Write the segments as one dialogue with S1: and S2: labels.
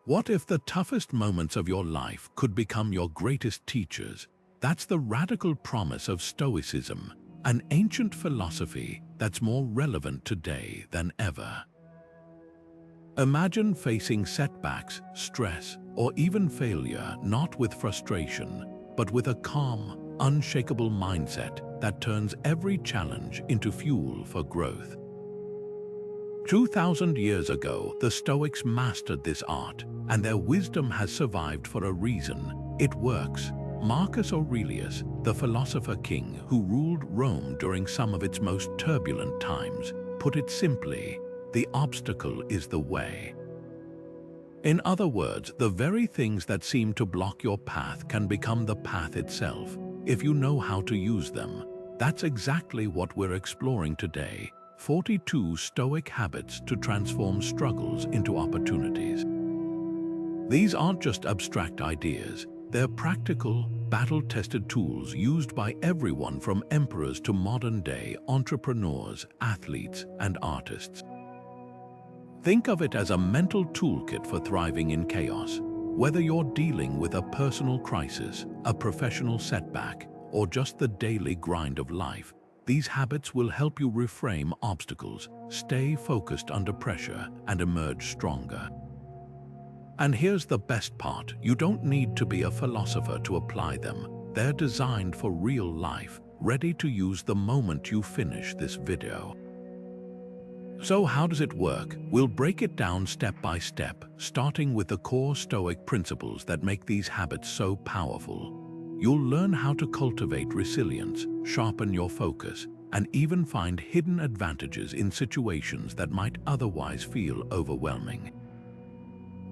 S1: What if the toughest moments of your life could become your greatest teachers? That's the radical promise of Stoicism, an ancient philosophy that's more relevant today than ever. Imagine facing setbacks, stress, or even failure not with frustration, but with a calm, unshakable mindset that turns every challenge into fuel for growth. 2,000 years ago, the Stoics mastered this art, and their wisdom has survived for a reason. It works. Marcus Aurelius, the philosopher king who ruled Rome during some of its most turbulent times, put it simply, the obstacle is the way. In other words, the very things that seem to block your path can become the path itself, if you know how to use them. That's exactly what we're exploring today. 42 Stoic habits to transform struggles into opportunities. These aren't just abstract ideas, they're practical, battle-tested tools used by everyone from emperors to modern-day entrepreneurs, athletes, and artists. Think of it as a mental toolkit for thriving in chaos. Whether you're dealing with a personal crisis, a professional setback, or just the daily grind of life, these habits will help you reframe obstacles, stay focused under pressure, and emerge stronger. And here's the best part, you don't need to be a philosopher to apply them. They're designed for real life, ready to use the moment you finish this video. So how does it work? We'll break it down step by step, starting with the core Stoic principles that make these habits so powerful. You'll learn how to cultivate resilience, sharpen your focus, and even find hidden advantages in situations that might otherwise feel overwhelming.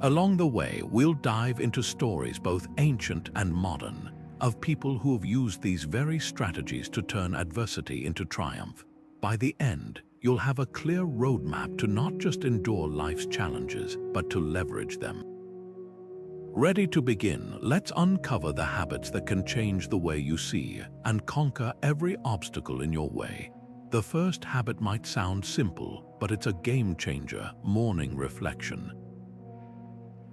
S1: Along the way, we'll dive into stories both ancient and modern, of people who have used these very strategies to turn adversity into triumph. By the end, you'll have a clear roadmap to not just endure life's challenges, but to leverage them. Ready to begin? Let's uncover the habits that can change the way you see and conquer every obstacle in your way. The first habit might sound simple, but it's a game changer: morning reflection.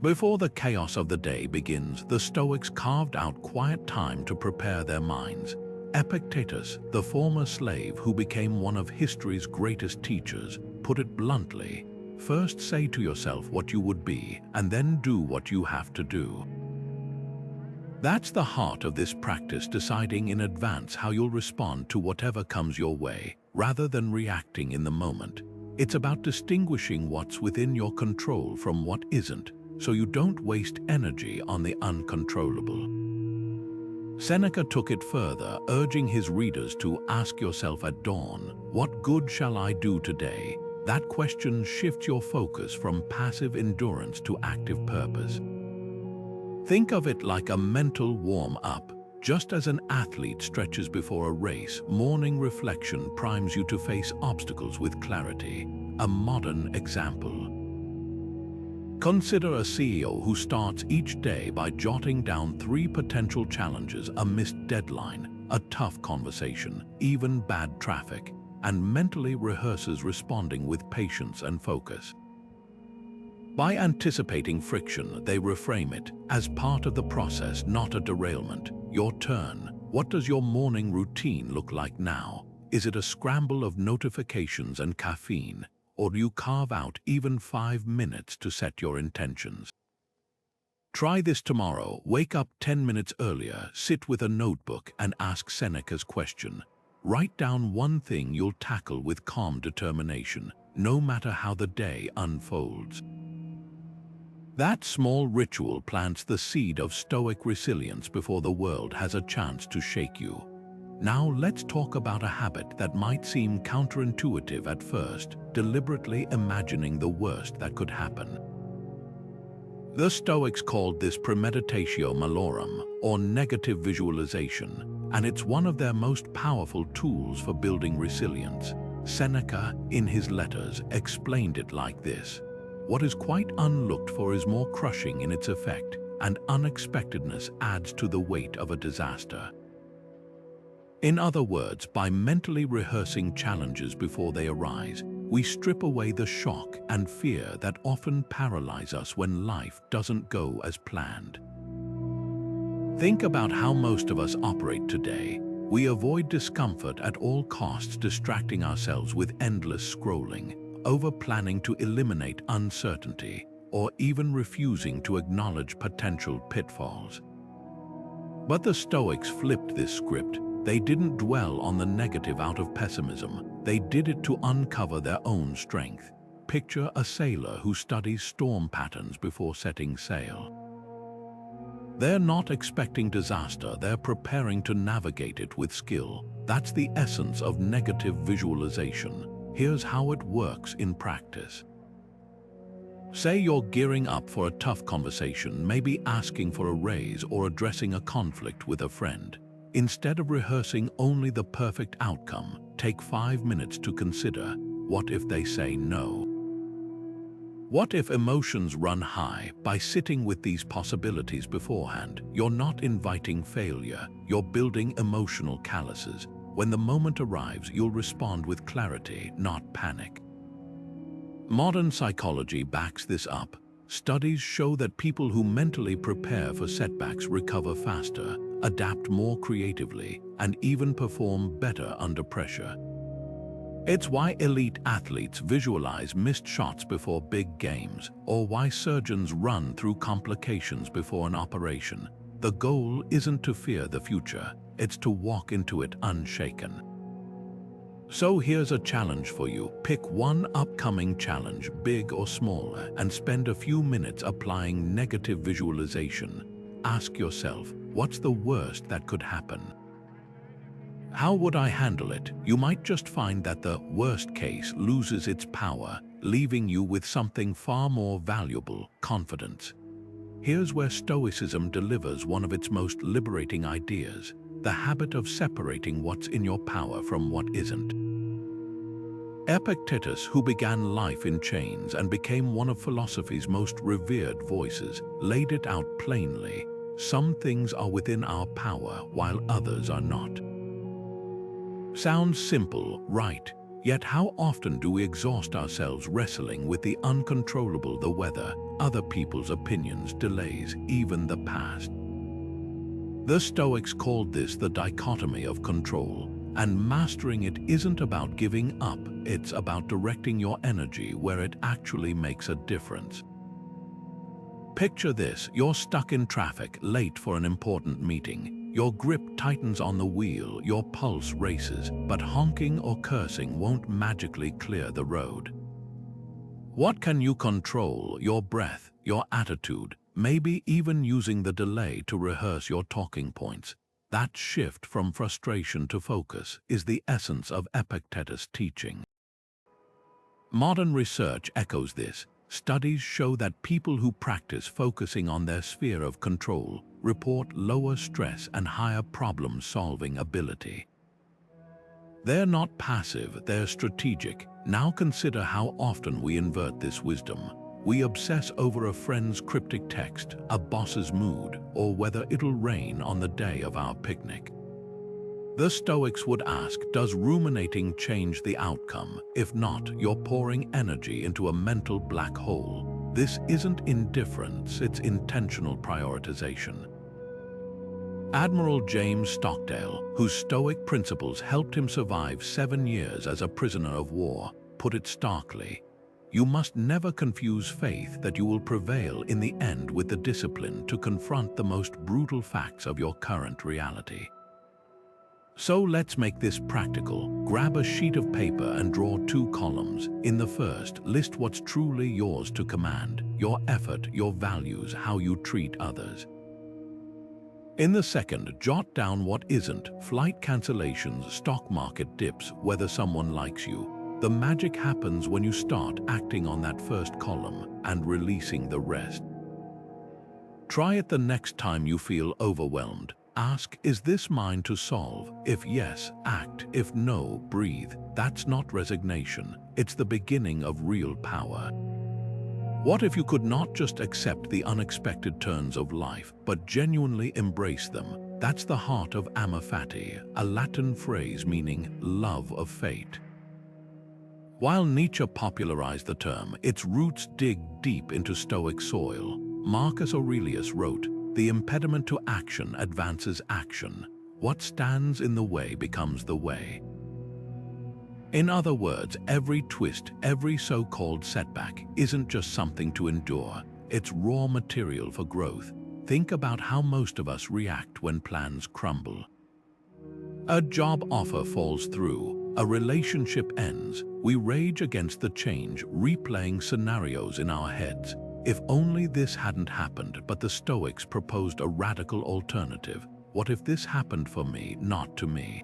S1: Before the chaos of the day begins, the Stoics carved out quiet time to prepare their minds. Epictetus, the former slave who became one of history's greatest teachers, put it bluntly: first say to yourself what you would be, and then do what you have to do. That's the heart of this practice, deciding in advance how you'll respond to whatever comes your way, rather than reacting in the moment. It's about distinguishing what's within your control from what isn't, so you don't waste energy on the uncontrollable. Seneca took it further, urging his readers to ask yourself at dawn, "What good shall I do today?" That question shifts your focus from passive endurance to active purpose. Think of it like a mental warm-up. Just as an athlete stretches before a race, morning reflection primes you to face obstacles with clarity. A modern example. Consider a CEO who starts each day by jotting down 3 potential challenges: a missed deadline, a tough conversation, even bad traffic, and mentally rehearses responding with patience and focus. By anticipating friction, they reframe it as part of the process, not a derailment. Your turn. What does your morning routine look like now? Is it a scramble of notifications and caffeine? Or do you carve out even 5 minutes to set your intentions? Try this tomorrow. Wake up 10 minutes earlier, sit with a notebook and ask Seneca's question. Write down one thing you'll tackle with calm determination, no matter how the day unfolds. That small ritual plants the seed of Stoic resilience before the world has a chance to shake you. Now let's talk about a habit that might seem counterintuitive at first: deliberately imagining the worst that could happen. The Stoics called this premeditatio malorum, or negative visualization, and it's one of their most powerful tools for building resilience. Seneca, in his letters, explained it like this: "What is quite unlooked for is more crushing in its effect, and unexpectedness adds to the weight of a disaster." In other words, by mentally rehearsing challenges before they arise, we strip away the shock and fear that often paralyze us when life doesn't go as planned. Think about how most of us operate today. We avoid discomfort at all costs, distracting ourselves with endless scrolling, over-planning to eliminate uncertainty, or even refusing to acknowledge potential pitfalls. But the Stoics flipped this script. They didn't dwell on the negative out of pessimism. They did it to uncover their own strength. Picture a sailor who studies storm patterns before setting sail. They're not expecting disaster, they're preparing to navigate it with skill. That's the essence of negative visualization. Here's how it works in practice. Say you're gearing up for a tough conversation, maybe asking for a raise or addressing a conflict with a friend. Instead of rehearsing only the perfect outcome, take 5 minutes to consider, what if they say no? What if emotions run high? By sitting with these possibilities beforehand, you're not inviting failure, you're building emotional calluses. When the moment arrives, you'll respond with clarity, not panic. Modern psychology backs this up. Studies show that people who mentally prepare for setbacks recover faster, adapt more creatively, and even perform better under pressure. It's why elite athletes visualize missed shots before big games, or why surgeons run through complications before an operation. The goal isn't to fear the future, it's to walk into it unshaken. So here's a challenge for you. Pick one upcoming challenge, big or small, and spend a few minutes applying negative visualization. Ask yourself, what's the worst that could happen? How would I handle it? You might just find that the worst case loses its power, leaving you with something far more valuable: confidence. Here's where Stoicism delivers one of its most liberating ideas: the habit of separating what's in your power from what isn't. Epictetus, who began life in chains and became one of philosophy's most revered voices, laid it out plainly: some things are within our power while others are not. Sounds simple, right? Yet how often do we exhaust ourselves wrestling with the uncontrollable: the weather, other people's opinions, delays, even the past? The Stoics called this the dichotomy of control, and mastering it isn't about giving up, it's about directing your energy where it actually makes a difference. Picture this: you're stuck in traffic, late for an important meeting. Your grip tightens on the wheel, your pulse races, but honking or cursing won't magically clear the road. What can you control? Your breath, your attitude, maybe even using the delay to rehearse your talking points. That shift from frustration to focus is the essence of Epictetus' teaching. Modern research echoes this. Studies show that people who practice focusing on their sphere of control report lower stress and higher problem-solving ability. They're not passive, they're strategic. Now consider how often we invert this wisdom. We obsess over a friend's cryptic text, a boss's mood, or whether it'll rain on the day of our picnic. The Stoics would ask, does ruminating change the outcome? If not, you're pouring energy into a mental black hole. This isn't indifference, it's intentional prioritization. Admiral James Stockdale, whose Stoic principles helped him survive 7 years as a prisoner of war, put it starkly: you must never confuse faith that you will prevail in the end with the discipline to confront the most brutal facts of your current reality. So let's make this practical. Grab a sheet of paper and draw 2 columns. In the first, list what's truly yours to command: your effort, your values, how you treat others. In the second, jot down what isn't: flight cancellations, stock market dips, whether someone likes you. The magic happens when you start acting on that first column and releasing the rest. Try it the next time you feel overwhelmed. Ask, is this mine to solve? If yes, act. If no, breathe. That's not resignation. It's the beginning of real power. What if you could not just accept the unexpected turns of life, but genuinely embrace them? That's the heart of Amor Fati, a Latin phrase meaning love of fate. While Nietzsche popularized the term, its roots dig deep into Stoic soil. Marcus Aurelius wrote, "The impediment to action advances action. What stands in the way becomes the way." In other words, every twist, every so-called setback isn't just something to endure, it's raw material for growth. Think about how most of us react when plans crumble. A job offer falls through, a relationship ends, we rage against the change, replaying scenarios in our heads. If only this hadn't happened, but the Stoics proposed a radical alternative. What if this happened for me, not to me?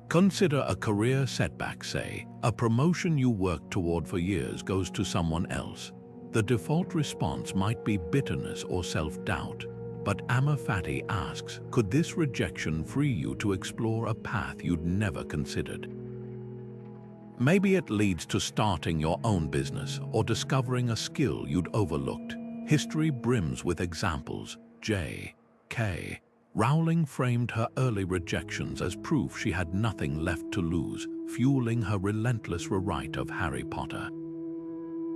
S1: Consider a career setback, say, a promotion you worked toward for years goes to someone else. The default response might be bitterness or self-doubt. But Amor Fati asks, could this rejection free you to explore a path you'd never considered? Maybe it leads to starting your own business or discovering a skill you'd overlooked. History brims with examples. J.K. Rowling framed her early rejections as proof she had nothing left to lose, fueling her relentless rewrite of Harry Potter.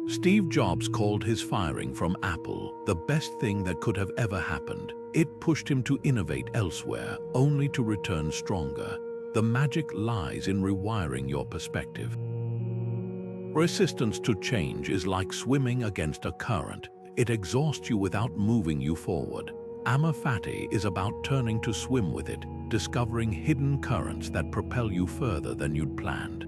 S1: Steve Jobs called his firing from Apple the best thing that could have ever happened. It pushed him to innovate elsewhere, only to return stronger. The magic lies in rewiring your perspective. Resistance to change is like swimming against a current. It exhausts you without moving you forward. Amor Fati is about turning to swim with it, discovering hidden currents that propel you further than you'd planned.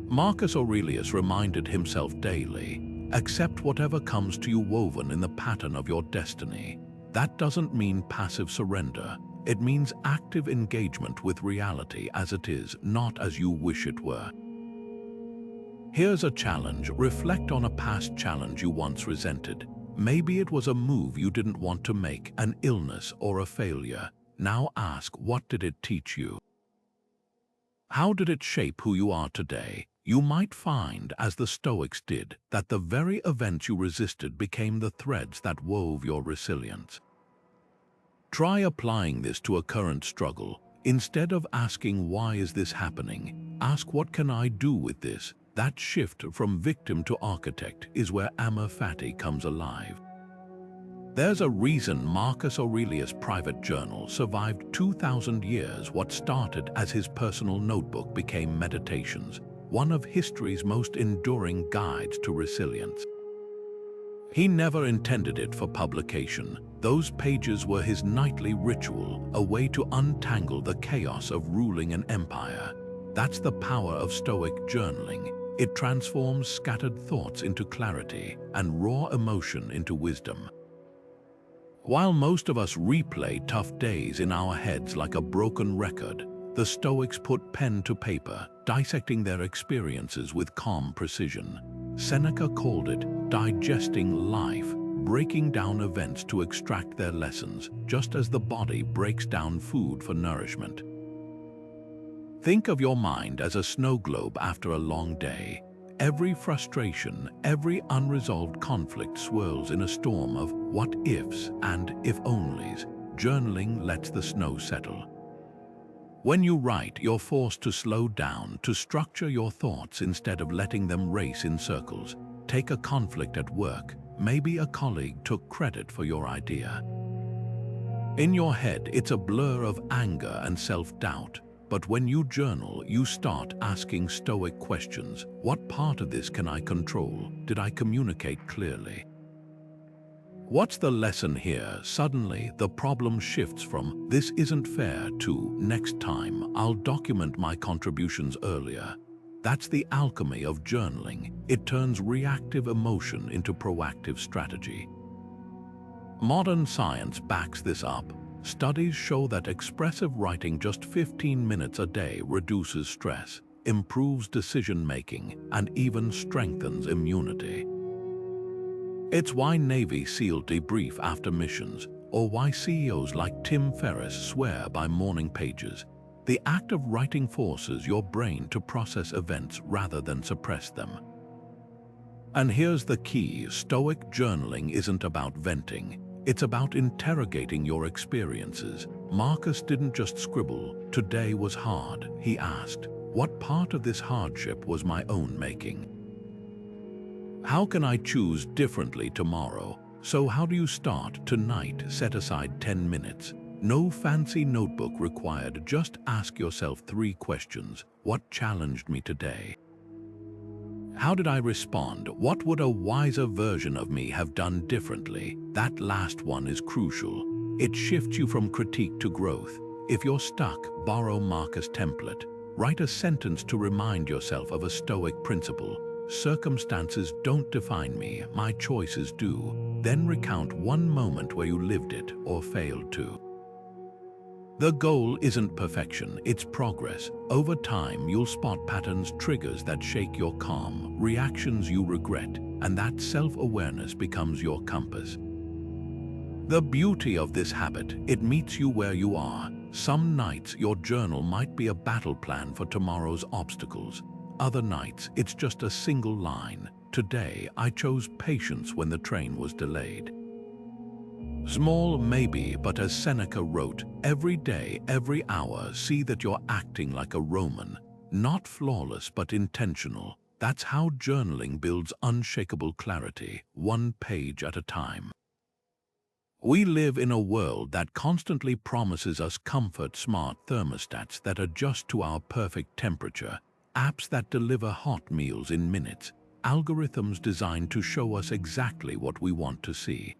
S1: Marcus Aurelius reminded himself daily, accept whatever comes to you woven in the pattern of your destiny. That doesn't mean passive surrender. It means active engagement with reality as it is, not as you wish it were. Here's a challenge. Reflect on a past challenge you once resented. Maybe it was a move you didn't want to make, an illness or a failure. Now ask, what did it teach you? How did it shape who you are today? You might find, as the Stoics did, that the very events you resisted became the threads that wove your resilience. Try applying this to a current struggle. Instead of asking, why is this happening? Ask, what can I do with this? That shift from victim to architect is where Amor Fati comes alive. There's a reason Marcus Aurelius' private journal survived 2,000 years. What started as his personal notebook became meditations, one of history's most enduring guides to resilience. He never intended it for publication. Those pages were his nightly ritual, a way to untangle the chaos of ruling an empire. That's the power of Stoic journaling. It transforms scattered thoughts into clarity and raw emotion into wisdom. While most of us replay tough days in our heads like a broken record, the Stoics put pen to paper, dissecting their experiences with calm precision. Seneca called it digesting life, breaking down events to extract their lessons, just as the body breaks down food for nourishment. Think of your mind as a snow globe after a long day. Every frustration, every unresolved conflict swirls in a storm of what-ifs and if-onlys. Journaling lets the snow settle. When you write, you're forced to slow down, to structure your thoughts instead of letting them race in circles. Take a conflict at work. Maybe a colleague took credit for your idea. In your head, it's a blur of anger and self-doubt. But when you journal, you start asking Stoic questions. What part of this can I control? Did I communicate clearly? What's the lesson here? Suddenly, the problem shifts from "this isn't fair" to "next time, I'll document my contributions earlier." That's the alchemy of journaling. It turns reactive emotion into proactive strategy. Modern science backs this up. Studies show that expressive writing just 15 minutes a day reduces stress, improves decision-making, and even strengthens immunity. It's why Navy SEAL debrief after missions, or why CEOs like Tim Ferriss swear by morning pages. The act of writing forces your brain to process events rather than suppress them. And here's the key: Stoic journaling isn't about venting. It's about interrogating your experiences. Marcus didn't just scribble, "Today was hard." He asked, what part of this hardship was my own making? How can I choose differently tomorrow? So how do you start tonight? Set aside 10 minutes. No fancy notebook required. Just ask yourself 3 questions. What challenged me today? How did I respond? What would a wiser version of me have done differently? That last one is crucial. It shifts you from critique to growth. If you're stuck, borrow Marcus' template. Write a sentence to remind yourself of a Stoic principle. Circumstances don't define me, my choices do. Then recount one moment where you lived it or failed to. The goal isn't perfection, it's progress. Over time, you'll spot patterns, triggers that shake your calm, reactions you regret, and that self-awareness becomes your compass. The beauty of this habit, it meets you where you are. Some nights, your journal might be a battle plan for tomorrow's obstacles. Other nights, it's just a single line. Today, I chose patience when the train was delayed. Small maybe, but as Seneca wrote, every day, every hour, see that you're acting like a Roman. Not flawless, but intentional. That's how journaling builds unshakable clarity, one page at a time. We live in a world that constantly promises us comfort, smart thermostats that adjust to our perfect temperature, apps that deliver hot meals in minutes, algorithms designed to show us exactly what we want to see.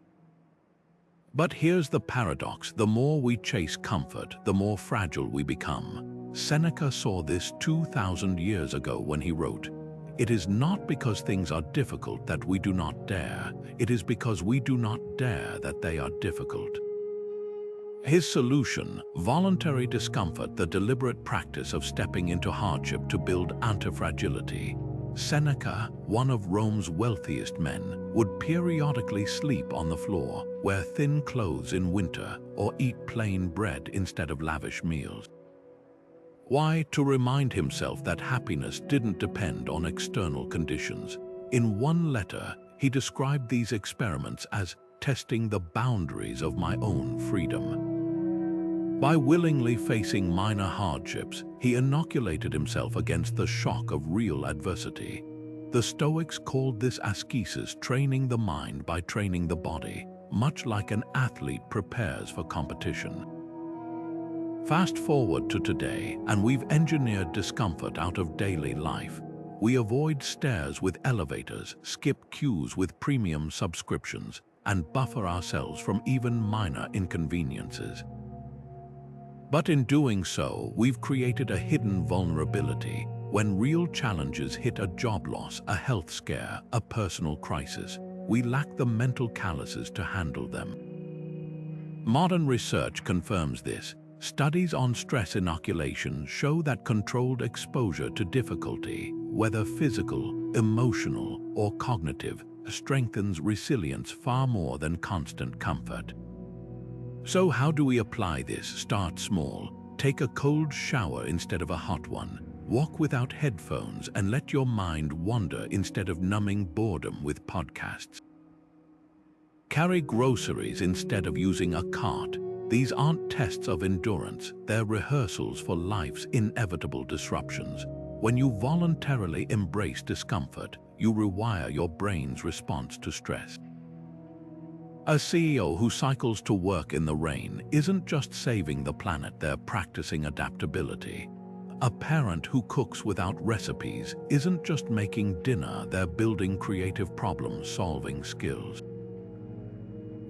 S1: But here's the paradox: the more we chase comfort, the more fragile we become. Seneca saw this 2,000 years ago when he wrote, "It is not because things are difficult that we do not dare, it is because we do not dare that they are difficult." His solution, voluntary discomfort, the deliberate practice of stepping into hardship to build anti-fragility. Seneca, one of Rome's wealthiest men, would periodically sleep on the floor, wear thin clothes in winter, or eat plain bread instead of lavish meals. Why? To remind himself that happiness didn't depend on external conditions. In one letter, he described these experiments as testing the boundaries of my own freedom. By willingly facing minor hardships, he inoculated himself against the shock of real adversity. The Stoics called this ascesis, training the mind by training the body, much like an athlete prepares for competition. Fast forward to today, and we've engineered discomfort out of daily life. We avoid stairs with elevators, skip queues with premium subscriptions, and buffer ourselves from even minor inconveniences. But in doing so, we've created a hidden vulnerability. When real challenges hit, a job loss, a health scare, a personal crisis, we lack the mental calluses to handle them. Modern research confirms this. Studies on stress inoculation show that controlled exposure to difficulty, whether physical, emotional, or cognitive, strengthens resilience far more than constant comfort. So how do we apply this? Start small. Take a cold shower instead of a hot one. Walk without headphones and let your mind wander instead of numbing boredom with podcasts. Carry groceries instead of using a cart. These aren't tests of endurance, they're rehearsals for life's inevitable disruptions. When you voluntarily embrace discomfort, you rewire your brain's response to stress. A CEO who cycles to work in the rain isn't just saving the planet, they're practicing adaptability. A parent who cooks without recipes isn't just making dinner, they're building creative problem-solving skills.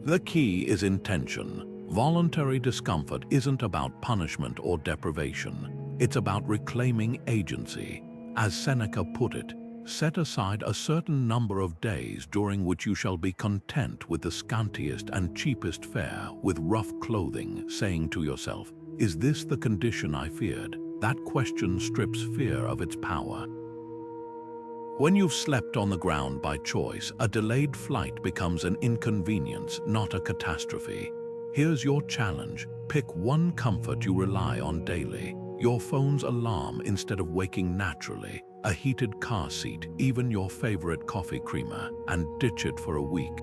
S1: The key is intention. Voluntary discomfort isn't about punishment or deprivation. It's about reclaiming agency. As Seneca put it, set aside a certain number of days during which you shall be content with the scantiest and cheapest fare, with rough clothing, saying to yourself, "Is this the condition I feared?" That question strips fear of its power. When you've slept on the ground by choice, a delayed flight becomes an inconvenience, not a catastrophe. Here's your challenge. Pick one comfort you rely on daily. Your phone's alarm instead of waking naturally, a heated car seat, even your favorite coffee creamer, and ditch it for a week.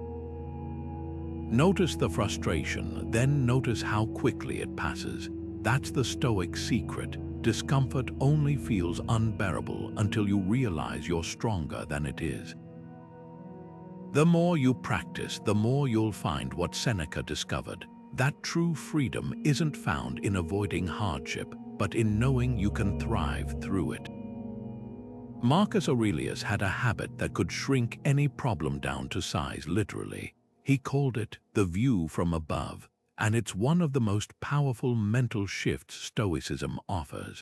S1: Notice the frustration, then notice how quickly it passes. That's the Stoic secret. discomfort only feels unbearable until you realize you're stronger than it is. The more you practice, the more you'll find what Seneca discovered, that true freedom isn't found in avoiding hardship, but in knowing you can thrive through it. Marcus Aurelius had a habit that could shrink any problem down to size, literally. He called it the view from above, and it's one of the most powerful mental shifts Stoicism offers.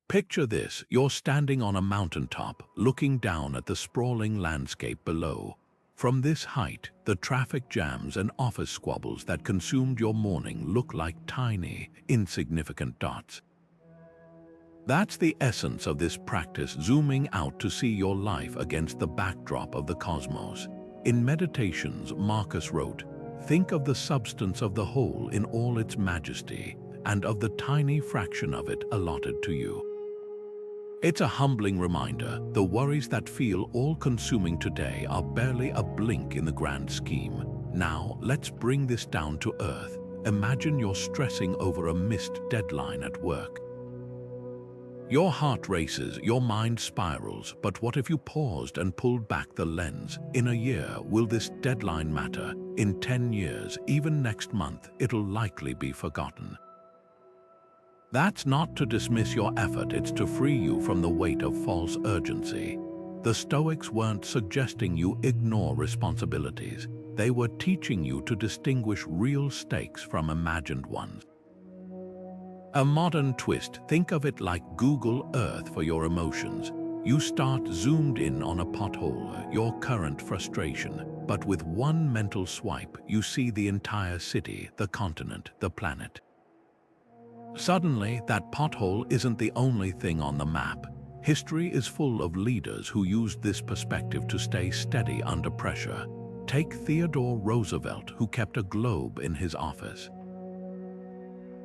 S1: Picture this: you're standing on a mountaintop, looking down at the sprawling landscape below. From this height, the traffic jams and office squabbles that consumed your morning look like tiny, insignificant dots. That's the essence of this practice, zooming out to see your life against the backdrop of the cosmos. In Meditations, Marcus wrote, "Think of the substance of the whole in all its majesty, and of the tiny fraction of it allotted to you." It's a humbling reminder: the worries that feel all-consuming today are barely a blink in the grand scheme. Now, let's bring this down to earth. Imagine you're stressing over a missed deadline at work. Your heart races, your mind spirals, but what if you paused and pulled back the lens? In a year, will this deadline matter? In 10 years, even next month, it'll likely be forgotten. That's not to dismiss your effort, it's to free you from the weight of false urgency. The Stoics weren't suggesting you ignore responsibilities. They were teaching you to distinguish real stakes from imagined ones. A modern twist: think of it like Google Earth for your emotions. You start zoomed in on a pothole, your current frustration, but with one mental swipe, you see the entire city, the continent, the planet. Suddenly, that pothole isn't the only thing on the map. History is full of leaders who used this perspective to stay steady under pressure. Take Theodore Roosevelt, who kept a globe in his office.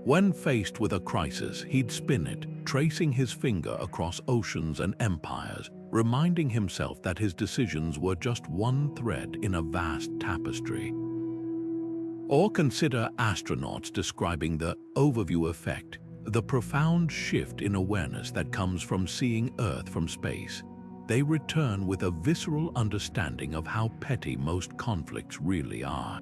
S1: When faced with a crisis, he'd spin it, tracing his finger across oceans and empires, reminding himself that his decisions were just one thread in a vast tapestry. Or consider astronauts describing the overview effect, the profound shift in awareness that comes from seeing Earth from space. They return with a visceral understanding of how petty most conflicts really are.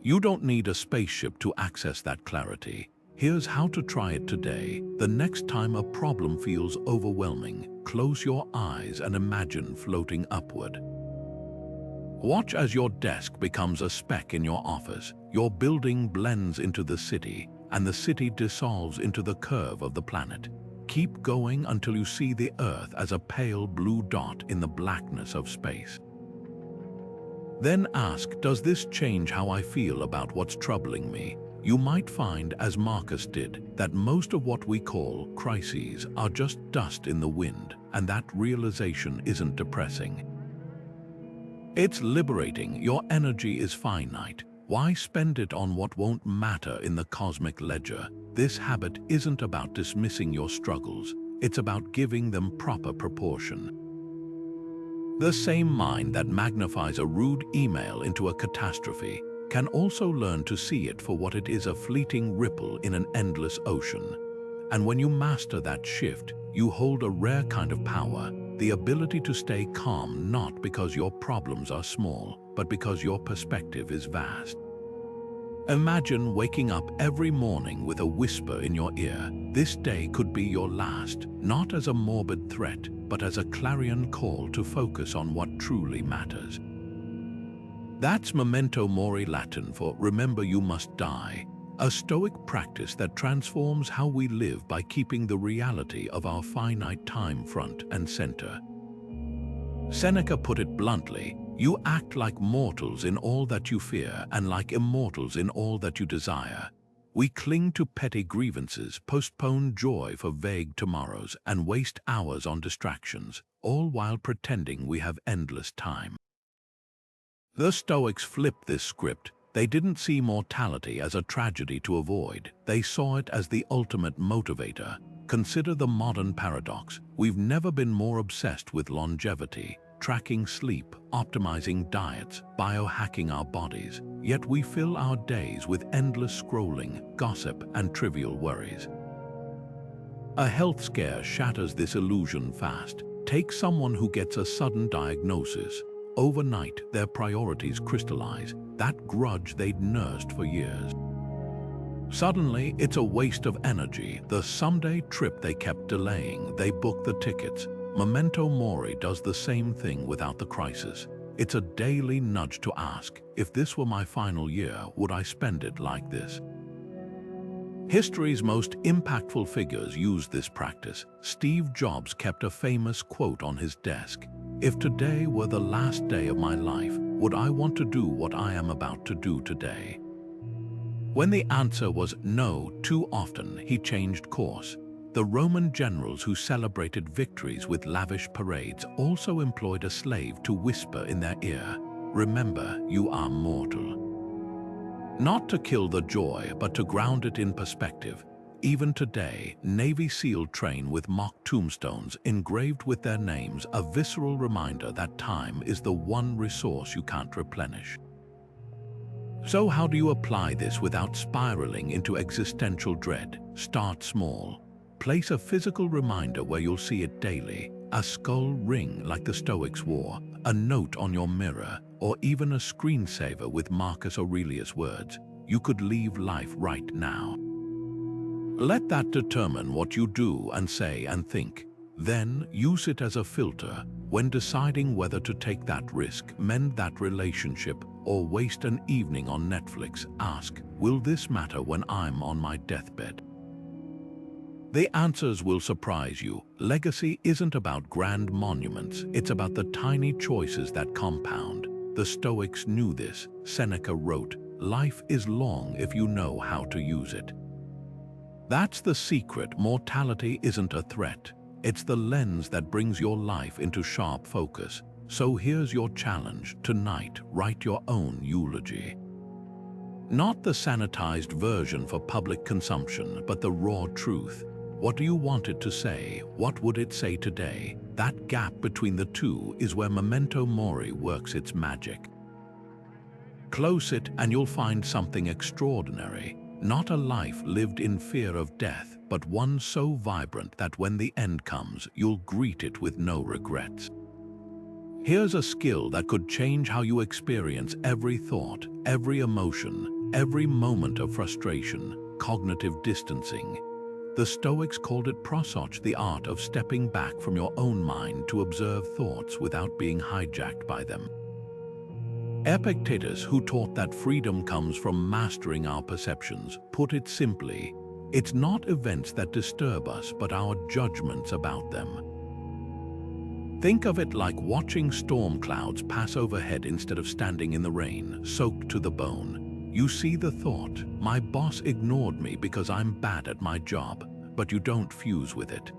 S1: You don't need a spaceship to access that clarity. Here's how to try it today. The next time a problem feels overwhelming, close your eyes and imagine floating upward. Watch as your desk becomes a speck in your office, your building blends into the city, and the city dissolves into the curve of the planet. Keep going until you see the Earth as a pale blue dot in the blackness of space. Then ask, does this change how I feel about what's troubling me? You might find, as Marcus did, that most of what we call crises are just dust in the wind, and that realization isn't depressing. It's liberating. Your energy is finite. Why spend it on what won't matter in the cosmic ledger? This habit isn't about dismissing your struggles. It's about giving them proper proportion. The same mind that magnifies a rude email into a catastrophe can also learn to see it for what it is: a fleeting ripple in an endless ocean. And when you master that shift, you hold a rare kind of power, the ability to stay calm, not because your problems are small, but because your perspective is vast. Imagine waking up every morning with a whisper in your ear: this day could be your last, not as a morbid threat, but as a clarion call to focus on what truly matters. That's Memento Mori, Latin for remember you must die, a Stoic practice that transforms how we live by keeping the reality of our finite time front and center. Seneca put it bluntly: you act like mortals in all that you fear and like immortals in all that you desire. We cling to petty grievances, postpone joy for vague tomorrows, and waste hours on distractions, all while pretending we have endless time. The Stoics flipped this script. They didn't see mortality as a tragedy to avoid. They saw it as the ultimate motivator. Consider the modern paradox. We've never been more obsessed with longevity, tracking sleep, optimizing diets, biohacking our bodies, yet we fill our days with endless scrolling, gossip, and trivial worries. A health scare shatters this illusion fast. Take someone who gets a sudden diagnosis. Overnight, their priorities crystallize, that grudge they'd nursed for years. Suddenly, it's a waste of energy. The someday trip they kept delaying, they book the tickets. Memento Mori does the same thing without the crisis. It's a daily nudge to ask, if this were my final year, would I spend it like this? History's most impactful figures used this practice. Steve Jobs kept a famous quote on his desk: "If today were the last day of my life, would I want to do what I am about to do today?" When the answer was no too often, he changed course. The Roman generals who celebrated victories with lavish parades also employed a slave to whisper in their ear, "Remember, you are mortal." Not to kill the joy, but to ground it in perspective. Even today, Navy SEAL train with mock tombstones engraved with their names, a visceral reminder that time is the one resource you can't replenish. So how do you apply this without spiraling into existential dread? Start small. Place a physical reminder where you'll see it daily. A skull ring like the Stoics wore, a note on your mirror, or even a screensaver with Marcus Aurelius words, "You could leave life right now." Let that determine what you do and say and think. Then use it as a filter when deciding whether to take that risk, mend that relationship, or waste an evening on Netflix. Ask, will this matter when I'm on my deathbed? The answers will surprise you. Legacy isn't about grand monuments, it's about the tiny choices that compound. The Stoics knew this. Seneca wrote, "Life is long if you know how to use it." That's the secret. Mortality isn't a threat. It's the lens that brings your life into sharp focus. So here's your challenge. Tonight, write your own eulogy. Not the sanitized version for public consumption, but the raw truth. What do you want it to say? What would it say today? That gap between the two is where Memento Mori works its magic. Close it and you'll find something extraordinary. Not a life lived in fear of death, but one so vibrant that when the end comes, you'll greet it with no regrets. Here's a skill that could change how you experience every thought, every emotion, every moment of frustration: cognitive distancing. The Stoics called it prosoch, the art of stepping back from your own mind to observe thoughts without being hijacked by them. Epictetus, who taught that freedom comes from mastering our perceptions, put it simply, it's not events that disturb us, but our judgments about them. Think of it like watching storm clouds pass overhead instead of standing in the rain, soaked to the bone. You see the thought, "My boss ignored me because I'm bad at my job," but you don't fuse with it.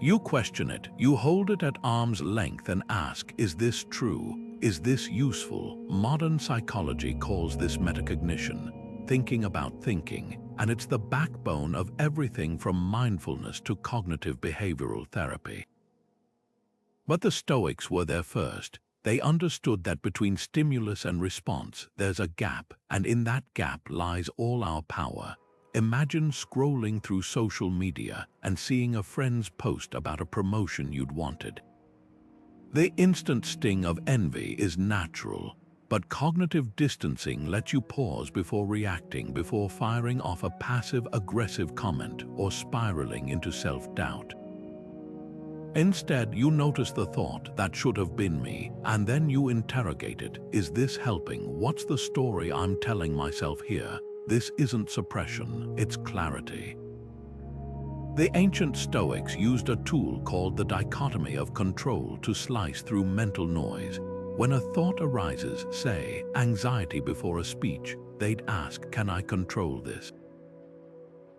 S1: You question it, you hold it at arm's length and ask, is this true? Is this useful? Modern psychology calls this metacognition, thinking about thinking, and it's the backbone of everything from mindfulness to cognitive behavioral therapy. But the Stoics were there first. They understood that between stimulus and response, there's a gap, and in that gap lies all our power. Imagine scrolling through social media and seeing a friend's post about a promotion you'd wanted. The instant sting of envy is natural, but cognitive distancing lets you pause before reacting, before firing off a passive-aggressive comment or spiraling into self-doubt. Instead, you notice the thought, "That should have been me," and then you interrogate it. Is this helping? What's the story I'm telling myself here? This isn't suppression, it's clarity. The ancient Stoics used a tool called the Dichotomy of Control to slice through mental noise. When a thought arises, say, anxiety before a speech, they'd ask, "Can I control this?"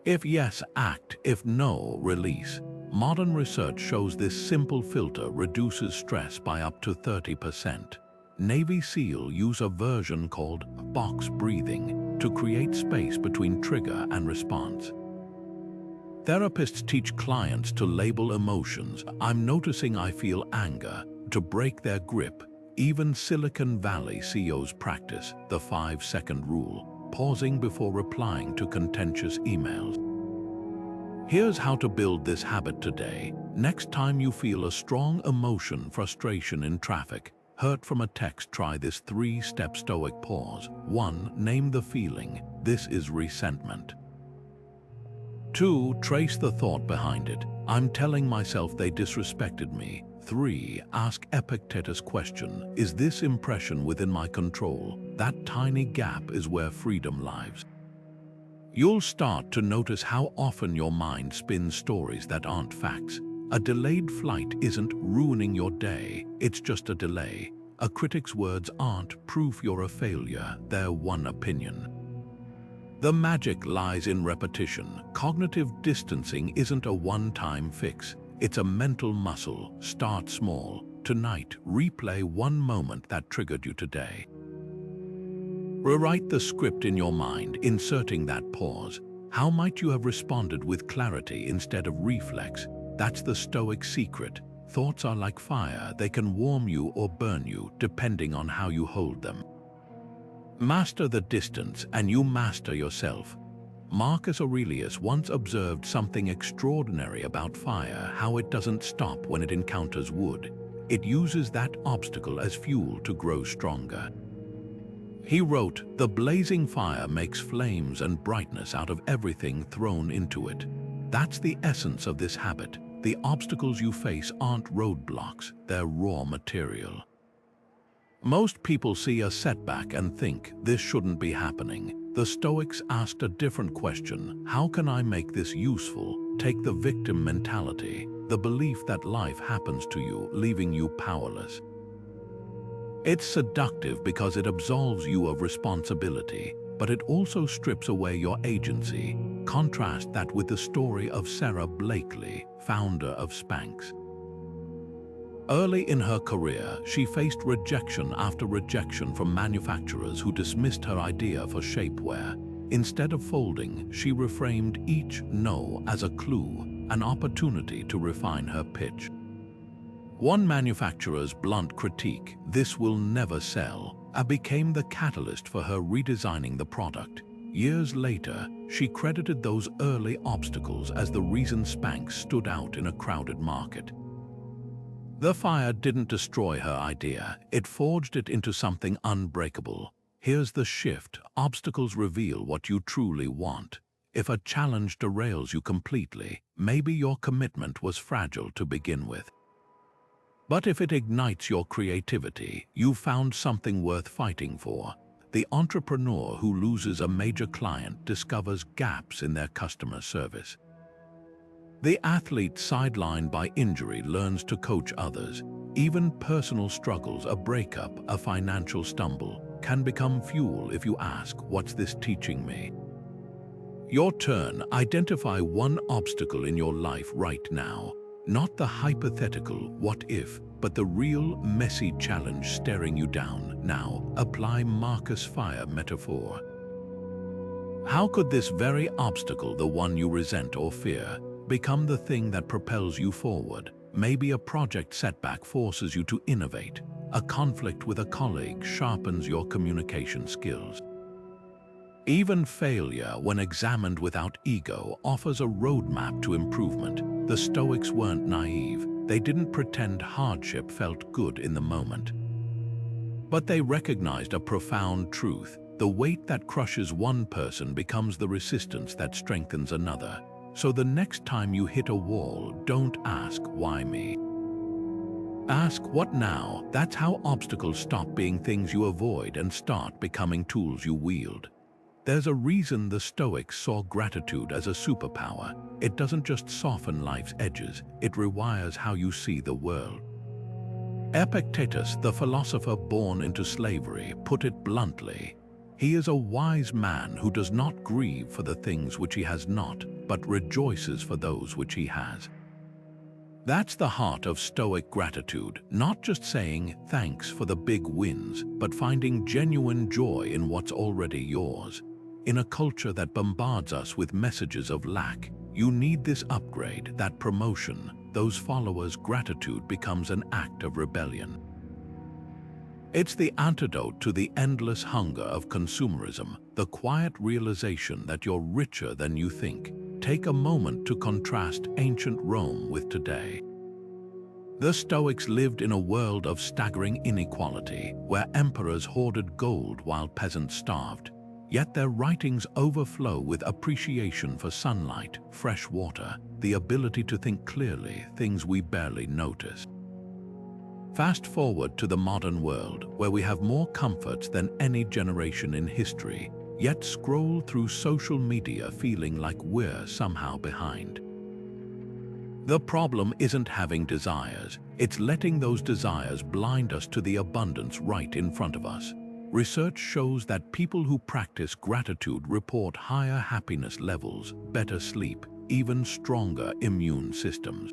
S1: If yes, act. If no, release. Modern research shows this simple filter reduces stress by up to 30%. Navy SEAL use a version called box breathing to create space between trigger and response. Therapists teach clients to label emotions. "I'm noticing I feel anger," to break their grip. Even Silicon Valley CEOs practice the 5-second rule, pausing before replying to contentious emails. Here's how to build this habit today. Next time you feel a strong emotion, frustration in traffic, hurt from a text, try this 3-step Stoic pause. 1. Name the feeling. This is resentment. 2. Trace the thought behind it. I'm telling myself they disrespected me. 3. Ask Epictetus question. Is this impression within my control? That tiny gap is where freedom lies. You'll start to notice how often your mind spins stories that aren't facts. A delayed flight isn't ruining your day, it's just a delay. A critic's words aren't proof you're a failure, they're one opinion. The magic lies in repetition. Cognitive distancing isn't a one-time fix, it's a mental muscle. Start small. Tonight, replay one moment that triggered you today. Rewrite the script in your mind, inserting that pause. How might you have responded with clarity instead of reflex? That's the Stoic secret. Thoughts are like fire. They can warm you or burn you, depending on how you hold them. Master the distance, and you master yourself. Marcus Aurelius once observed something extraordinary about fire, how it doesn't stop when it encounters wood. It uses that obstacle as fuel to grow stronger. He wrote, "The blazing fire makes flames and brightness out of everything thrown into it." That's the essence of this habit. The obstacles you face aren't roadblocks, they're raw material. Most people see a setback and think, this shouldn't be happening. The Stoics asked a different question. How can I make this useful? Take the victim mentality, the belief that life happens to you, leaving you powerless. It's seductive because it absolves you of responsibility, but it also strips away your agency. Contrast that with the story of Sarah Blakely, founder of Spanx. Early in her career, she faced rejection after rejection from manufacturers who dismissed her idea for shapewear. Instead of folding, she reframed each no as a clue, an opportunity to refine her pitch. One manufacturer's blunt critique, "This will never sell," became the catalyst for her redesigning the product. Years later, she credited those early obstacles as the reason Spanx stood out in a crowded market. The fire didn't destroy her idea, it forged it into something unbreakable. Here's the shift: obstacles reveal what you truly want. If a challenge derails you completely, maybe your commitment was fragile to begin with. But if it ignites your creativity, you've found something worth fighting for. The entrepreneur who loses a major client discovers gaps in their customer service. The athlete sidelined by injury learns to coach others. Even personal struggles, a breakup, a financial stumble, can become fuel if you ask, "What's this teaching me?" Your turn. Identify one obstacle in your life right now. Not the hypothetical "what if," but the real, messy challenge staring you down. Now, apply Marcus' fire metaphor. How could this very obstacle, the one you resent or fear, become the thing that propels you forward? Maybe a project setback forces you to innovate. A conflict with a colleague sharpens your communication skills. Even failure, when examined without ego, offers a roadmap to improvement. The Stoics weren't naive. They didn't pretend hardship felt good in the moment. But they recognized a profound truth. The weight that crushes one person becomes the resistance that strengthens another. So the next time you hit a wall, don't ask, "Why me?" Ask, "What now?" That's how obstacles stop being things you avoid and start becoming tools you wield. There's a reason the Stoics saw gratitude as a superpower. It doesn't just soften life's edges, it rewires how you see the world. Epictetus, the philosopher born into slavery, put it bluntly. He is a wise man who does not grieve for the things which he has not, but rejoices for those which he has. That's the heart of Stoic gratitude, not just saying thanks for the big wins, but finding genuine joy in what's already yours. In a culture that bombards us with messages of lack, you need this upgrade, that promotion. Those followers' gratitude becomes an act of rebellion. It's the antidote to the endless hunger of consumerism, the quiet realization that you're richer than you think. take a moment to contrast ancient Rome with today. The Stoics lived in a world of staggering inequality, where emperors hoarded gold while peasants starved. Yet their writings overflow with appreciation for sunlight, fresh water, the ability to think clearly, things we barely notice. Fast forward to the modern world, where we have more comforts than any generation in history, yet scroll through social media feeling like we're somehow behind. The problem isn't having desires, it's letting those desires blind us to the abundance right in front of us. Research shows that people who practice gratitude report higher happiness levels, better sleep, even stronger immune systems.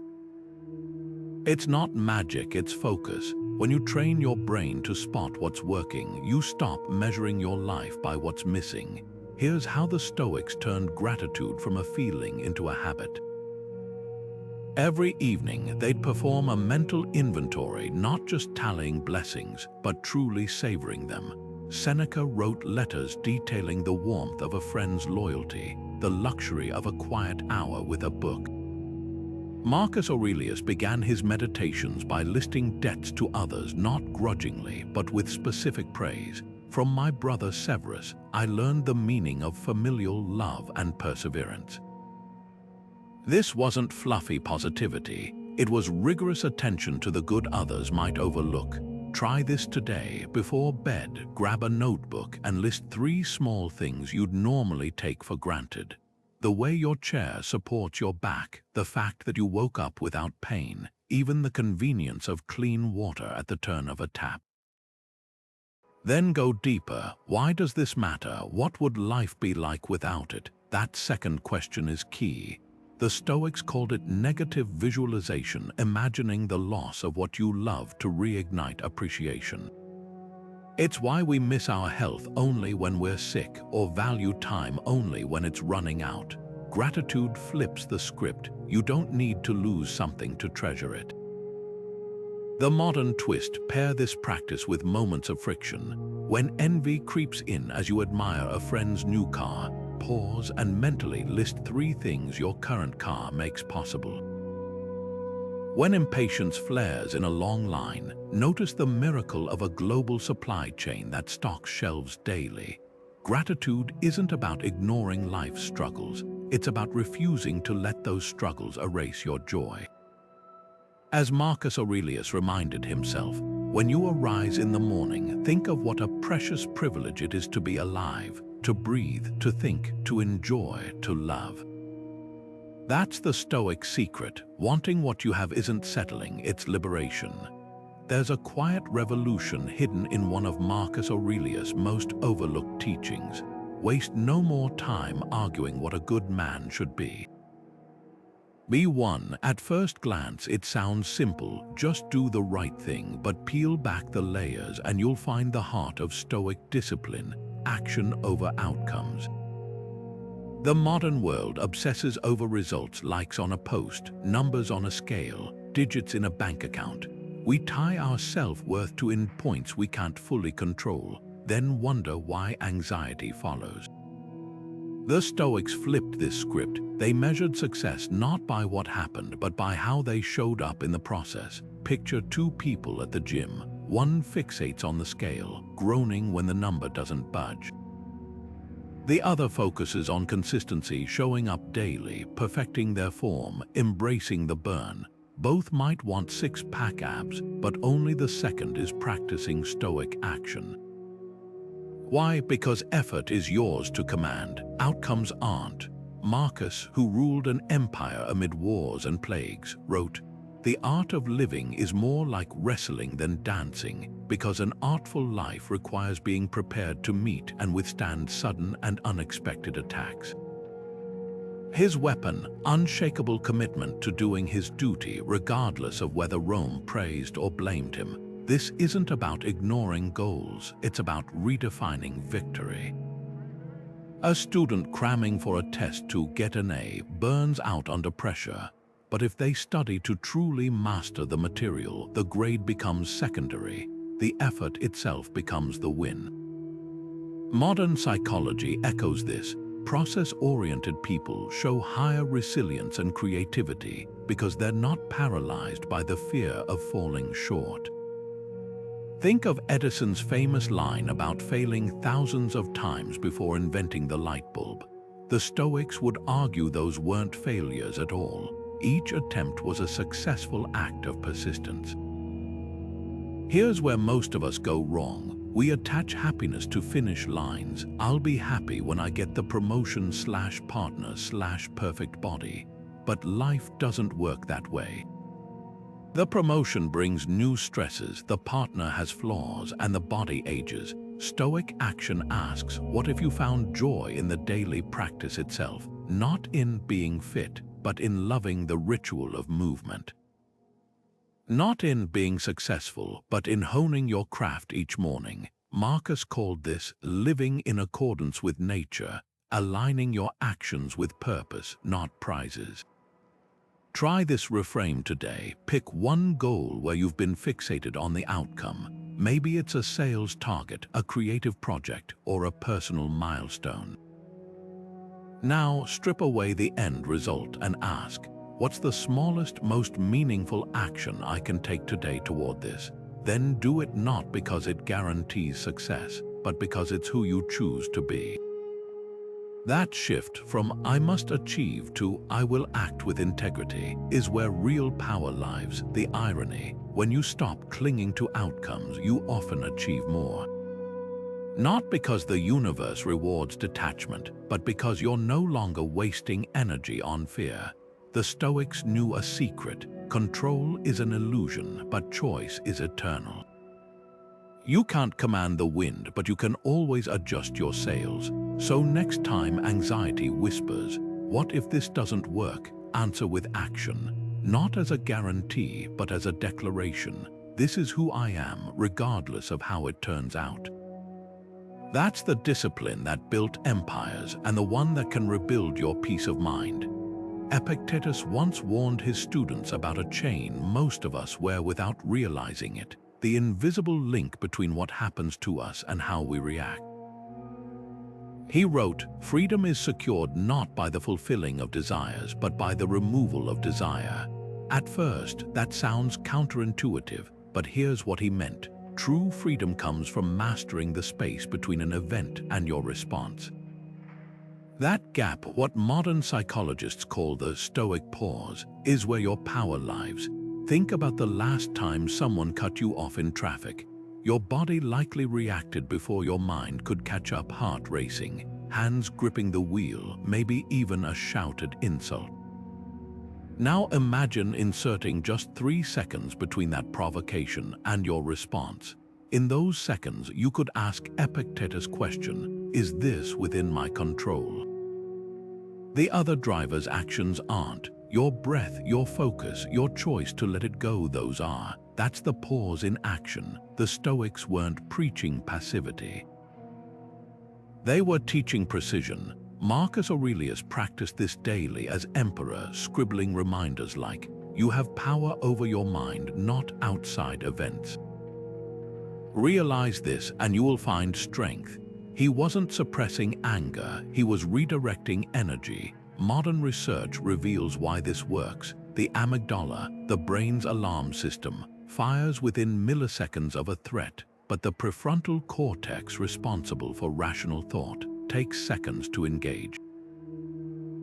S1: It's not magic, it's focus. When you train your brain to spot what's working, you stop measuring your life by what's missing. Here's how the Stoics turned gratitude from a feeling into a habit. Every evening, they'd perform a mental inventory, not just tallying blessings, but truly savoring them. Seneca wrote letters detailing the warmth of a friend's loyalty, the luxury of a quiet hour with a book. Marcus Aurelius began his meditations by listing debts to others, not grudgingly, but with specific praise. From my brother Severus, I learned the meaning of familial love and perseverance. This wasn't fluffy positivity, it was rigorous attention to the good others might overlook. Try this today. Before bed, grab a notebook and list 3 small things you'd normally take for granted. The way your chair supports your back, the fact that you woke up without pain, even the convenience of clean water at the turn of a tap. Then go deeper. Why does this matter? What would life be like without it? That second question is key. The Stoics called it negative visualization, imagining the loss of what you love to reignite appreciation. It's why we miss our health only when we're sick or value time only when it's running out. Gratitude flips the script. You don't need to lose something to treasure it. The modern twist: pair this practice with moments of friction. When envy creeps in as you admire a friend's new car, pause and mentally list 3 things your current car makes possible. When impatience flares in a long line, notice the miracle of a global supply chain that stocks shelves daily. Gratitude isn't about ignoring life's struggles, it's about refusing to let those struggles erase your joy. As Marcus Aurelius reminded himself, when you arise in the morning, think of what a precious privilege it is to be alive, to breathe, to think, to enjoy, to love. That's the Stoic secret. Wanting what you have isn't settling, it's liberation. There's a quiet revolution hidden in one of Marcus Aurelius' most overlooked teachings. Waste no more time arguing what a good man should be. Be one. At first glance, it sounds simple. Just do the right thing, but peel back the layers and you'll find the heart of Stoic discipline: action over outcomes. The modern world obsesses over results, likes on a post, numbers on a scale, digits in a bank account. We tie our self-worth to endpoints we can't fully control, then wonder why anxiety follows. The Stoics flipped this script. They measured success not by what happened, but by how they showed up in the process. Picture 2 people at the gym. One fixates on the scale, groaning when the number doesn't budge. The other focuses on consistency, showing up daily, perfecting their form, embracing the burn. Both might want 6-pack abs, but only the second is practicing Stoic action. Why? Because effort is yours to command, outcomes aren't. Marcus, who ruled an empire amid wars and plagues, wrote, "The art of living is more like wrestling than dancing, because an artful life requires being prepared to meet and withstand sudden and unexpected attacks." His weapon: unshakable commitment to doing his duty regardless of whether Rome praised or blamed him. This isn't about ignoring goals, it's about redefining victory. A student cramming for a test to get an A burns out under pressure, but if they study to truly master the material, the grade becomes secondary. The effort itself becomes the win. Modern psychology echoes this. Process-oriented people show higher resilience and creativity because they're not paralyzed by the fear of falling short. Think of Edison's famous line about failing thousands of times before inventing the light bulb. The Stoics would argue those weren't failures at all. Each attempt was a successful act of persistence. Here's where most of us go wrong. We attach happiness to finish lines. I'll be happy when I get the promotion/partner/perfect body. But life doesn't work that way. The promotion brings new stresses, the partner has flaws, and the body ages. Stoic action asks, what if you found joy in the daily practice itself, not in being fit, but in loving the ritual of movement? Not in being successful, but in honing your craft each morning. Marcus called this living in accordance with nature, aligning your actions with purpose, not prizes. Try this reframe today. Pick one goal where you've been fixated on the outcome. Maybe it's a sales target, a creative project, or a personal milestone. Now strip away the end result and ask, what's the smallest, most meaningful action I can take today toward this? Then do it not because it guarantees success, but because it's who you choose to be. That shift from I must achieve to I will act with integrity is where real power lies. The irony, when you stop clinging to outcomes, you often achieve more. Not because the universe rewards detachment, but because you're no longer wasting energy on fear. The Stoics knew a secret. Control is an illusion, but choice is eternal. You can't command the wind, but you can always adjust your sails. So next time anxiety whispers, what if this doesn't work? Answer with action, not as a guarantee, but as a declaration. This is who I am, regardless of how it turns out. That's the discipline that built empires and the one that can rebuild your peace of mind. Epictetus once warned his students about a chain most of us wear without realizing it. The invisible link between what happens to us and how we react. He wrote, freedom is secured not by the fulfilling of desires, but by the removal of desire. At first, that sounds counterintuitive, but here's what he meant. True freedom comes from mastering the space between an event and your response. That gap, what modern psychologists call the Stoic Pause, is where your power lies. Think about the last time someone cut you off in traffic. Your body likely reacted before your mind could catch up, heart racing, hands gripping the wheel, maybe even a shouted insult. Now imagine inserting just 3 seconds between that provocation and your response. In those seconds, you could ask Epictetus' question, is this within my control? The other driver's actions aren't. Your breath, your focus, your choice to let it go, those are. That's the pause in action. The Stoics weren't preaching passivity. They were teaching precision. Marcus Aurelius practiced this daily as emperor, scribbling reminders like, you have power over your mind, not outside events. Realize this and you will find strength. He wasn't suppressing anger, he was redirecting energy. Modern research reveals why this works. The amygdala, the brain's alarm system, fires within milliseconds of a threat, but the prefrontal cortex, responsible for rational thought, takes seconds to engage.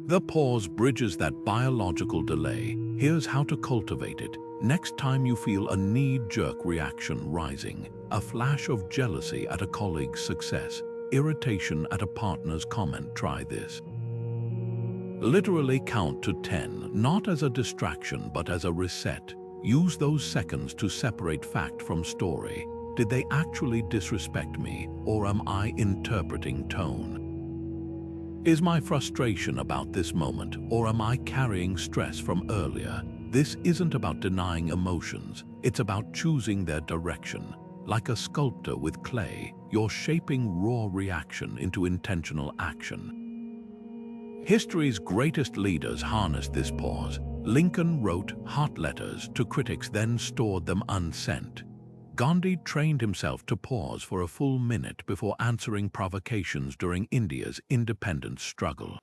S1: The pause bridges that biological delay. Here's how to cultivate it. Next time you feel a knee-jerk reaction rising, a flash of jealousy at a colleague's success, irritation at a partner's comment, try this. Literally count to 10, not as a distraction but as a reset. Use those seconds to separate fact from story. Did they actually disrespect me, or am I interpreting tone? Is my frustration about this moment, or am I carrying stress from earlier? This isn't about denying emotions, it's about choosing their direction. Like a sculptor with clay, you're shaping raw reaction into intentional action. History's greatest leaders harnessed this pause. Lincoln wrote hot letters to critics, then stored them unsent. Gandhi trained himself to pause for a full minute before answering provocations during India's independence struggle.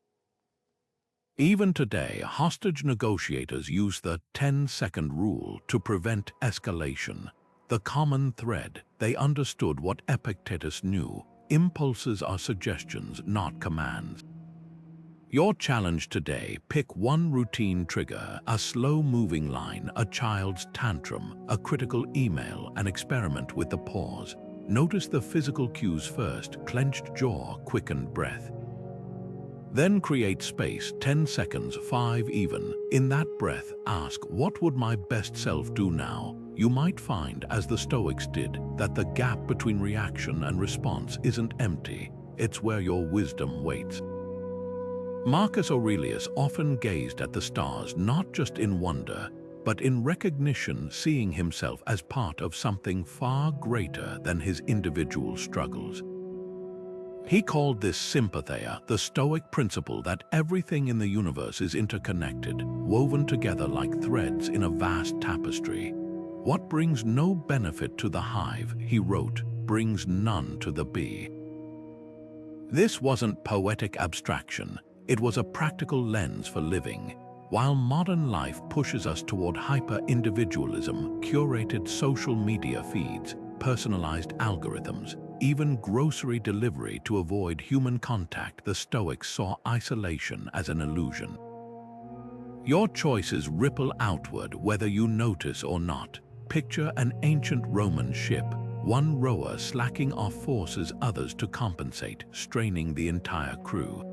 S1: Even today, hostage negotiators use the 10-second rule to prevent escalation. The common thread: they understood what Epictetus knew: impulses are suggestions, not commands. Your challenge today: pick one routine trigger, a slow-moving line, a child's tantrum, a critical email, and experiment with the pause. Notice the physical cues first: clenched jaw, quickened breath. Then create space, 10 seconds, 5 even. In that breath, ask, what would my best self do now? You might find, as the Stoics did, that the gap between reaction and response isn't empty. It's where your wisdom waits. Marcus Aurelius often gazed at the stars not just in wonder, but in recognition, seeing himself as part of something far greater than his individual struggles. He called this sympatheia, the Stoic principle that everything in the universe is interconnected, woven together like threads in a vast tapestry. What brings no benefit to the hive, he wrote, brings none to the bee. This wasn't poetic abstraction. It was a practical lens for living. While modern life pushes us toward hyper-individualism, curated social media feeds, personalized algorithms, even grocery delivery to avoid human contact, the Stoics saw isolation as an illusion. Your choices ripple outward whether you notice or not. Picture an ancient Roman ship. One rower slacking off forces others to compensate, straining the entire crew.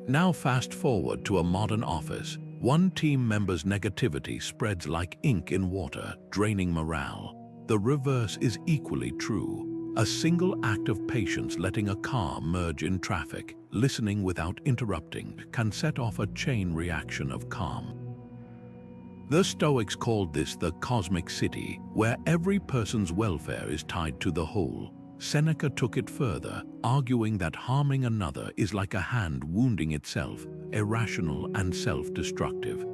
S1: Now fast forward to a modern office. One team member's negativity spreads like ink in water, draining morale. The reverse is equally true. A single act of patience, letting a car merge in traffic, listening without interrupting, can set off a chain reaction of calm. The Stoics called this the cosmic city, where every person's welfare is tied to the whole. Seneca took it further, arguing that harming another is like a hand wounding itself, irrational and self-destructive.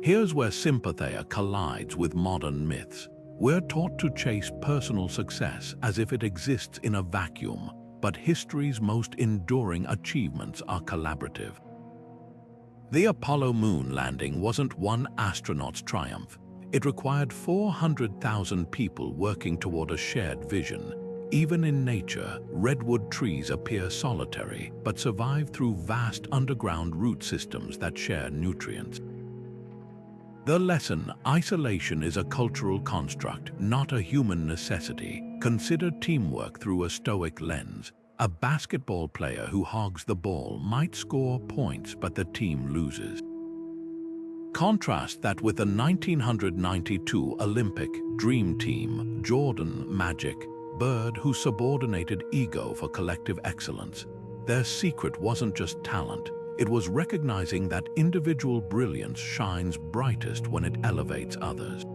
S1: Here's where sympatheia collides with modern myths. We're taught to chase personal success as if it exists in a vacuum, but history's most enduring achievements are collaborative. The Apollo moon landing wasn't one astronaut's triumph. It required 400,000 people working toward a shared vision. Even in nature, redwood trees appear solitary, but survive through vast underground root systems that share nutrients. The lesson: isolation is a cultural construct, not a human necessity. Consider teamwork through a Stoic lens. A basketball player who hogs the ball might score points, but the team loses. Contrast that with the 1992 Olympic dream team, Jordan, Magic, Bird, who subordinated ego for collective excellence. Their secret wasn't just talent. It was recognizing that individual brilliance shines brightest when it elevates others.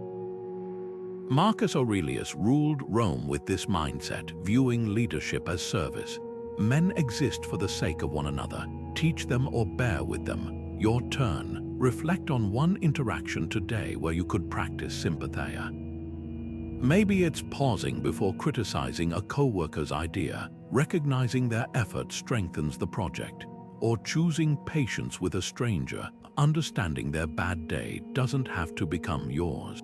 S1: Marcus Aurelius ruled Rome with this mindset, viewing leadership as service. Men exist for the sake of one another. Teach them or bear with them. Your turn. Reflect on one interaction today where you could practice sympatheia. Maybe it's pausing before criticizing a coworker's idea, recognizing their effort strengthens the project, or choosing patience with a stranger, understanding their bad day doesn't have to become yours.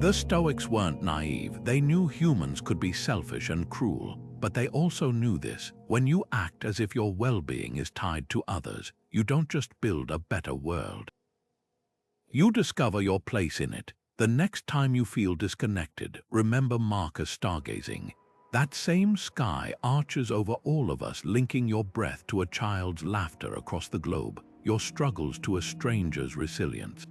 S1: The Stoics weren't naive. They knew humans could be selfish and cruel, but they also knew this: when you act as if your well-being is tied to others, you don't just build a better world. You discover your place in it. The next time you feel disconnected, remember Marcus stargazing. That same sky arches over all of us, linking your breath to a child's laughter across the globe, your struggles to a stranger's resilience.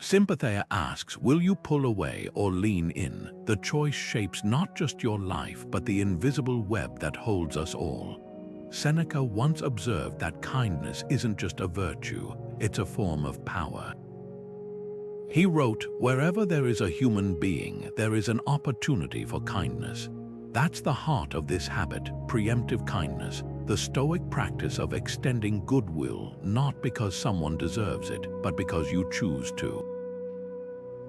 S1: Sympatheia asks, will you pull away or lean in? The choice shapes not just your life, but the invisible web that holds us all. Seneca once observed that kindness isn't just a virtue, it's a form of power. He wrote, wherever there is a human being, there is an opportunity for kindness. That's the heart of this habit, preemptive kindness, the Stoic practice of extending goodwill not because someone deserves it, but because you choose to.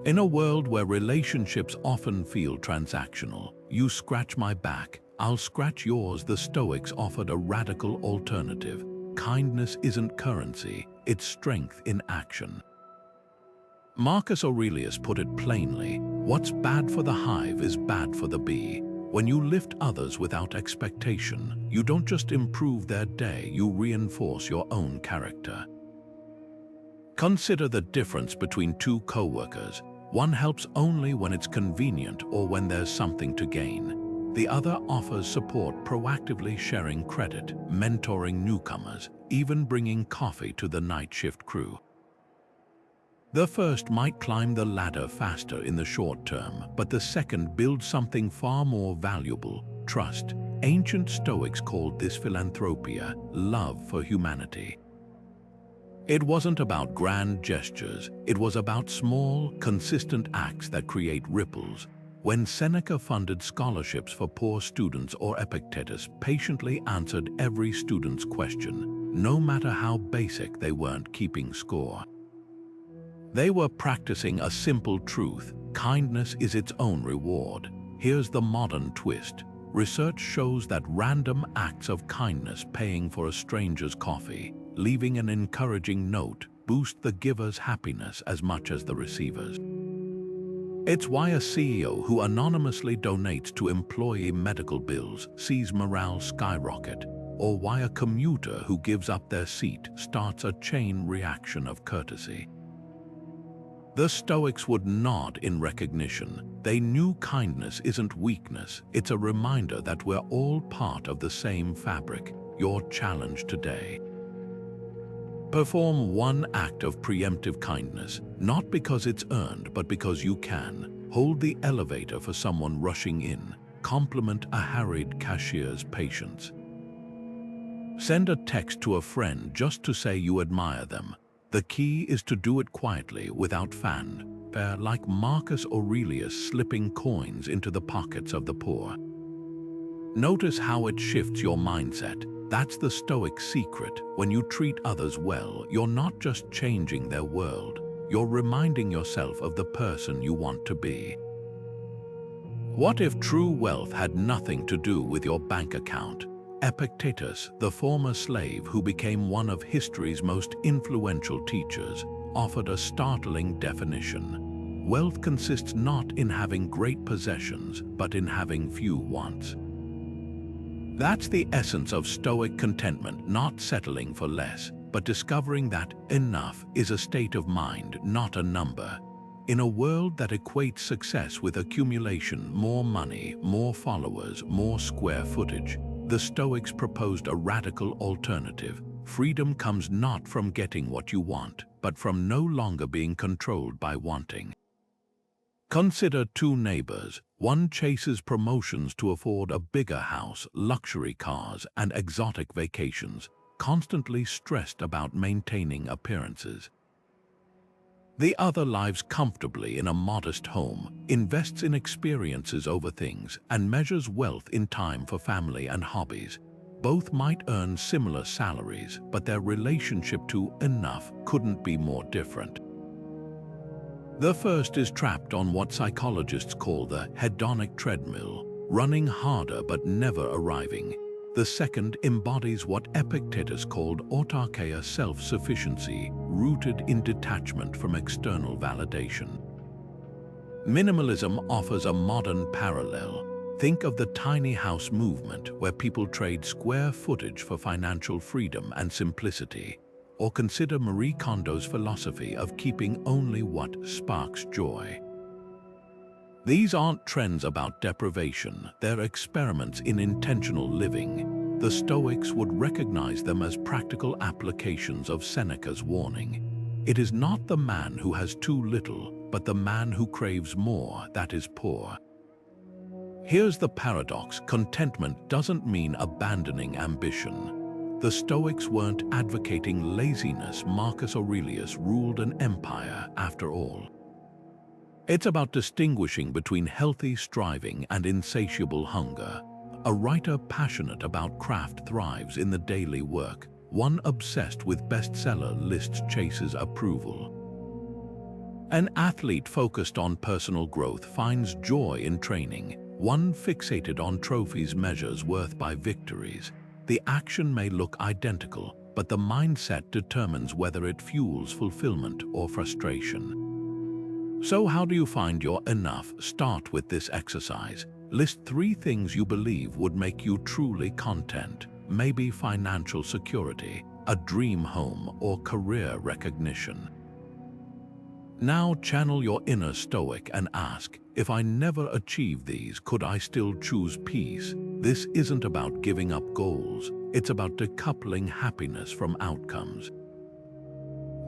S1: In a world where relationships often feel transactional, you scratch my back, I'll scratch yours, the Stoics offered a radical alternative. Kindness isn't currency, it's strength in action. Marcus Aurelius put it plainly, what's bad for the hive is bad for the bee. When you lift others without expectation, you don't just improve their day, you reinforce your own character. Consider the difference between two co-workers. One helps only when it's convenient or when there's something to gain. The other offers support, proactively sharing credit, mentoring newcomers, even bringing coffee to the night shift crew. The first might climb the ladder faster in the short term, but the second builds something far more valuable: trust. Ancient Stoics called this philanthropia, love for humanity. It wasn't about grand gestures, it was about small, consistent acts that create ripples. When Seneca funded scholarships for poor students or Epictetus patiently answered every student's question, no matter how basic, they weren't keeping score. They were practicing a simple truth: kindness is its own reward. Here's the modern twist. Research shows that random acts of kindness, paying for a stranger's coffee, leaving an encouraging note, boost the giver's happiness as much as the receiver's. It's why a CEO who anonymously donates to employee medical bills sees morale skyrocket, or why a commuter who gives up their seat starts a chain reaction of courtesy. The Stoics would nod in recognition. They knew kindness isn't weakness, it's a reminder that we're all part of the same fabric. Your challenge today: perform one act of preemptive kindness, not because it's earned, but because you can. Hold the elevator for someone rushing in. Compliment a harried cashier's patience. Send a text to a friend just to say you admire them. The key is to do it quietly, without fanfare, like Marcus Aurelius slipping coins into the pockets of the poor. Notice how it shifts your mindset. That's the Stoic secret. When you treat others well, you're not just changing their world, you're reminding yourself of the person you want to be. What if true wealth had nothing to do with your bank account? Epictetus, the former slave who became one of history's most influential teachers, offered a startling definition. Wealth consists not in having great possessions, but in having few wants. That's the essence of Stoic contentment, not settling for less, but discovering that enough is a state of mind, not a number. In a world that equates success with accumulation, more money, more followers, more square footage, the Stoics proposed a radical alternative. Freedom comes not from getting what you want, but from no longer being controlled by wanting. Consider two neighbors. One chases promotions to afford a bigger house, luxury cars, and exotic vacations, constantly stressed about maintaining appearances. The other lives comfortably in a modest home, invests in experiences over things, and measures wealth in time for family and hobbies. Both might earn similar salaries, but their relationship to enough couldn't be more different. The first is trapped on what psychologists call the hedonic treadmill, running harder but never arriving. The second embodies what Epictetus called autarkeia, self-sufficiency, rooted in detachment from external validation. Minimalism offers a modern parallel. Think of the tiny house movement, where people trade square footage for financial freedom and simplicity. Or consider Marie Kondo's philosophy of keeping only what sparks joy. These aren't trends about deprivation, they're experiments in intentional living. The Stoics would recognize them as practical applications of Seneca's warning. It is not the man who has too little, but the man who craves more that is poor. Here's the paradox: contentment doesn't mean abandoning ambition. The Stoics weren't advocating laziness. Marcus Aurelius ruled an empire, after all. It's about distinguishing between healthy striving and insatiable hunger. A writer passionate about craft thrives in the daily work. One obsessed with bestseller lists chases approval. An athlete focused on personal growth finds joy in training. One fixated on trophies measures worth by victories. The action may look identical, but the mindset determines whether it fuels fulfillment or frustration. So how do you find your enough? Start with this exercise. List 3 things you believe would make you truly content. Maybe financial security, a dream home, or career recognition. Now channel your inner Stoic and ask, if I never achieve these, could I still choose peace? This isn't about giving up goals, it's about decoupling happiness from outcomes.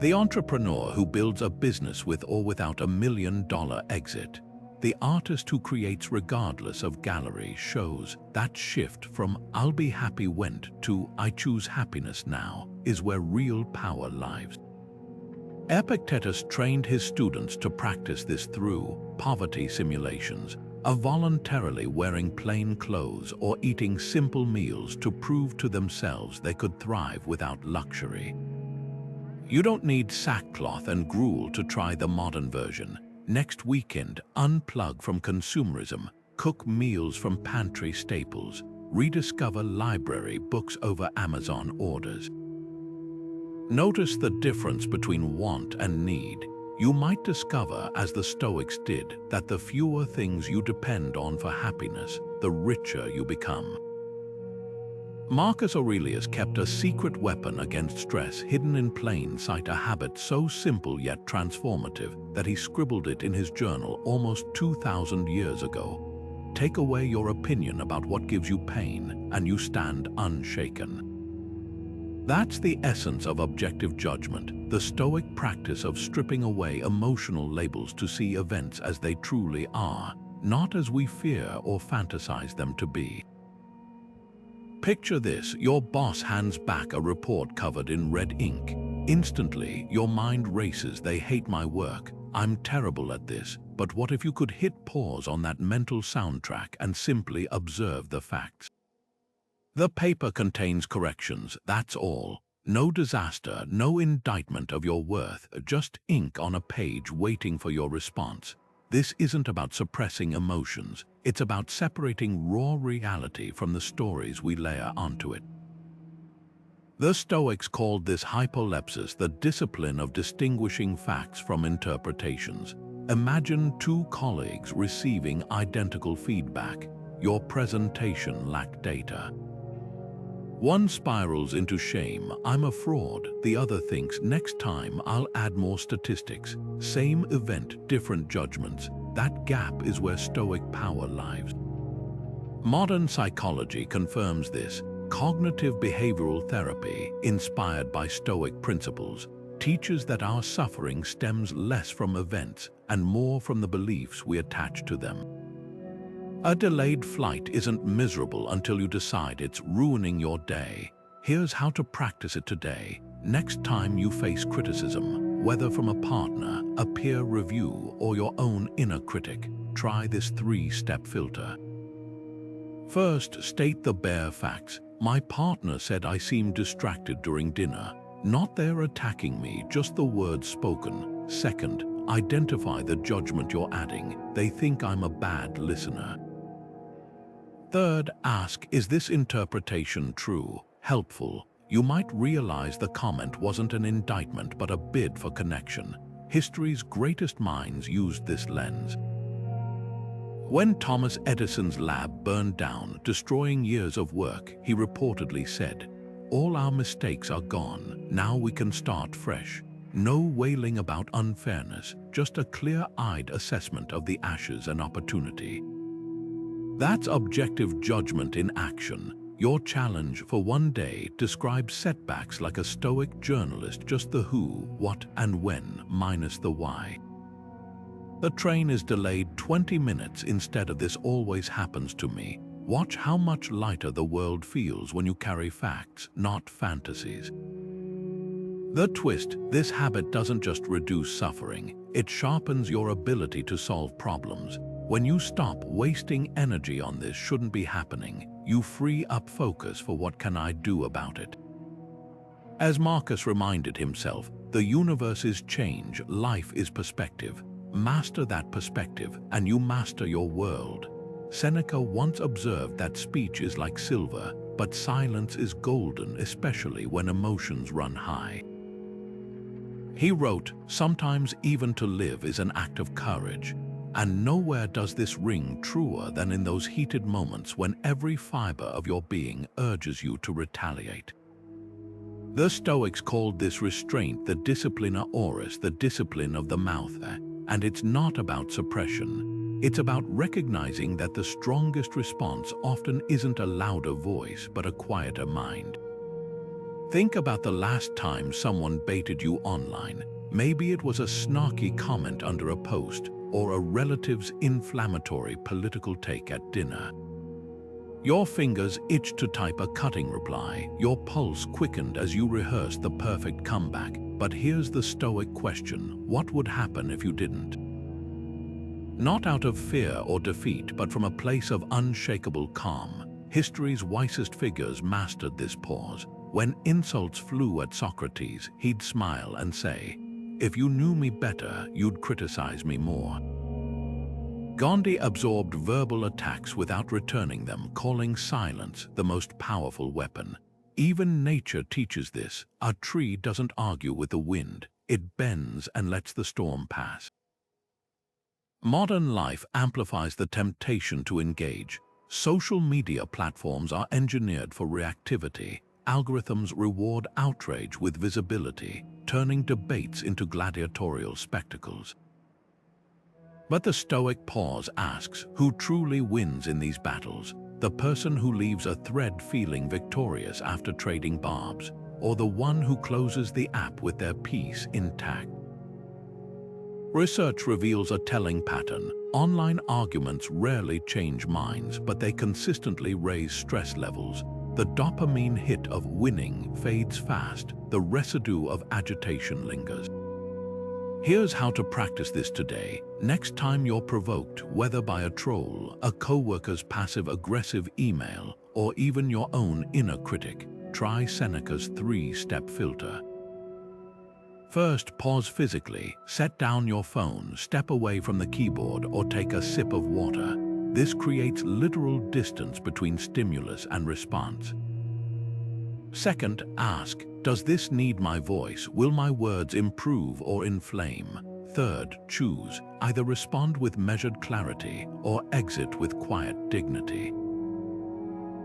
S1: The entrepreneur who builds a business with or without $1 million exit. The artist who creates regardless of gallery shows. That shift from "I'll be happy when" to "I choose happiness now" is where real power lies. Epictetus trained his students to practice this through poverty simulations, of voluntarily wearing plain clothes or eating simple meals to prove to themselves they could thrive without luxury. You don't need sackcloth and gruel to try the modern version. Next weekend, unplug from consumerism, cook meals from pantry staples, rediscover library books over Amazon orders. Notice the difference between want and need. You might discover, as the Stoics did, that the fewer things you depend on for happiness, the richer you become. Marcus Aurelius kept a secret weapon against stress hidden in plain sight, a habit so simple yet transformative that he scribbled it in his journal almost 2,000 years ago. Take away your opinion about what gives you pain, and you stand unshaken. That's the essence of objective judgment, the Stoic practice of stripping away emotional labels to see events as they truly are, not as we fear or fantasize them to be. Picture this: your boss hands back a report covered in red ink. Instantly, your mind races. They hate my work. I'm terrible at this. But what if you could hit pause on that mental soundtrack and simply observe the facts? The paper contains corrections, that's all. No disaster, no indictment of your worth, just ink on a page waiting for your response. This isn't about suppressing emotions, it's about separating raw reality from the stories we layer onto it. The Stoics called this hypolepsis, the discipline of distinguishing facts from interpretations. Imagine 2 colleagues receiving identical feedback. Your presentation lacked data. One spirals into shame, I'm a fraud. The other thinks, next time I'll add more statistics. Same event, different judgments. That gap is where Stoic power lies. Modern psychology confirms this. Cognitive behavioral therapy, inspired by Stoic principles, teaches that our suffering stems less from events and more from the beliefs we attach to them. A delayed flight isn't miserable until you decide it's ruining your day. Here's how to practice it today. Next time you face criticism, whether from a partner, a peer review, or your own inner critic, try this 3-step filter. First, state the bare facts. My partner said I seemed distracted during dinner. Not they're attacking me, just the words spoken. Second, identify the judgment you're adding. They think I'm a bad listener. Third, ask, is this interpretation true, helpful? You might realize the comment wasn't an indictment but a bid for connection. History's greatest minds used this lens. When Thomas Edison's lab burned down, destroying years of work, he reportedly said, "All our mistakes are gone, now we can start fresh." No wailing about unfairness, just a clear-eyed assessment of the ashes and opportunity. That's objective judgment in action. Your challenge for one day: describe setbacks like a Stoic journalist, just the who, what, and when, minus the why. The train is delayed 20 minutes instead of this always happens to me. Watch how much lighter the world feels when you carry facts, not fantasies. The twist: this habit doesn't just reduce suffering, it sharpens your ability to solve problems. When you stop wasting energy on this shouldn't be happening, you free up focus for what can I do about it. As Marcus reminded himself, The universe is change, life is perspective. Master that perspective, and you master your world. Seneca once observed that speech is like silver, but silence is golden, especially when emotions run high. He wrote, "Sometimes even to live is an act of courage." And nowhere does this ring truer than in those heated moments when every fiber of your being urges you to retaliate. The Stoics called this restraint the disciplina oris, the discipline of the mouth, and it's not about suppression. It's about recognizing that the strongest response often isn't a louder voice, but a quieter mind. Think about the last time someone baited you online. Maybe it was a snarky comment under a post, or a relative's inflammatory political take at dinner. Your fingers itched to type a cutting reply, your pulse quickened as you rehearsed the perfect comeback. But here's the Stoic question: what would happen if you didn't? Not out of fear or defeat, but from a place of unshakable calm. History's wisest figures mastered this pause. When insults flew at Socrates, he'd smile and say, "If you knew me better, you'd criticize me more." Gandhi absorbed verbal attacks without returning them, calling silence the most powerful weapon. Even nature teaches this. A tree doesn't argue with the wind. It bends and lets the storm pass. Modern life amplifies the temptation to engage. Social media platforms are engineered for reactivity. Algorithms reward outrage with visibility, turning debates into gladiatorial spectacles. But the Stoic Pause asks, who truly wins in these battles? The person who leaves a thread feeling victorious after trading barbs, or the one who closes the app with their peace intact? Research reveals a telling pattern. Online arguments rarely change minds, but they consistently raise stress levels. The dopamine hit of winning fades fast. The residue of agitation lingers. Here's how to practice this today. Next time you're provoked, whether by a troll, a coworker's passive-aggressive email, or even your own inner critic, try Seneca's 3-step filter. First, pause physically. Set down your phone, step away from the keyboard, or take a sip of water. This creates literal distance between stimulus and response. Second, ask, does this need my voice? Will my words improve or inflame? Third, choose. Either respond with measured clarity or exit with quiet dignity.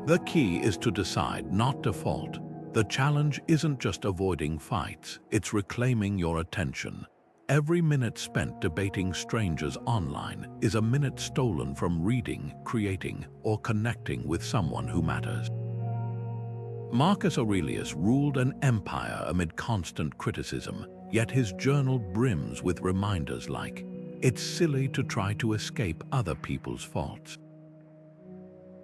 S1: The key is to decide, not default. The challenge isn't just avoiding fights, it's reclaiming your attention. Every minute spent debating strangers online is a minute stolen from reading, creating, or connecting with someone who matters. Marcus Aurelius ruled an empire amid constant criticism, yet his journal brims with reminders like, "It's silly to try to escape other people's faults.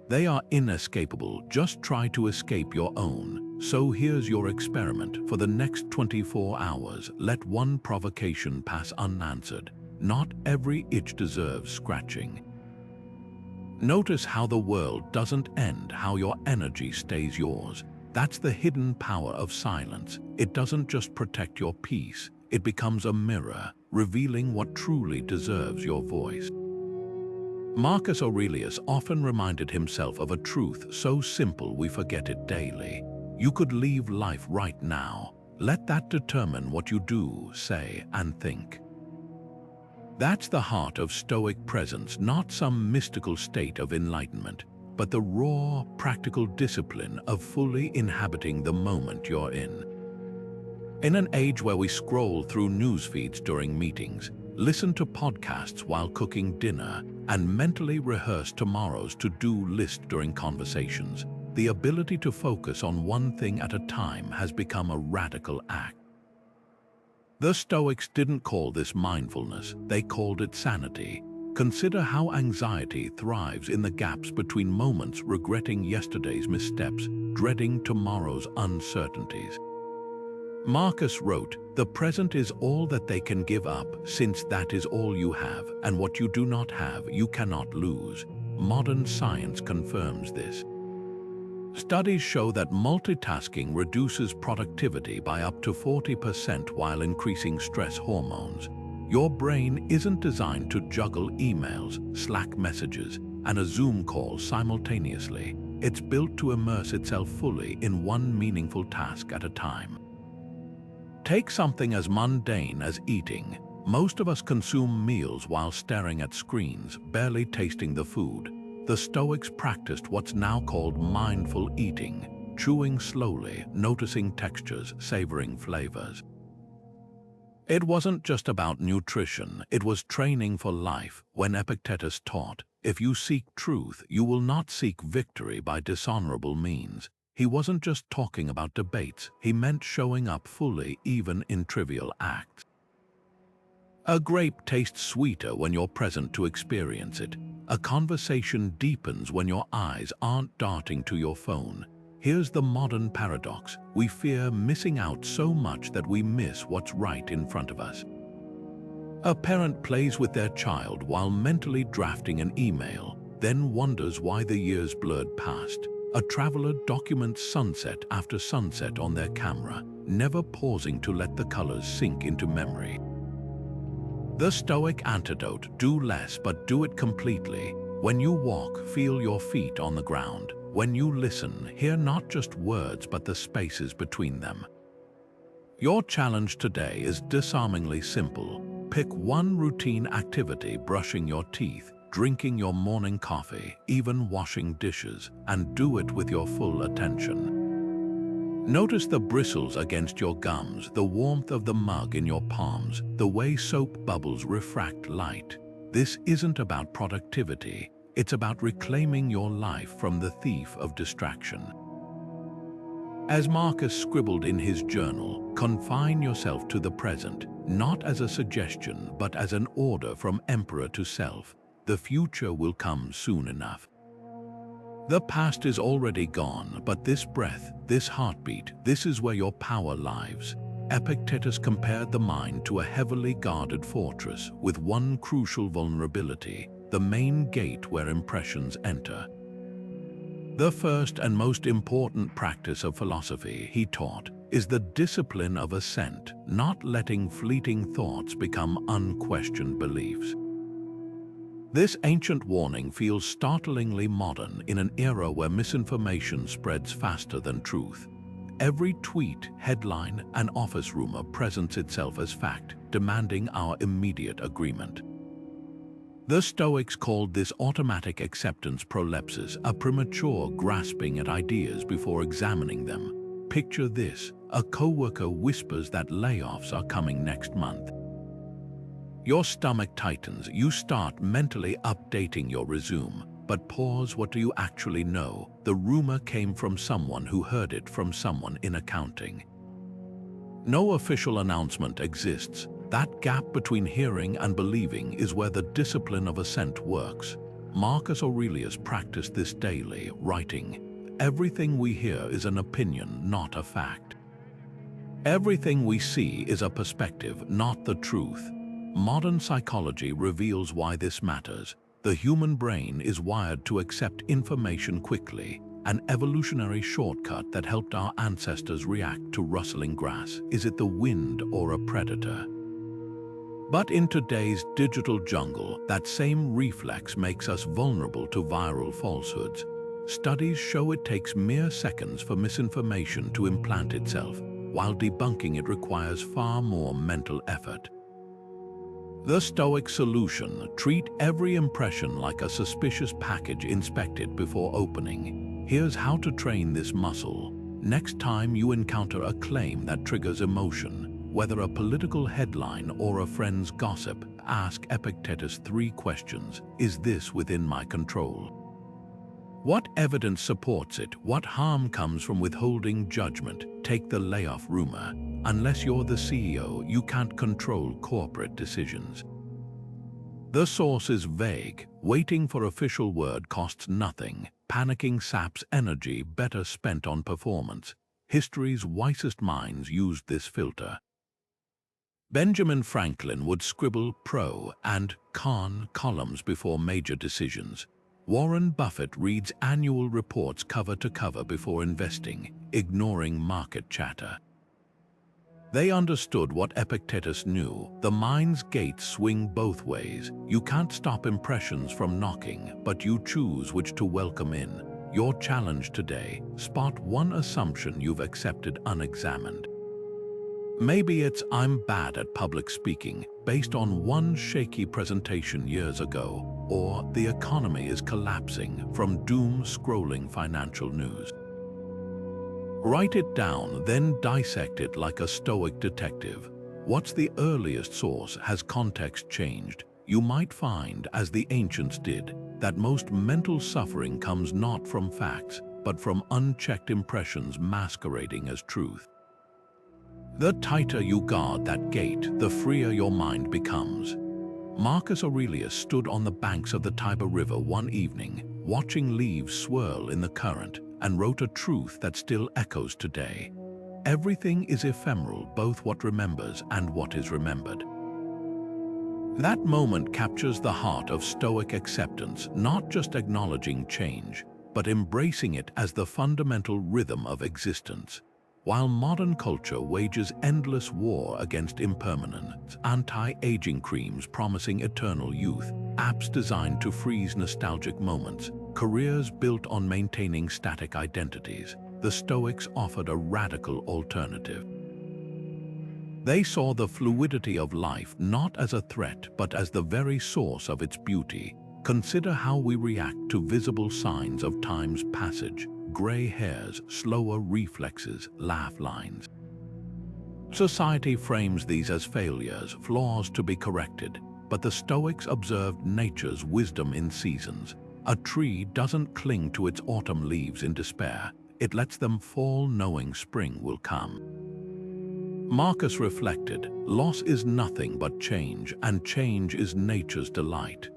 S1: They are inescapable, just try to escape your own." So here's your experiment. For the next 24 hours, let one provocation pass unanswered. Not every itch deserves scratching. Notice how the world doesn't end, how your energy stays yours. That's the hidden power of silence. It doesn't just protect your peace, it becomes a mirror, revealing what truly deserves your voice. Marcus Aurelius often reminded himself of a truth so simple we forget it daily. You could leave life right now. Let that determine what you do, say, and think. That's the heart of Stoic presence, not some mystical state of enlightenment, but the raw, practical discipline of fully inhabiting the moment you're in. In an age where we scroll through news feeds during meetings, listen to podcasts while cooking dinner, and mentally rehearse tomorrow's to-do list during conversations, the ability to focus on one thing at a time has become a radical act. The Stoics didn't call this mindfulness, they called it sanity. Consider how anxiety thrives in the gaps between moments, regretting yesterday's missteps, dreading tomorrow's uncertainties. Marcus wrote, "The present is all that they can give up, since that is all you have, and what you do not have, you cannot lose." Modern science confirms this. Studies show that multitasking reduces productivity by up to 40% while increasing stress hormones. Your brain isn't designed to juggle emails, Slack messages, and a Zoom call simultaneously. It's built to immerse itself fully in one meaningful task at a time. Take something as mundane as eating. Most of us consume meals while staring at screens, barely tasting the food. The Stoics practiced what's now called mindful eating, chewing slowly, noticing textures, savoring flavors. It wasn't just about nutrition, it was training for life. When Epictetus taught, if you seek truth, you will not seek victory by dishonorable means. He wasn't just talking about debates, he meant showing up fully even in trivial acts. A grape tastes sweeter when you're present to experience it. A conversation deepens when your eyes aren't darting to your phone. Here's the modern paradox. We fear missing out so much that we miss what's right in front of us. A parent plays with their child while mentally drafting an email, then wonders why the years blurred past. A traveler documents sunset after sunset on their camera, never pausing to let the colors sink into memory. The Stoic antidote: do less but do it completely. When you walk, feel your feet on the ground. When you listen, hear not just words but the spaces between them. Your challenge today is disarmingly simple. Pick one routine activity: brushing your teeth, drinking your morning coffee, even washing dishes, and do it with your full attention. Notice the bristles against your gums, the warmth of the mug in your palms, the way soap bubbles refract light. This isn't about productivity, it's about reclaiming your life from the thief of distraction. As Marcus scribbled in his journal, confine yourself to the present, not as a suggestion, but as an order from emperor to self. The future will come soon enough. The past is already gone, but this breath, this heartbeat, this is where your power lives. Epictetus compared the mind to a heavily guarded fortress with one crucial vulnerability: the main gate where impressions enter. The first and most important practice of philosophy, he taught, is the discipline of assent, not letting fleeting thoughts become unquestioned beliefs. This ancient warning feels startlingly modern in an era where misinformation spreads faster than truth. Every tweet, headline, and office rumor presents itself as fact, demanding our immediate agreement. The Stoics called this automatic acceptance prolepsis, a premature grasping at ideas before examining them. Picture this: a coworker whispers that layoffs are coming next month. Your stomach tightens, you start mentally updating your resume. But pause, what do you actually know? The rumor came from someone who heard it from someone in accounting. No official announcement exists. That gap between hearing and believing is where the discipline of assent works. Marcus Aurelius practiced this daily, writing, "Everything we hear is an opinion, not a fact. Everything we see is a perspective, not the truth." Modern psychology reveals why this matters. The human brain is wired to accept information quickly, an evolutionary shortcut that helped our ancestors react to rustling grass. Is it the wind or a predator? But in today's digital jungle, that same reflex makes us vulnerable to viral falsehoods. Studies show it takes mere seconds for misinformation to implant itself, while debunking it requires far more mental effort. The Stoic solution: treat every impression like a suspicious package inspected before opening. Here's how to train this muscle. Next time you encounter a claim that triggers emotion, whether a political headline or a friend's gossip, ask Epictetus 3 questions. Is this within my control? What evidence supports it? What harm comes from withholding judgment? Take the layoff rumor. Unless you're the CEO, you can't control corporate decisions. The source is vague. Waiting for official word costs nothing. Panicking saps energy better spent on performance. History's wisest minds used this filter. Benjamin Franklin would scribble pro and con columns before major decisions. Warren Buffett reads annual reports cover to cover before investing, ignoring market chatter. They understood what Epictetus knew: the mind's gates swing both ways. You can't stop impressions from knocking, but you choose which to welcome in. Your challenge today: spot one assumption you've accepted unexamined. Maybe it's "I'm bad at public speaking," based on one shaky presentation years ago, or "the economy is collapsing," from doom-scrolling financial news. Write it down, then dissect it like a Stoic detective. What's the earliest source? Has context changed? You might find, as the ancients did, that most mental suffering comes not from facts, but from unchecked impressions masquerading as truth. The tighter you guard that gate, the freer your mind becomes. Marcus Aurelius stood on the banks of the Tiber River one evening, watching leaves swirl in the current, and wrote a truth that still echoes today. Everything is ephemeral, both what remembers and what is remembered. That moment captures the heart of Stoic acceptance, not just acknowledging change, but embracing it as the fundamental rhythm of existence. While modern culture wages endless war against impermanence, anti-aging creams promising eternal youth, apps designed to freeze nostalgic moments, careers built on maintaining static identities, the Stoics offered a radical alternative. They saw the fluidity of life not as a threat, but as the very source of its beauty. Consider how we react to visible signs of time's passage: gray hairs, slower reflexes, laugh lines. Society frames these as failures, flaws to be corrected, but the Stoics observed nature's wisdom in seasons. A tree doesn't cling to its autumn leaves in despair. It lets them fall, knowing spring will come. Marcus reflected, loss is nothing but change, and change is nature's delight.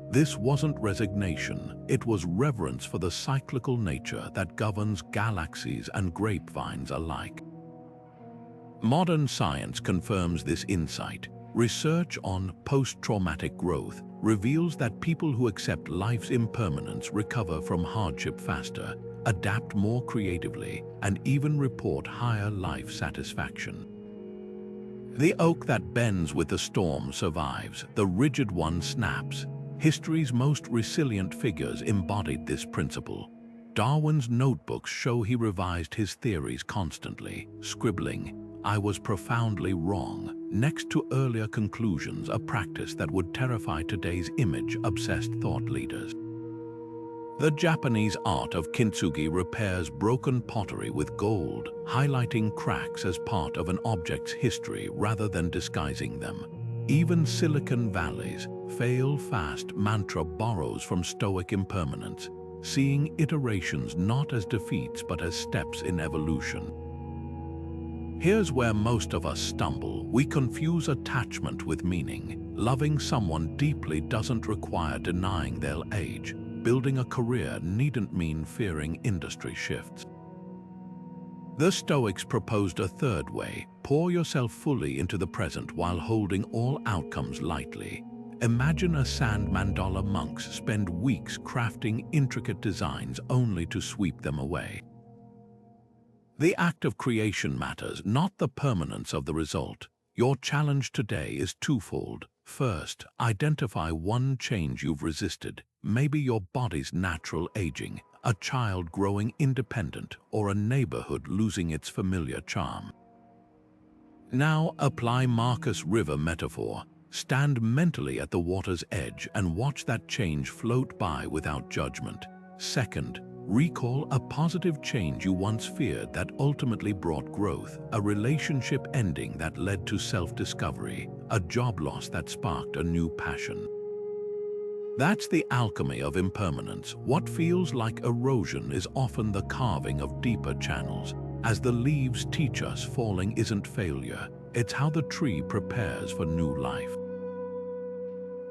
S1: This wasn't resignation, it was reverence for the cyclical nature that governs galaxies and grapevines alike. Modern science confirms this insight. Research on post-traumatic growth reveals that people who accept life's impermanence recover from hardship faster, adapt more creatively, and even report higher life satisfaction. The oak that bends with the storm survives, the rigid one snaps. History's most resilient figures embodied this principle. Darwin's notebooks show he revised his theories constantly, scribbling, "I was profoundly wrong," next to earlier conclusions, a practice that would terrify today's image-obsessed thought leaders. The Japanese art of kintsugi repairs broken pottery with gold, highlighting cracks as part of an object's history rather than disguising them. Even Silicon Valley's "fail fast" mantra borrows from Stoic impermanence, seeing iterations not as defeats but as steps in evolution. Here's where most of us stumble. We confuse attachment with meaning. Loving someone deeply doesn't require denying their age. Building a career needn't mean fearing industry shifts. The Stoics proposed a third way: pour yourself fully into the present while holding all outcomes lightly. Imagine a sand mandala monks spend weeks crafting intricate designs only to sweep them away. The act of creation matters, not the permanence of the result. Your challenge today is twofold. First, identify one change you've resisted. Maybe your body's natural aging, a child growing independent, or a neighborhood losing its familiar charm. Now apply Marcus River metaphor. Stand mentally at the water's edge and watch that change float by without judgment. Second, recall a positive change you once feared that ultimately brought growth, a relationship ending that led to self-discovery, a job loss that sparked a new passion. That's the alchemy of impermanence. What feels like erosion is often the carving of deeper channels. As the leaves teach us, falling isn't failure, it's how the tree prepares for new life.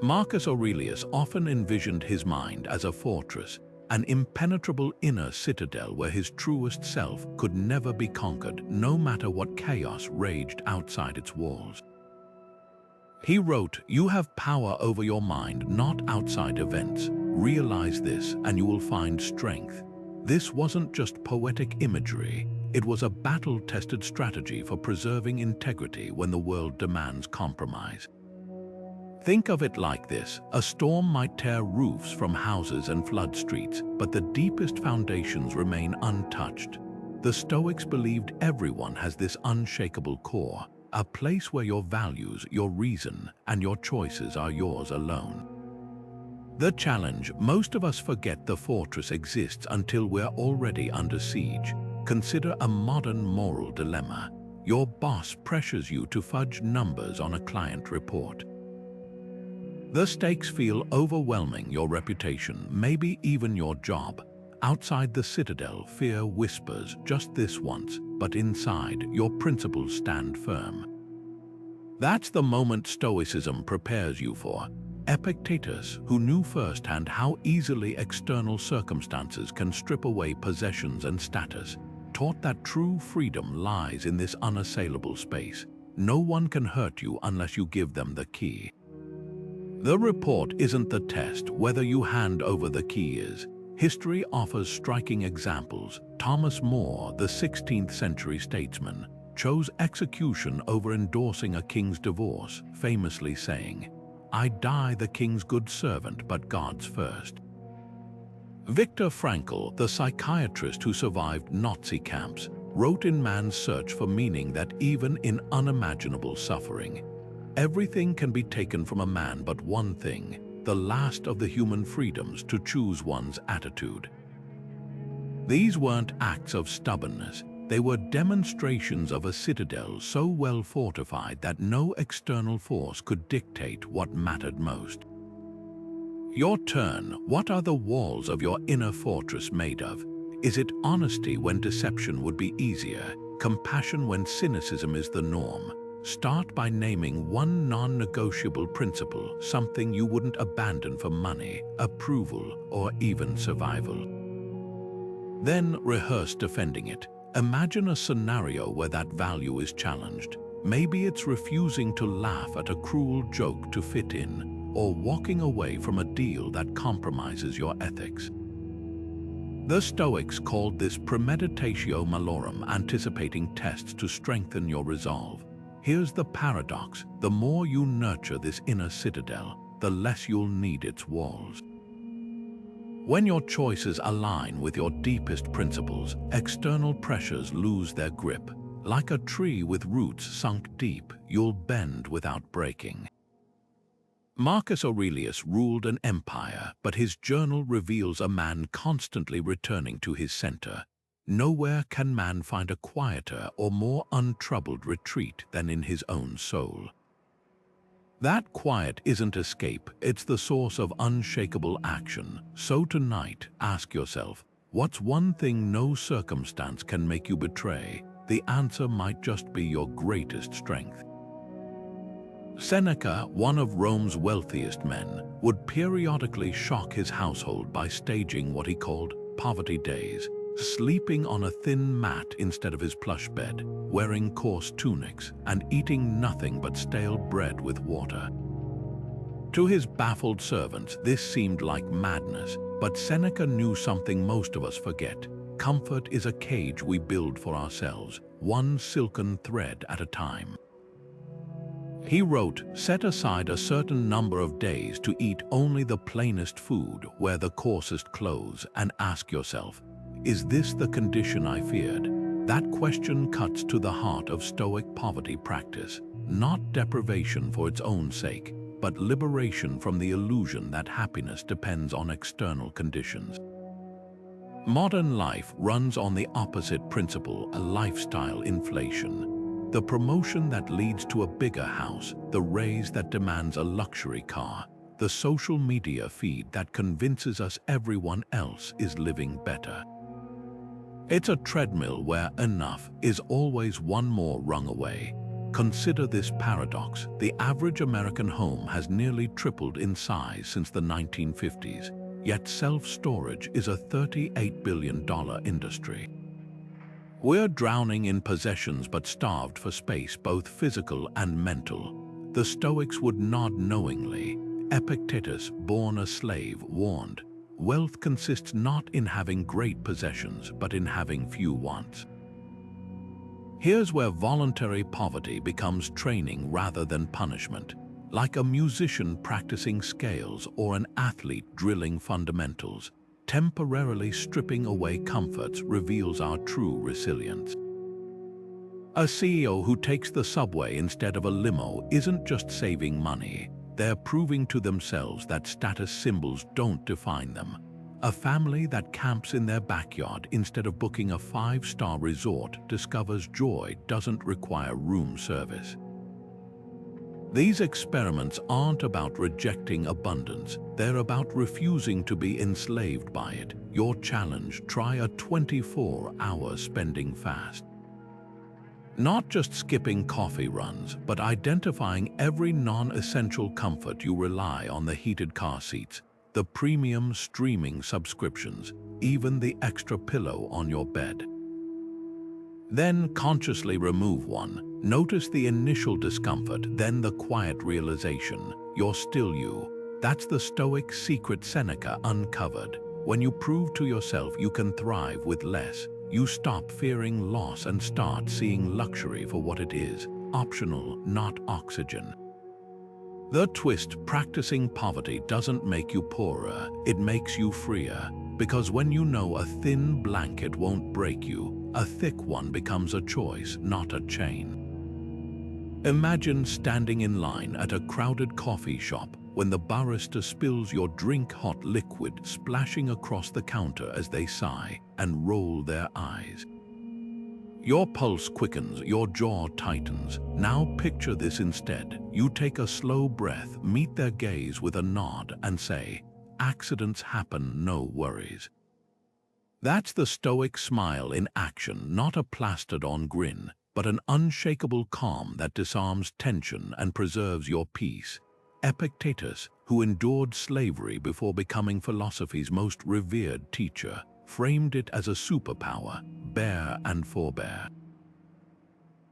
S1: Marcus Aurelius often envisioned his mind as a fortress, an impenetrable inner citadel where his truest self could never be conquered, no matter what chaos raged outside its walls. He wrote, "You have power over your mind, not outside events. Realize this and you will find strength. This wasn't just poetic imagery, it was a battle-tested strategy for preserving integrity when the world demands compromise. Think of it like this: a storm might tear roofs from houses and flood streets, but the deepest foundations remain untouched. The Stoics believed everyone has this unshakable core, a place where your values, your reason, and your choices are yours alone. The challenge: most of us forget the fortress exists until we're already under siege. Consider a modern moral dilemma. Your boss pressures you to fudge numbers on a client report. The stakes feel overwhelming: your reputation, maybe even your job. Outside the citadel, fear whispers, just this once, but inside, your principles stand firm. That's the moment Stoicism prepares you for. Epictetus, who knew firsthand how easily external circumstances can strip away possessions and status, taught that true freedom lies in this unassailable space. No one can hurt you unless you give them the key. The report isn't the test, whether you hand over the key is. History offers striking examples. Thomas More, the 16th century statesman, chose execution over endorsing a king's divorce, famously saying, "I die the king's good servant, but God's first." Viktor Frankl, the psychiatrist who survived Nazi camps, wrote in Man's Search for Meaning that even in unimaginable suffering, everything can be taken from a man but one thing, the last of the human freedoms, to choose one's attitude. These weren't acts of stubbornness. They were demonstrations of a citadel so well fortified that no external force could dictate what mattered most. Your turn. What are the walls of your inner fortress made of? Is it honesty when deception would be easier? Compassion when cynicism is the norm? Start by naming one non-negotiable principle, something you wouldn't abandon for money, approval, or even survival. Then rehearse defending it. Imagine a scenario where that value is challenged. Maybe it's refusing to laugh at a cruel joke to fit in, or walking away from a deal that compromises your ethics. The Stoics called this premeditatio malorum, anticipating tests to strengthen your resolve. Here's the paradox: the more you nurture this inner citadel, the less you'll need its walls. When your choices align with your deepest principles, external pressures lose their grip. Like a tree with roots sunk deep, you'll bend without breaking. Marcus Aurelius ruled an empire, but his journal reveals a man constantly returning to his center. Nowhere can man find a quieter or more untroubled retreat than in his own soul. That quiet isn't escape, it's the source of unshakable action. So tonight, ask yourself, what's one thing no circumstance can make you betray? The answer might just be your greatest strength. Seneca, one of Rome's wealthiest men, would periodically shock his household by staging what he called poverty days, sleeping on a thin mat instead of his plush bed, wearing coarse tunics, and eating nothing but stale bread with water. To his baffled servants, this seemed like madness, but Seneca knew something most of us forget. Comfort is a cage we build for ourselves, one silken thread at a time. He wrote, "Set aside a certain number of days to eat only the plainest food, wear the coarsest clothes, and ask yourself, is this the condition I feared?" That question cuts to the heart of Stoic poverty practice, not deprivation for its own sake, but liberation from the illusion that happiness depends on external conditions. Modern life runs on the opposite principle, a lifestyle inflation. The promotion that leads to a bigger house, the raise that demands a luxury car, the social media feed that convinces us everyone else is living better. It's a treadmill where enough is always one more rung away. Consider this paradox: the average American home has nearly tripled in size since the 1950s, yet self-storage is a $38 billion industry. We're drowning in possessions but starved for space, both physical and mental. The Stoics would nod knowingly. Epictetus, born a slave, warned, wealth consists not in having great possessions, but in having few wants. Here's where voluntary poverty becomes training rather than punishment, like a musician practicing scales or an athlete drilling fundamentals. Temporarily stripping away comforts reveals our true resilience. A CEO who takes the subway instead of a limo isn't just saving money, they're proving to themselves that status symbols don't define them. A family that camps in their backyard instead of booking a 5-star resort discovers joy doesn't require room service. These experiments aren't about rejecting abundance, they're about refusing to be enslaved by it. Your challenge: try a 24-hour spending fast. Not just skipping coffee runs, but identifying every non-essential comfort you rely on: the heated car seats, the premium streaming subscriptions, even the extra pillow on your bed. Then consciously remove one. Notice the initial discomfort, then the quiet realization: you're still you. That's the Stoic secret Seneca uncovered. When you prove to yourself you can thrive with less, you stop fearing loss and start seeing luxury for what it is: optional, not oxygen. The twist: practicing poverty doesn't make you poorer, it makes you freer. Because when you know a thin blanket won't break you, a thick one becomes a choice, not a chain. Imagine standing in line at a crowded coffee shop when the barista spills your drink-hot liquid, splashing across the counter as they sigh and roll their eyes. Your pulse quickens, your jaw tightens. Now picture this instead. You take a slow breath, meet their gaze with a nod, and say, "Accidents happen, no worries." That's the Stoic smile in action, not a plastered-on grin, but an unshakable calm that disarms tension and preserves your peace. Epictetus, who endured slavery before becoming philosophy's most revered teacher, framed it as a superpower: bear and forbear.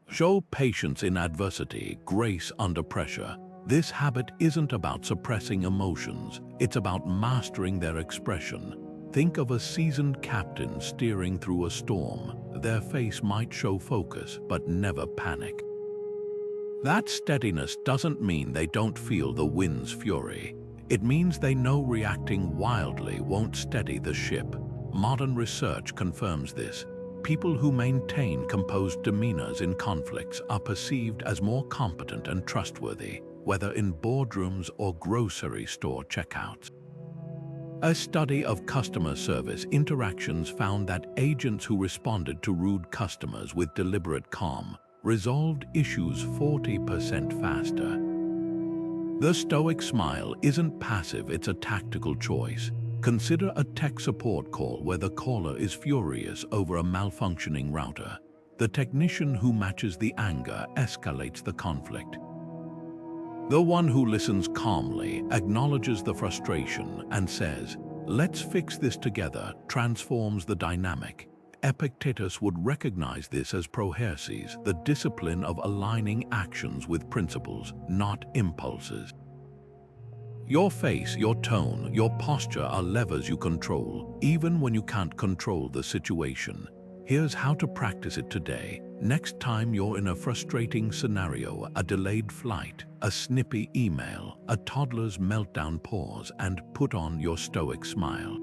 S1: Show patience in adversity, grace under pressure. This habit isn't about suppressing emotions, it's about mastering their expression. Think of a seasoned captain steering through a storm. Their face might show focus, but never panic. That steadiness doesn't mean they don't feel the wind's fury. It means they know reacting wildly won't steady the ship. Modern research confirms this. People who maintain composed demeanors in conflicts are perceived as more competent and trustworthy, whether in boardrooms or grocery store checkouts. A study of customer service interactions found that agents who responded to rude customers with deliberate calm resolved issues 40% faster. The Stoic smile isn't passive, it's a tactical choice. Consider a tech support call where the caller is furious over a malfunctioning router. The technician who matches the anger escalates the conflict. The one who listens calmly, acknowledges the frustration, and says, "Let's fix this together," transforms the dynamic. Epictetus would recognize this as proheresis, the discipline of aligning actions with principles, not impulses. Your face, your tone, your posture are levers you control, even when you can't control the situation. Here's how to practice it today. Next time you're in a frustrating scenario, a delayed flight, a snippy email, a toddler's meltdown, pause and put on your Stoic smile.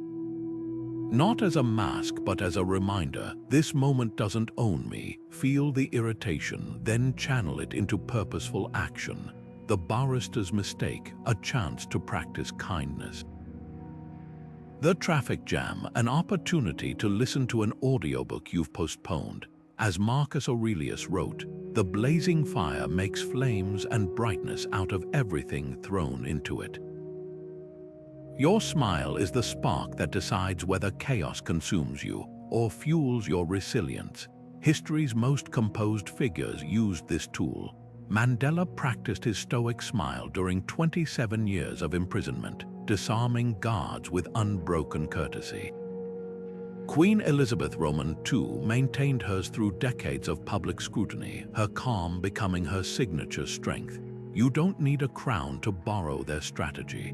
S1: Not as a mask, but as a reminder: this moment doesn't own me. Feel the irritation, then channel it into purposeful action. The barista's mistake, a chance to practice kindness. The traffic jam, an opportunity to listen to an audiobook you've postponed. As Marcus Aurelius wrote, "The blazing fire makes flames and brightness out of everything thrown into it." Your smile is the spark that decides whether chaos consumes you or fuels your resilience. History's most composed figures used this tool. Mandela practiced his Stoic smile during 27 years of imprisonment, disarming guards with unbroken courtesy. Queen Elizabeth II maintained hers through decades of public scrutiny, her calm becoming her signature strength. You don't need a crown to borrow their strategy.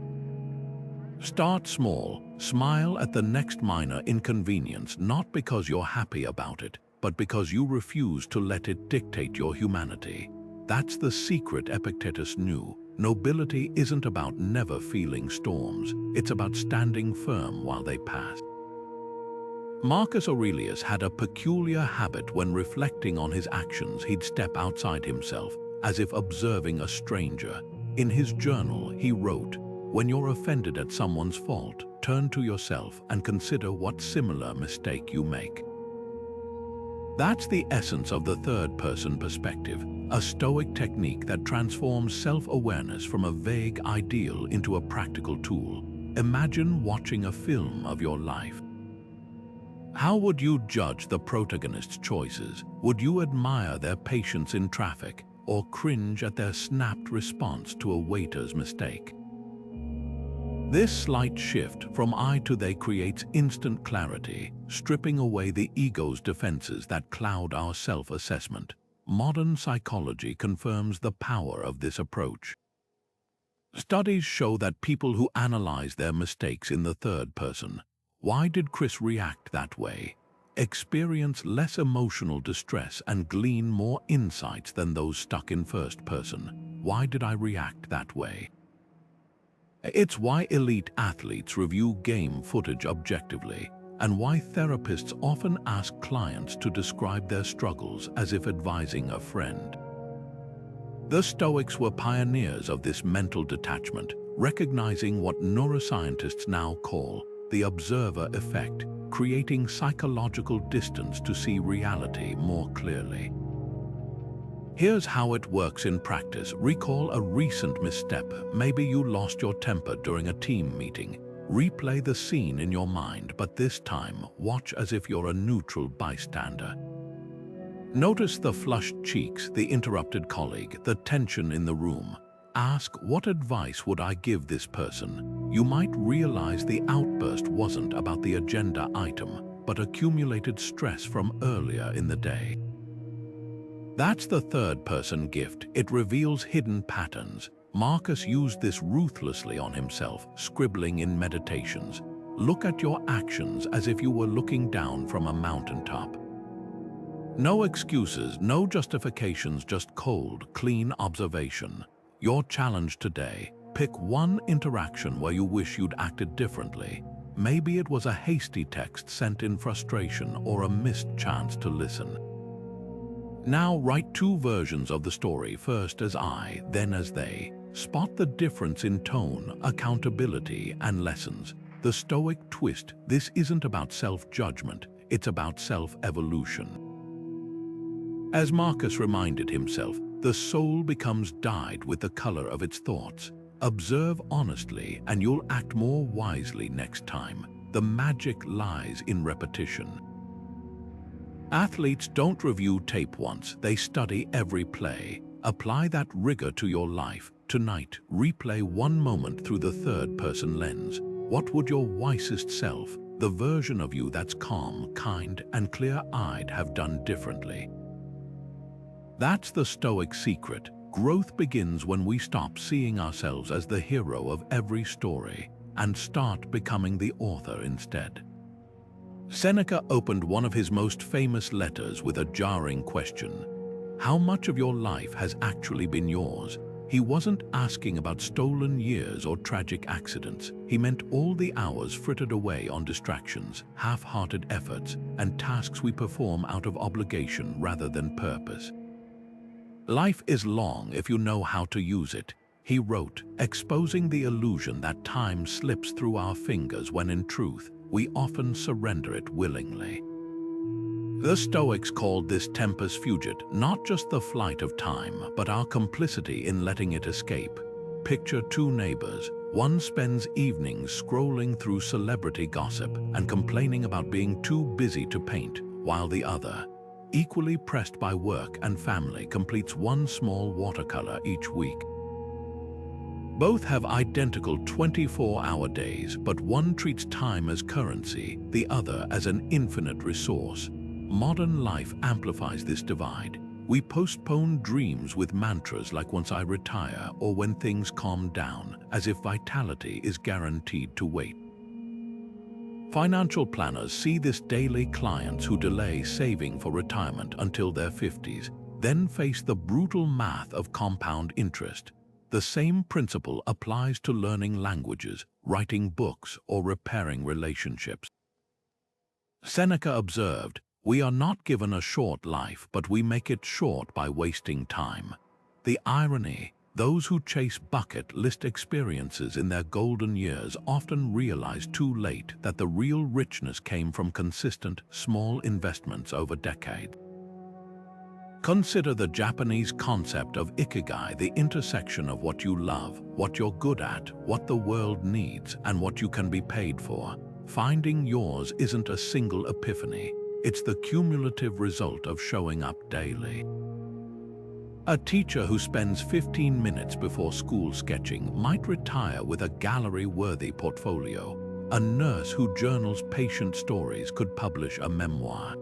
S1: Start small. Smile at the next minor inconvenience, not because you're happy about it, but because you refuse to let it dictate your humanity. That's the secret Epictetus knew. Nobility isn't about never feeling storms. It's about standing firm while they pass. Marcus Aurelius had a peculiar habit. When reflecting on his actions, he'd step outside himself, as if observing a stranger. In his journal, he wrote, "When you're offended at someone's fault, turn to yourself and consider what similar mistake you make." That's the essence of the third-person perspective, a Stoic technique that transforms self-awareness from a vague ideal into a practical tool. Imagine watching a film of your life. How would you judge the protagonist's choices? Would you admire their patience in traffic or cringe at their snapped response to a waiter's mistake? This slight shift from I to they creates instant clarity, stripping away the ego's defenses that cloud our self-assessment. Modern psychology confirms the power of this approach. Studies show that people who analyze their mistakes in the third person, "Why did Chris react that way?" experience less emotional distress and glean more insights than those stuck in first person. "Why did I react that way?" It's why elite athletes review game footage objectively, and why therapists often ask clients to describe their struggles as if advising a friend. The Stoics were pioneers of this mental detachment, recognizing what neuroscientists now call the observer effect, creating psychological distance to see reality more clearly. Here's how it works in practice. Recall a recent misstep. Maybe you lost your temper during a team meeting. Replay the scene in your mind, but this time, watch as if you're a neutral bystander. Notice the flushed cheeks, the interrupted colleague, the tension in the room. Ask, what advice would I give this person? You might realize the outburst wasn't about the agenda item, but accumulated stress from earlier in the day. That's the third-person gift. It reveals hidden patterns. Marcus used this ruthlessly on himself, scribbling in Meditations. Look at your actions as if you were looking down from a mountaintop. No excuses, no justifications, just cold, clean observation. Your challenge today: pick one interaction where you wish you'd acted differently. Maybe it was a hasty text sent in frustration or a missed chance to listen. Now write two versions of the story, first as I, then as they. Spot the difference in tone, accountability, and lessons. The Stoic twist: this isn't about self-judgment, it's about self-evolution. As Marcus reminded himself, the soul becomes dyed with the color of its thoughts. Observe honestly and you'll act more wisely next time. The magic lies in repetition. Athletes don't review tape once, they study every play. Apply that rigor to your life. Tonight, replay one moment through the third-person lens. What would your wisest self, the version of you that's calm, kind, and clear-eyed, have done differently? That's the Stoic secret. Growth begins when we stop seeing ourselves as the hero of every story and start becoming the author instead. Seneca opened one of his most famous letters with a jarring question: how much of your life has actually been yours? He wasn't asking about stolen years or tragic accidents. He meant all the hours frittered away on distractions, half-hearted efforts, and tasks we perform out of obligation rather than purpose. Life is long if you know how to use it, he wrote, exposing the illusion that time slips through our fingers when in truth, we often surrender it willingly. The Stoics called this tempus fugit, not just the flight of time, but our complicity in letting it escape. Picture two neighbors. One spends evenings scrolling through celebrity gossip and complaining about being too busy to paint, while the other, equally pressed by work and family, completes one small watercolor each week. Both have identical 24-hour days, but one treats time as currency, the other as an infinite resource. Modern life amplifies this divide. We postpone dreams with mantras like "once I retire" or "when things calm down," as if vitality is guaranteed to wait. Financial planners see this daily: clients who delay saving for retirement until their 50s, then face the brutal math of compound interest. The same principle applies to learning languages, writing books, or repairing relationships. Seneca observed, "We are not given a short life, but we make it short by wasting time." The irony: those who chase bucket list experiences in their golden years often realize too late that the real richness came from consistent, small investments over decades. Consider the Japanese concept of ikigai, the intersection of what you love, what you're good at, what the world needs, and what you can be paid for. Finding yours isn't a single epiphany, it's the cumulative result of showing up daily. A teacher who spends 15 minutes before school sketching might retire with a gallery-worthy portfolio. A nurse who journals patient stories could publish a memoir.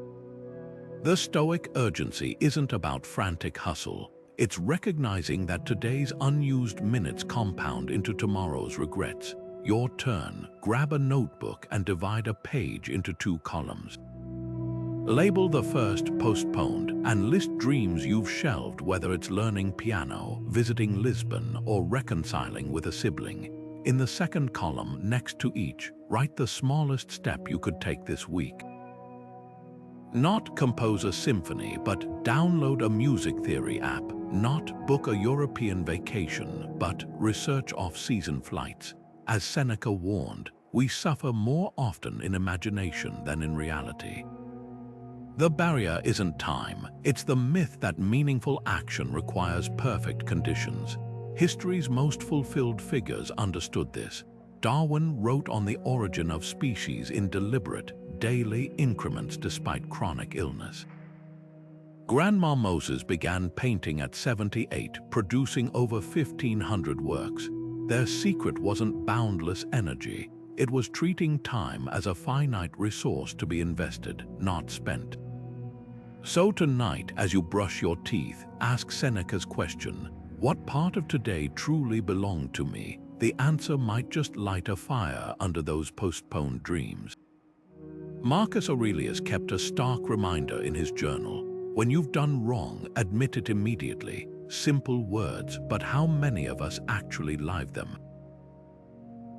S1: The Stoic urgency isn't about frantic hustle. It's recognizing that today's unused minutes compound into tomorrow's regrets. Your turn: grab a notebook and divide a page into 2 columns. Label the first "postponed" and list dreams you've shelved, whether it's learning piano, visiting Lisbon, or reconciling with a sibling. In the second column, next to each, write the smallest step you could take this week. Not compose a symphony, but download a music theory app. Not book a European vacation, but research off-season flights. As Seneca warned, we suffer more often in imagination than in reality. The barrier isn't time, it's the myth that meaningful action requires perfect conditions. History's most fulfilled figures understood this. Darwin wrote on the origin of species in deliberate, daily increments despite chronic illness. Grandma Moses began painting at 78, producing over 1,500 works. Their secret wasn't boundless energy, it was treating time as a finite resource to be invested, not spent. So tonight, as you brush your teeth, ask Seneca's question: what part of today truly belonged to me? The answer might just light a fire under those postponed dreams. Marcus Aurelius kept a stark reminder in his journal: when you've done wrong, admit it immediately. Simple words, but how many of us actually live them?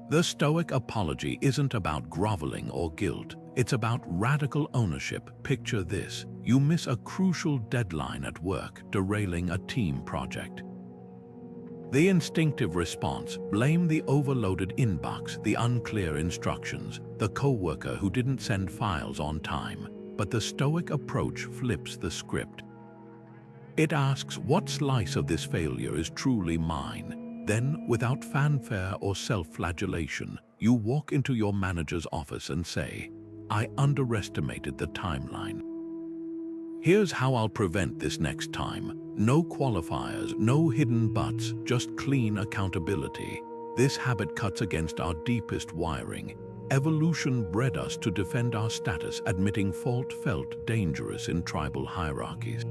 S1: The Stoic Apology isn't about groveling or guilt, it's about radical ownership. Picture this: you miss a crucial deadline at work, derailing a team project. The instinctive response: blame the overloaded inbox, the unclear instructions, the coworker who didn't send files on time. But the Stoic approach flips the script. It asks, what slice of this failure is truly mine? Then, without fanfare or self-flagellation, you walk into your manager's office and say, "I underestimated the timeline. Here's how I'll prevent this next time." No qualifiers, no hidden buts, just clean accountability. This habit cuts against our deepest wiring. Evolution bred us to defend our status. Admitting fault felt dangerous in tribal hierarchies.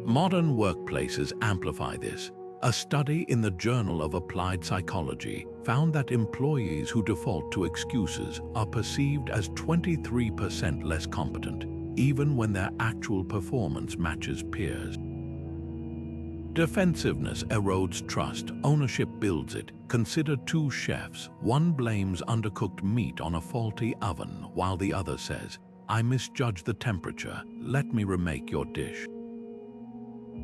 S1: Modern workplaces amplify this. A study in the Journal of Applied Psychology found that employees who default to excuses are perceived as 23% less competent, even when their actual performance matches peers. Defensiveness erodes trust, ownership builds it. Consider 2 chefs. One blames undercooked meat on a faulty oven, while the other says, "I misjudged the temperature, let me remake your dish."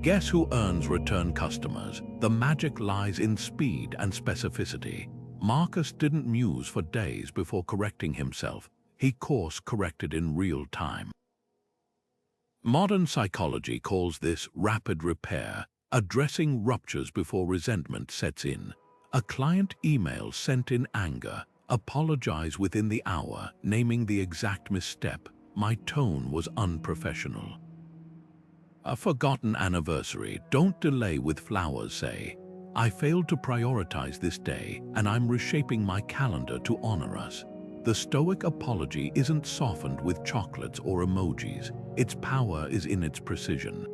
S1: Guess who earns return customers? The magic lies in speed and specificity. Marcus didn't muse for days before correcting himself. He course-corrected in real time. Modern psychology calls this rapid repair, addressing ruptures before resentment sets in. A client email sent in anger: apologize within the hour, naming the exact misstep. My tone was unprofessional. A forgotten anniversary: don't delay with flowers, say, "I failed to prioritize this day, and I'm reshaping my calendar to honor us." The Stoic apology isn't softened with chocolates or emojis. Its power is in its precision.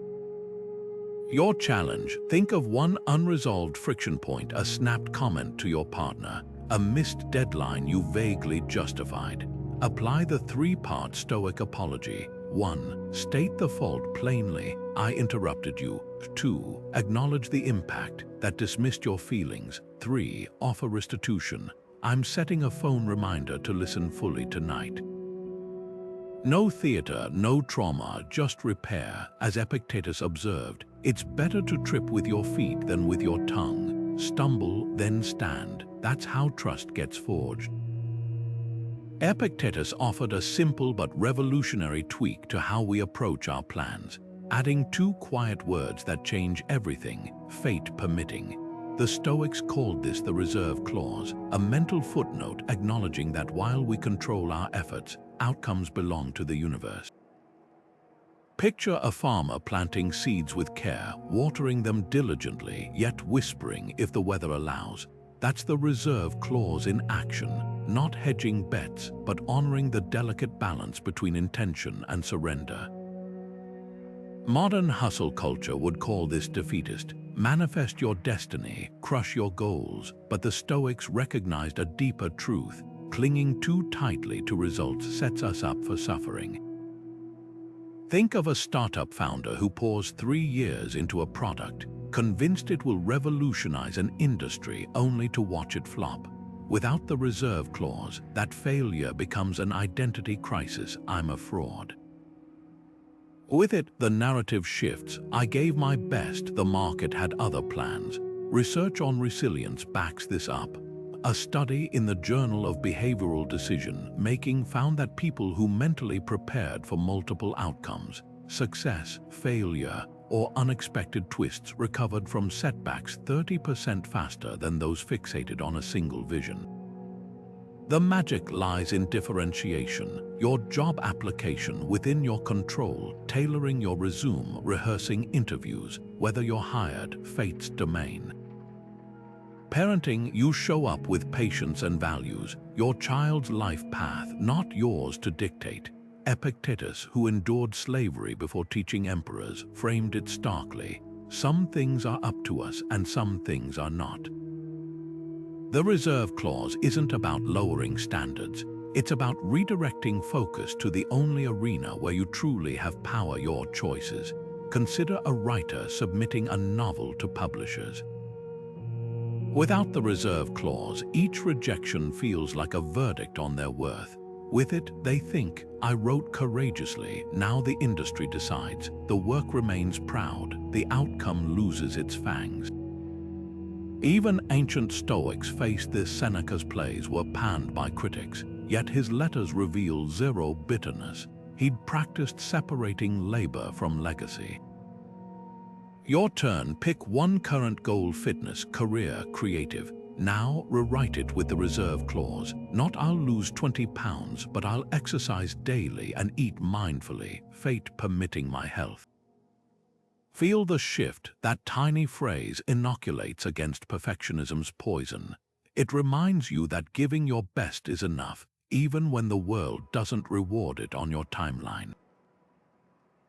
S1: Your challenge: think of one unresolved friction point, a snapped comment to your partner, a missed deadline you vaguely justified. Apply the three-part Stoic Apology. 1. State the fault plainly. I interrupted you. 2. Acknowledge the impact that dismissed your feelings. 3. Offer restitution. I'm setting a phone reminder to listen fully tonight. No theater, no trauma, just repair. As Epictetus observed, it's better to trip with your feet than with your tongue. Stumble, then stand. That's how trust gets forged. Epictetus offered a simple but revolutionary tweak to how we approach our plans, adding 2 quiet words that change everything: fate permitting. The Stoics called this the reserve clause, a mental footnote acknowledging that while we control our efforts, outcomes belong to the universe. Picture a farmer planting seeds with care, watering them diligently, yet whispering if the weather allows. That's the reserve clause in action, not hedging bets, but honoring the delicate balance between intention and surrender. Modern hustle culture would call this defeatist. Manifest your destiny, crush your goals, but the Stoics recognized a deeper truth: clinging too tightly to results sets us up for suffering. Think of a startup founder who pours 3 years into a product, convinced it will revolutionize an industry only to watch it flop. Without the reserve clause, that failure becomes an identity crisis. I'm a fraud. With it, the narrative shifts. I gave my best, the market had other plans. Research on resilience backs this up. A study in the Journal of Behavioral Decision Making found that people who mentally prepared for multiple outcomes, success, failure, or unexpected twists, recovered from setbacks 30% faster than those fixated on a single vision. The magic lies in differentiation, your job application within your control, tailoring your resume, rehearsing interviews, whether you're hired, fate's domain. Parenting, you show up with patience and values, your child's life path, not yours to dictate. Epictetus, who endured slavery before teaching emperors, framed it starkly: some things are up to us and some things are not. The reserve clause isn't about lowering standards. It's about redirecting focus to the only arena where you truly have power: your choices. Consider a writer submitting a novel to publishers. Without the reserve clause, each rejection feels like a verdict on their worth. With it, they think, I wrote courageously, now the industry decides. The work remains proud, the outcome loses its fangs. Even ancient Stoics faced this. Seneca's plays were panned by critics, yet his letters reveal zero bitterness. He'd practiced separating labor from legacy. Your turn. Pick one current goal: fitness, career, creative. Now rewrite it with the reserve clause. Not I'll lose 20 pounds, but I'll exercise daily and eat mindfully, fate permitting my health. Feel the shift. That tiny phrase inoculates against perfectionism's poison. It reminds you that giving your best is enough, even when the world doesn't reward it on your timeline.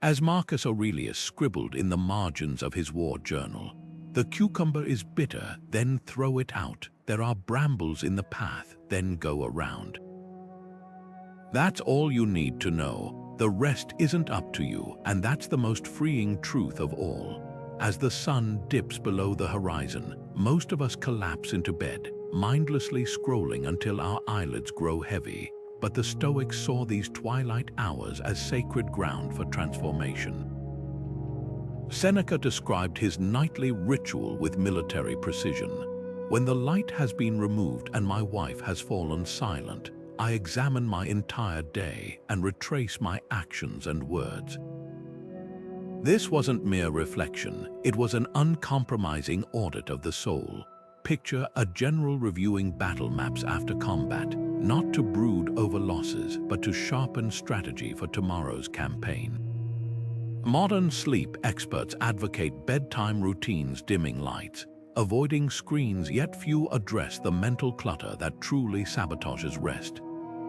S1: As Marcus Aurelius scribbled in the margins of his war journal, the cucumber is bitter, then throw it out. There are brambles in the path, then go around. That's all you need to know. The rest isn't up to you, and that's the most freeing truth of all. As the sun dips below the horizon, most of us collapse into bed, mindlessly scrolling until our eyelids grow heavy. But the Stoics saw these twilight hours as sacred ground for transformation. Seneca described his nightly ritual with military precision. When the light has been removed and my wife has fallen silent, I examine my entire day and retrace my actions and words. This wasn't mere reflection, it was an uncompromising audit of the soul. Picture a general reviewing battle maps after combat, not to brood over losses, but to sharpen strategy for tomorrow's campaign. Modern sleep experts advocate bedtime routines: dimming lights, avoiding screens, yet few address the mental clutter that truly sabotages rest.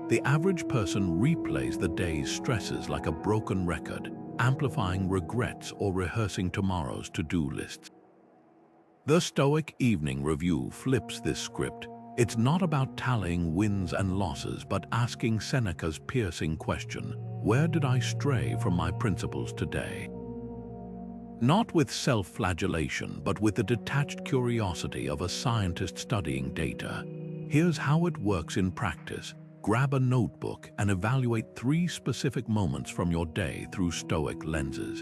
S1: The average person replays the day's stresses like a broken record, amplifying regrets or rehearsing tomorrow's to-do lists. The Stoic Evening Review flips this script. It's not about tallying wins and losses, but asking Seneca's piercing question, where did I stray from my principles today? Not with self-flagellation, but with the detached curiosity of a scientist studying data. Here's how it works in practice. Grab a notebook and evaluate 3 specific moments from your day through Stoic lenses.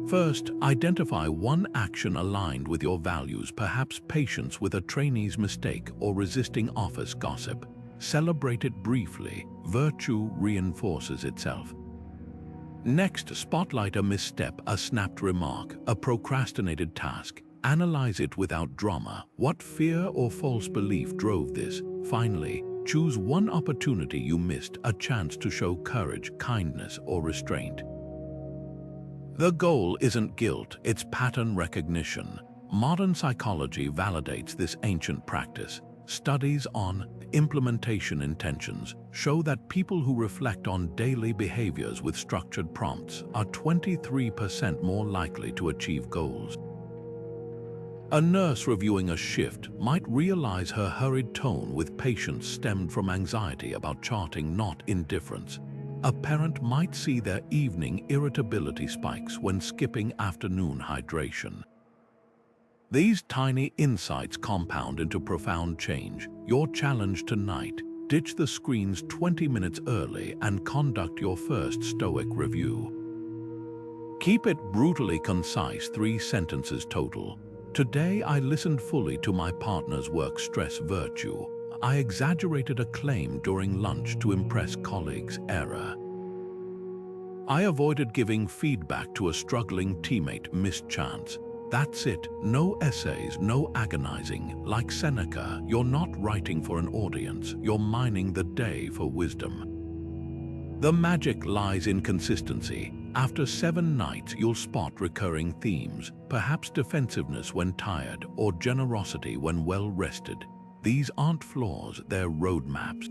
S1: First, identify one action aligned with your values, perhaps patience with a trainee's mistake or resisting office gossip. Celebrate it briefly. Virtue reinforces itself. Next, spotlight a misstep, a snapped remark, a procrastinated task. Analyze it without drama. What fear or false belief drove this? Finally, choose one opportunity you missed, a chance to show courage, kindness, or restraint. The goal isn't guilt, it's pattern recognition. Modern psychology validates this ancient practice. Studies on implementation intentions show that people who reflect on daily behaviors with structured prompts are 23% more likely to achieve goals. A nurse reviewing a shift might realize her hurried tone with patients stemmed from anxiety about charting, not indifference. A parent might see their evening irritability spikes when skipping afternoon hydration. These tiny insights compound into profound change. Your challenge tonight: ditch the screens 20 minutes early and conduct your first Stoic review. Keep it brutally concise, 3 sentences total. Today I listened fully to my partner's work stress virtue. I exaggerated a claim during lunch to impress colleagues. Error. I avoided giving feedback to a struggling teammate. Missed chance. That's it. No essays, no agonizing. Like Seneca, you're not writing for an audience, you're mining the day for wisdom. The magic lies in consistency. After 7 nights, you'll spot recurring themes, perhaps defensiveness when tired or generosity when well rested. These aren't flaws, they're roadmaps.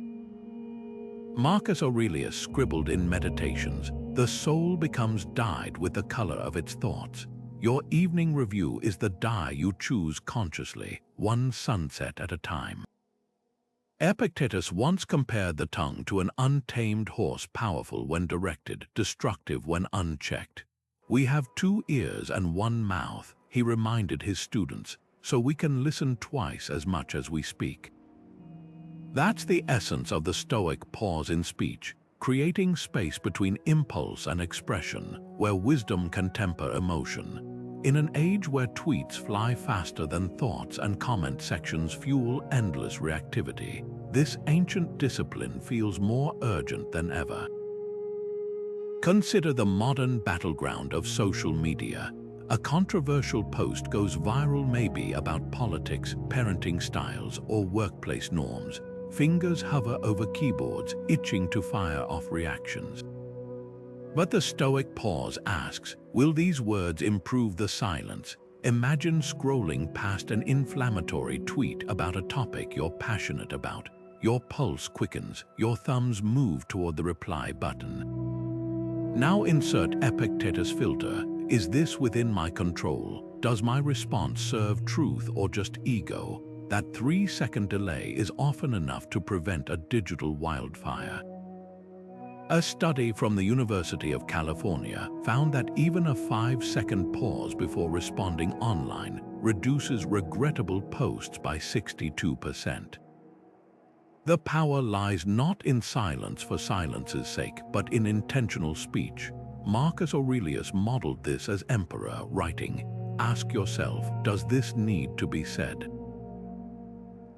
S1: Marcus Aurelius scribbled in Meditations, "The soul becomes dyed with the color of its thoughts." Your evening review is the dye you choose consciously, one sunset at a time. Epictetus once compared the tongue to an untamed horse, powerful when directed, destructive when unchecked. We have 2 ears and 1 mouth, he reminded his students, so we can listen twice as much as we speak. That's the essence of the Stoic pause in speech, creating space between impulse and expression, where wisdom can temper emotion. In an age where tweets fly faster than thoughts and comment sections fuel endless reactivity, this ancient discipline feels more urgent than ever. Consider the modern battleground of social media. A controversial post goes viral, maybe about politics, parenting styles, or workplace norms. Fingers hover over keyboards, itching to fire off reactions. But the Stoic pause asks, will these words improve the silence? Imagine scrolling past an inflammatory tweet about a topic you're passionate about. Your pulse quickens, your thumbs move toward the reply button. Now insert Epictetus filter. Is this within my control? Does my response serve truth or just ego? That 3-second delay is often enough to prevent a digital wildfire. A study from the University of California found that even a 5-second pause before responding online reduces regrettable posts by 62%. The power lies not in silence for silence's sake, but in intentional speech. Marcus Aurelius modeled this as emperor, writing, "Ask yourself, does this need to be said?"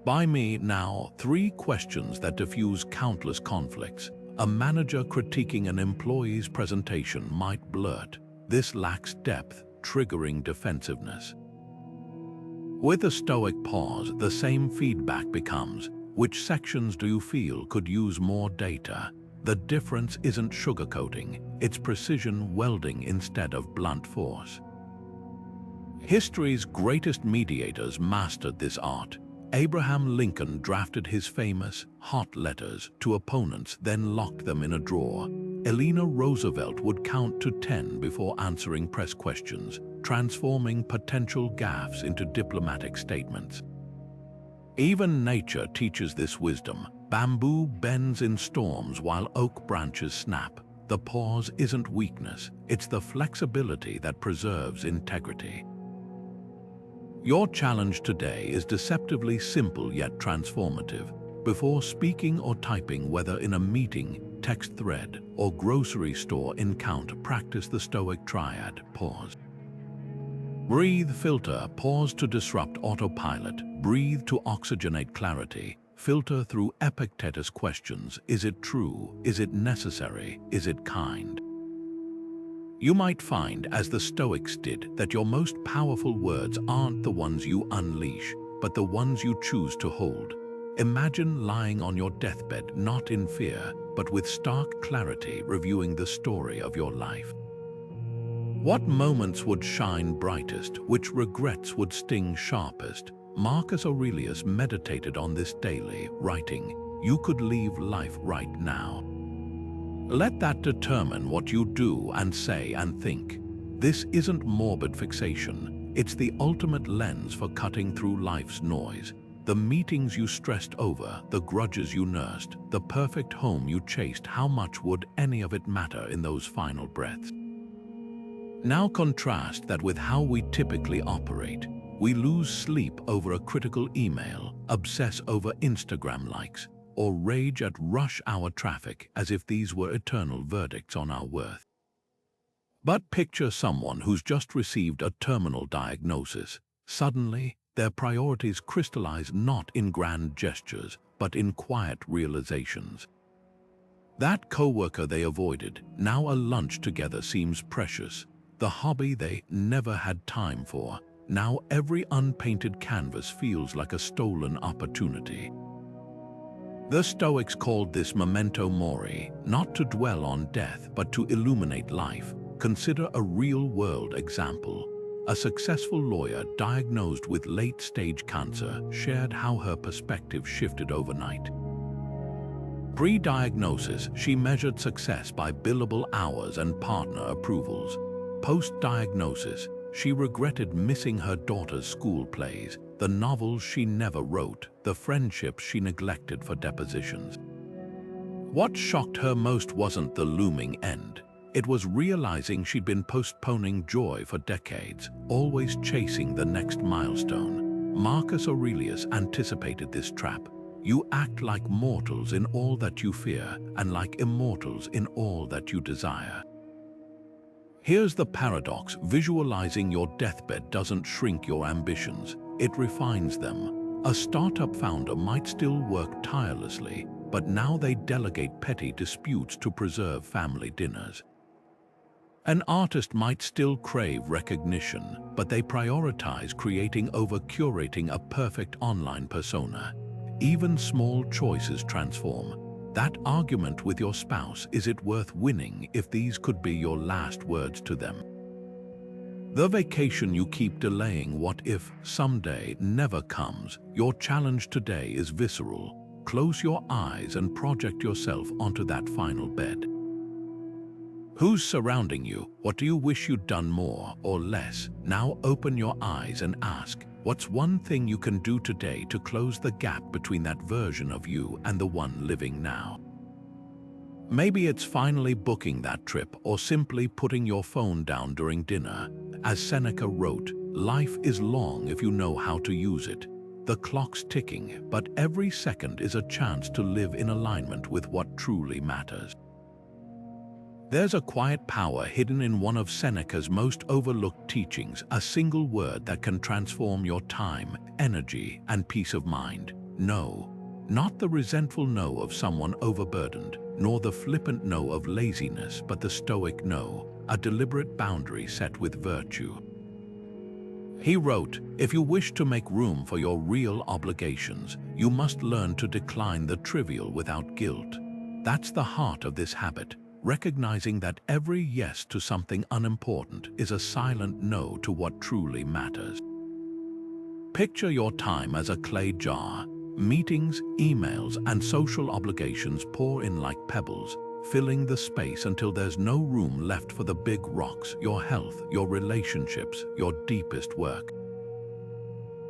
S1: By me now, 3 questions that diffuse countless conflicts. A manager critiquing an employee's presentation might blurt, "This lacks depth," triggering defensiveness. With a Stoic pause, the same feedback becomes, which sections do you feel could use more data? The difference isn't sugarcoating, it's precision welding instead of blunt force. History's greatest mediators mastered this art. Abraham Lincoln drafted his famous hot letters to opponents, then locked them in a drawer. Eleanor Roosevelt would count to 10 before answering press questions, transforming potential gaffes into diplomatic statements. Even nature teaches this wisdom. Bamboo bends in storms while oak branches snap. The pause isn't weakness, it's the flexibility that preserves integrity. Your challenge today is deceptively simple yet transformative. Before speaking or typing, whether in a meeting, text thread, or grocery store encounter, practice the Stoic triad: pause. Breathe, filter, pause to disrupt autopilot, breathe to oxygenate clarity, filter through Epictetus questions: is it true? Is it necessary? Is it kind? You might find, as the Stoics did, that your most powerful words aren't the ones you unleash, but the ones you choose to hold. Imagine lying on your deathbed, not in fear, but with stark clarity, reviewing the story of your life. What moments would shine brightest? Which regrets would sting sharpest? Marcus Aurelius meditated on this daily, writing, "You could leave life right now." Let that determine what you do and say and think. This isn't morbid fixation. It's the ultimate lens for cutting through life's noise. The meetings you stressed over, the grudges you nursed, the perfect home you chased, how much would any of it matter in those final breaths? Now contrast that with how we typically operate. We lose sleep over a critical email, obsess over Instagram likes, or rage at rush hour traffic as if these were eternal verdicts on our worth. But picture someone who's just received a terminal diagnosis. Suddenly, their priorities crystallize not in grand gestures, but in quiet realizations. That coworker they avoided, now a lunch together seems precious. The hobby they never had time for, now every unpainted canvas feels like a stolen opportunity. The Stoics called this Memento Mori, not to dwell on death, but to illuminate life. Consider a real-world example. A successful lawyer diagnosed with late-stage cancer shared how her perspective shifted overnight. Pre-diagnosis, she measured success by billable hours and partner approvals. Post-diagnosis, she regretted missing her daughter's school plays, the novels she never wrote, the friendships she neglected for depositions. What shocked her most wasn't the looming end. It was realizing she'd been postponing joy for decades, always chasing the next milestone. Marcus Aurelius anticipated this trap. You act like mortals in all that you fear, and like immortals in all that you desire. Here's the paradox: visualizing your deathbed doesn't shrink your ambitions, it refines them. A startup founder might still work tirelessly, but now they delegate petty disputes to preserve family dinners. An artist might still crave recognition, but they prioritize creating over curating a perfect online persona. Even small choices transform. That argument with your spouse, is it worth winning if these could be your last words to them? The vacation you keep delaying, what if someday never comes? Your challenge today is visceral. Close your eyes and project yourself onto that final bed. Who's surrounding you? What do you wish you'd done more or less? Now open your eyes and ask, what's one thing you can do today to close the gap between that version of you and the one living now? Maybe it's finally booking that trip, or simply putting your phone down during dinner. As Seneca wrote, life is long if you know how to use it. The clock's ticking, but every second is a chance to live in alignment with what truly matters. There's a quiet power hidden in one of Seneca's most overlooked teachings, a single word that can transform your time, energy, and peace of mind. No. Not the resentful no of someone overburdened, nor the flippant no of laziness, but the Stoic no, a deliberate boundary set with virtue. He wrote, if you wish to make room for your real obligations, you must learn to decline the trivial without guilt. That's the heart of this habit. Recognizing that every yes to something unimportant is a silent no to what truly matters. Picture your time as a clay jar. Meetings, emails, and social obligations pour in like pebbles. filling the space until there's no room left for the big rocks, your health, your relationships, your deepest work.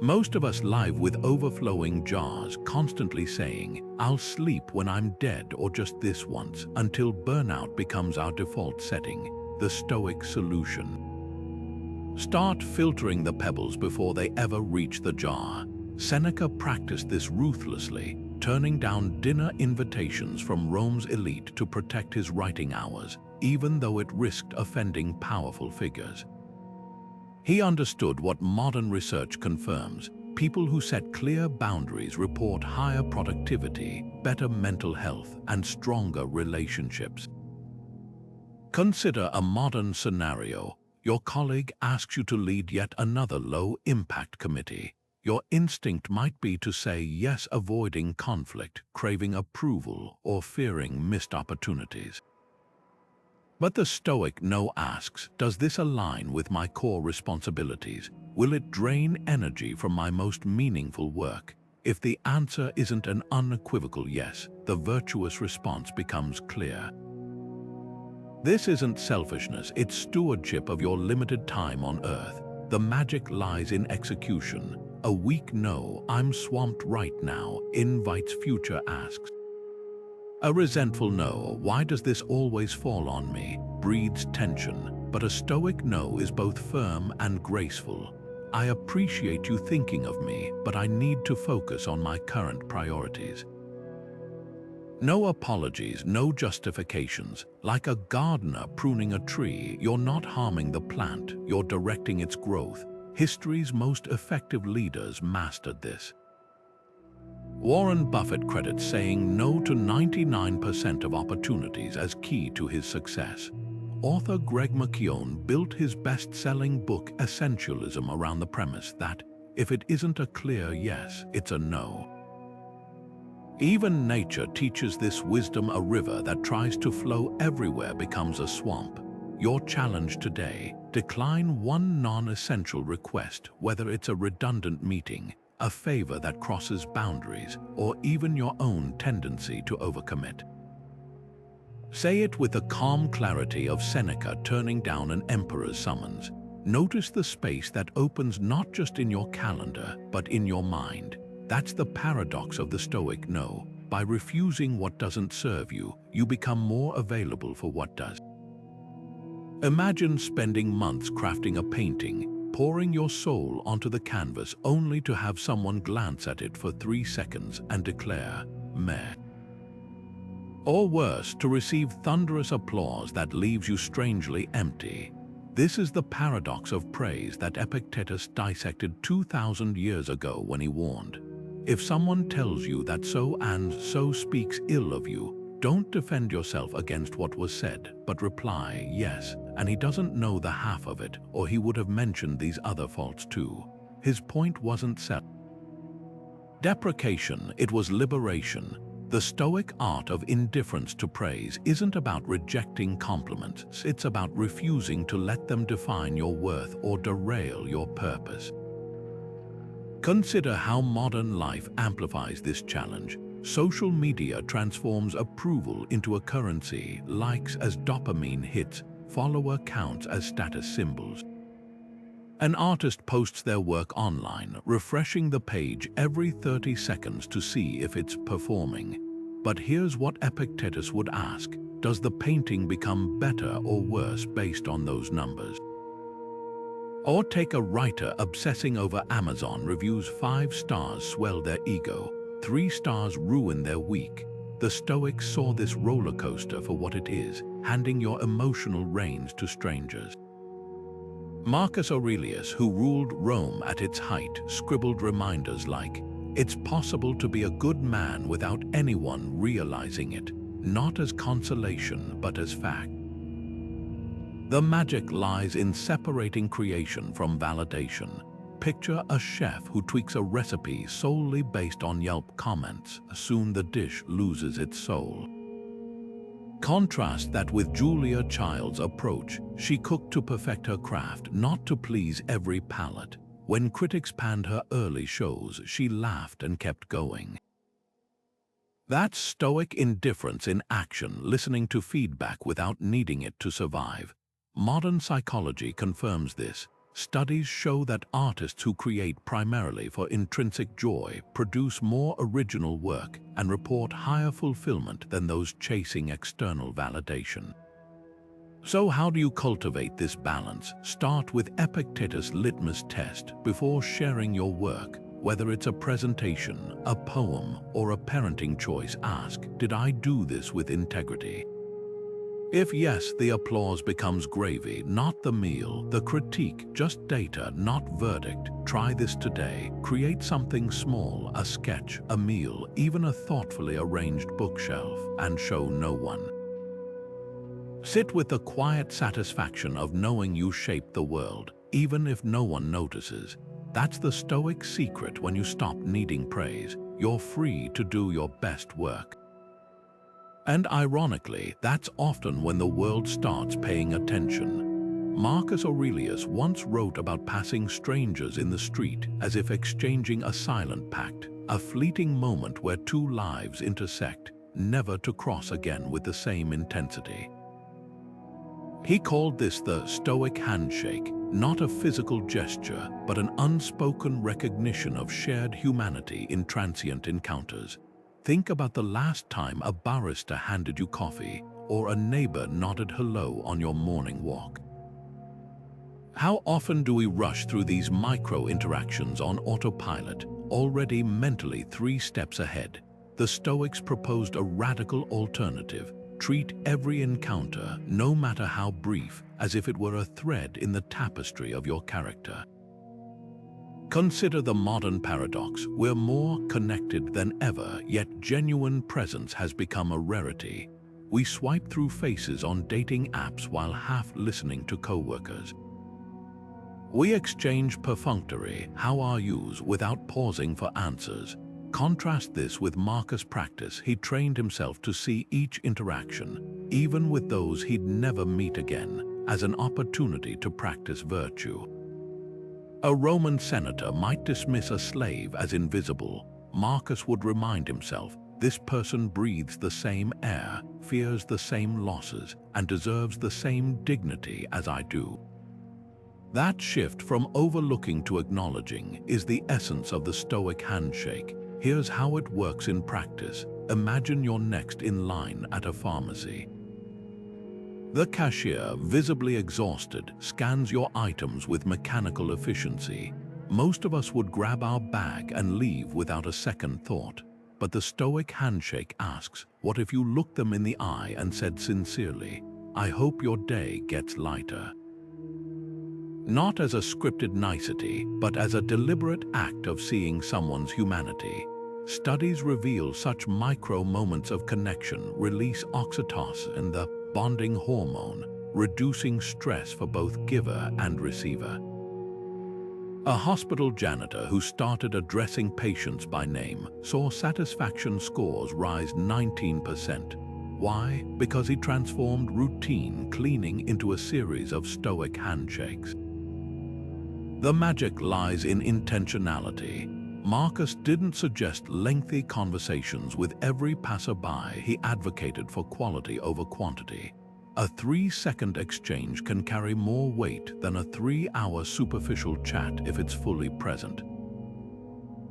S1: Most of us live with overflowing jars, constantly saying, "I'll sleep when I'm dead," or just this once, until burnout becomes our default setting. The Stoic solution: start filtering the pebbles before they ever reach the jar. Seneca practiced this ruthlessly, turning down dinner invitations from Rome's elite to protect his writing hours, even though it risked offending powerful figures. He understood what modern research confirms: people who set clear boundaries report higher productivity, better mental health, and stronger relationships. Consider a modern scenario. Your colleague asks you to lead yet another low-impact committee. Your instinct might be to say yes, avoiding conflict, craving approval, or fearing missed opportunities. But the Stoic no asks, does this align with my core responsibilities? Will it drain energy from my most meaningful work? If the answer isn't an unequivocal yes, the virtuous response becomes clear. This isn't selfishness, it's stewardship of your limited time on earth. The magic lies in execution. A weak no, "I'm swamped right now," invites future asks. A resentful no, "Why does this always fall on me?" breeds tension, but a Stoic no is both firm and graceful. "I appreciate you thinking of me, but I need to focus on my current priorities." No apologies, no justifications. Like a gardener pruning a tree, you're not harming the plant, you're directing its growth. History's most effective leaders mastered this. Warren Buffett credits saying no to 99% of opportunities as key to his success. Author Greg McKeown built his best-selling book Essentialism around the premise that if it isn't a clear yes, it's a no. Even nature teaches this wisdom. A river that tries to flow everywhere becomes a swamp. Your challenge today: decline one non-essential request, whether it's a redundant meeting, a favor that crosses boundaries, or even your own tendency to overcommit. Say it with the calm clarity of Seneca turning down an emperor's summons. Notice the space that opens not just in your calendar, but in your mind. That's the paradox of the Stoic no. By refusing what doesn't serve you, you become more available for what does. Imagine spending months crafting a painting, pouring your soul onto the canvas only to have someone glance at it for 3 seconds and declare, "Meh." Or worse, to receive thunderous applause that leaves you strangely empty. This is the paradox of praise that Epictetus dissected 2,000 years ago when he warned, if someone tells you that so and so speaks ill of you, don't defend yourself against what was said, but reply, "Yes, and he doesn't know the half of it, or he would have mentioned these other faults too." His point wasn't self-deprecation, it was liberation. The Stoic art of indifference to praise isn't about rejecting compliments, it's about refusing to let them define your worth or derail your purpose. Consider how modern life amplifies this challenge. Social media transforms approval into a currency, likes as dopamine hits, follower counts as status symbols. An artist posts their work online, refreshing the page every 30 seconds to see if it's performing. But here's what Epictetus would ask: does the painting become better or worse based on those numbers? Or take a writer obsessing over Amazon reviews. 5 stars swell their ego, 3 stars ruin their week. The Stoics saw this roller coaster for what it is, handing your emotional reins to strangers. Marcus Aurelius, who ruled Rome at its height, scribbled reminders like, "It's possible to be a good man without anyone realizing it, not as consolation but as fact." The magic lies in separating creation from validation. Picture a chef who tweaks a recipe solely based on Yelp comments. Soon the dish loses its soul. Contrast that with Julia Child's approach. She cooked to perfect her craft, not to please every palate. When critics panned her early shows, she laughed and kept going. That's Stoic indifference in action, listening to feedback without needing it to survive. Modern psychology confirms this. Studies show that artists who create primarily for intrinsic joy produce more original work and report higher fulfillment than those chasing external validation. So how do you cultivate this balance? Start with Epictetus' litmus test before sharing your work. Whether it's a presentation, a poem, or a parenting choice, ask, did I do this with integrity? If yes, the applause becomes gravy, not the meal. The critique, just data, not verdict. Try this today. Create something small, a sketch, a meal, even a thoughtfully arranged bookshelf, and show no one. Sit with the quiet satisfaction of knowing you shaped the world, even if no one notices. That's the Stoic secret. When you stop needing praise, you're free to do your best work. And ironically, that's often when the world starts paying attention. Marcus Aurelius once wrote about passing strangers in the street as if exchanging a silent pact, a fleeting moment where two lives intersect, never to cross again with the same intensity. He called this the Stoic Handshake, not a physical gesture, but an unspoken recognition of shared humanity in transient encounters. Think about the last time a barista handed you coffee or a neighbor nodded hello on your morning walk. How often do we rush through these micro interactions on autopilot, already mentally 3 steps ahead? The Stoics proposed a radical alternative. Treat every encounter, no matter how brief, as if it were a thread in the tapestry of your character. Consider the modern paradox. We're more connected than ever, yet genuine presence has become a rarity. We swipe through faces on dating apps while half listening to coworkers. We exchange perfunctory "how are yous" without pausing for answers. Contrast this with Marcus' practice. He trained himself to see each interaction, even with those he'd never meet again, as an opportunity to practice virtue. A Roman senator might dismiss a slave as invisible. Marcus would remind himself, this person breathes the same air, fears the same losses, and deserves the same dignity as I do. That shift from overlooking to acknowledging is the essence of the Stoic handshake. Here's how it works in practice. Imagine you're next in line at a pharmacy. The cashier, visibly exhausted, scans your items with mechanical efficiency. Most of us would grab our bag and leave without a second thought. But the Stoic handshake asks, what if you looked them in the eye and said sincerely, I hope your day gets lighter? Not as a scripted nicety, but as a deliberate act of seeing someone's humanity. Studies reveal such micro moments of connection release oxytocin, the bonding hormone, reducing stress for both giver and receiver. A hospital janitor who started addressing patients by name saw satisfaction scores rise 19%. Why? Because he transformed routine cleaning into a series of Stoic handshakes. The magic lies in intentionality. Marcus didn't suggest lengthy conversations with every passerby. He advocated for quality over quantity. A 3-second exchange can carry more weight than a 3-hour superficial chat if it's fully present.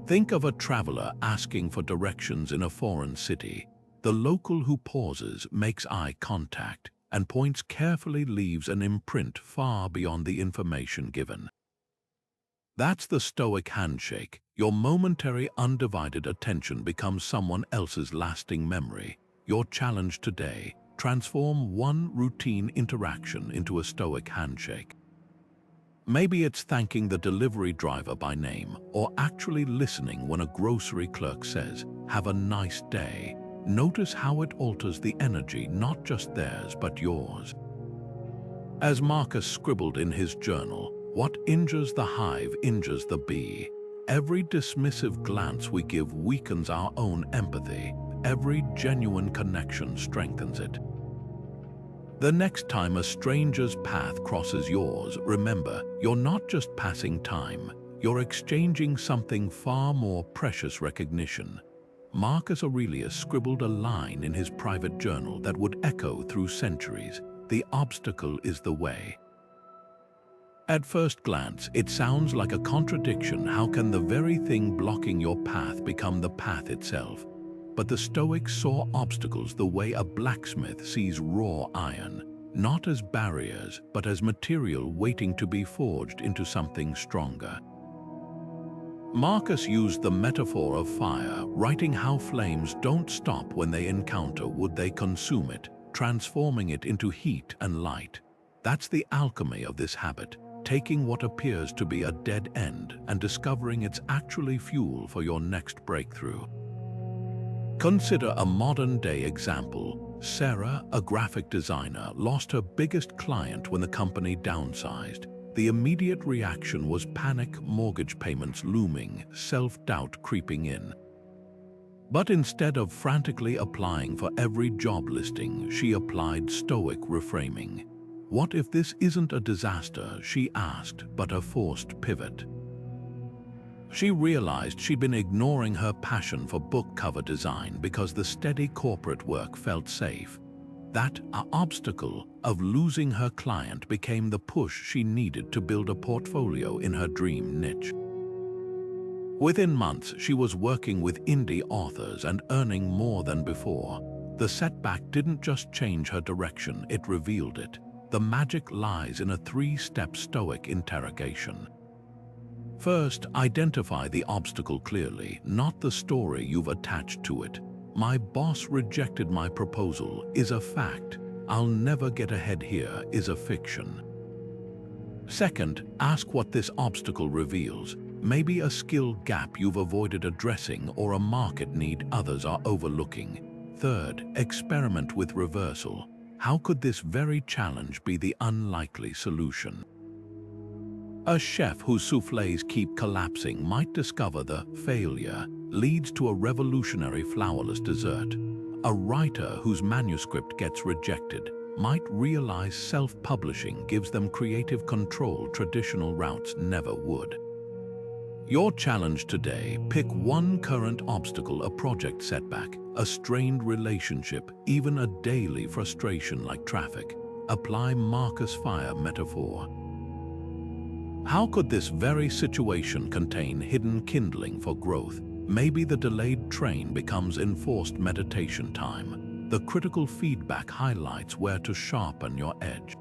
S1: Think of a traveler asking for directions in a foreign city. The local who pauses, makes eye contact, and points carefully leaves an imprint far beyond the information given. That's the Stoic handshake. Your momentary undivided attention becomes someone else's lasting memory. Your challenge today: transform one routine interaction into a Stoic handshake. Maybe it's thanking the delivery driver by name, or actually listening when a grocery clerk says, "Have a nice day." Notice how it alters the energy, not just theirs, but yours. As Marcus scribbled in his journal, what injures the hive injures the bee. Every dismissive glance we give weakens our own empathy. Every genuine connection strengthens it. The next time a stranger's path crosses yours, remember, you're not just passing time, you're exchanging something far more precious: recognition. Marcus Aurelius scribbled a line in his private journal that would echo through centuries: "The obstacle is the way." At first glance, it sounds like a contradiction. How can the very thing blocking your path become the path itself? But the Stoics saw obstacles the way a blacksmith sees raw iron, not as barriers, but as material waiting to be forged into something stronger. Marcus used the metaphor of fire, writing how flames don't stop when they encounter wood, they consume it, transforming it into heat and light. That's the alchemy of this habit, taking what appears to be a dead end and discovering it's actually fuel for your next breakthrough. Consider a modern-day example. Sarah, a graphic designer, lost her biggest client when the company downsized. The immediate reaction was panic, mortgage payments looming, self-doubt creeping in. But instead of frantically applying for every job listing, she applied Stoic reframing. What if this isn't a disaster, she asked, but a forced pivot? She realized she'd been ignoring her passion for book cover design because the steady corporate work felt safe. That obstacle of losing her client became the push she needed to build a portfolio in her dream niche. Within months, she was working with indie authors and earning more than before. The setback didn't just change her direction, it revealed it. The magic lies in a three-step Stoic interrogation. First, identify the obstacle clearly, not the story you've attached to it. "My boss rejected my proposal" is a fact. "I'll never get ahead here" is a fiction. Second, ask what this obstacle reveals. Maybe a skill gap you've avoided addressing or a market need others are overlooking. Third, experiment with rehearsal. How could this very challenge be the unlikely solution? A chef whose soufflés keep collapsing might discover the failure leads to a revolutionary flourless dessert. A writer whose manuscript gets rejected might realize self-publishing gives them creative control traditional routes never would. Your challenge today: pick one current obstacle, a project setback, a strained relationship, even a daily frustration like traffic. Apply Marcus' fire metaphor. How could this very situation contain hidden kindling for growth? Maybe the delayed train becomes enforced meditation time. The critical feedback highlights where to sharpen your edge.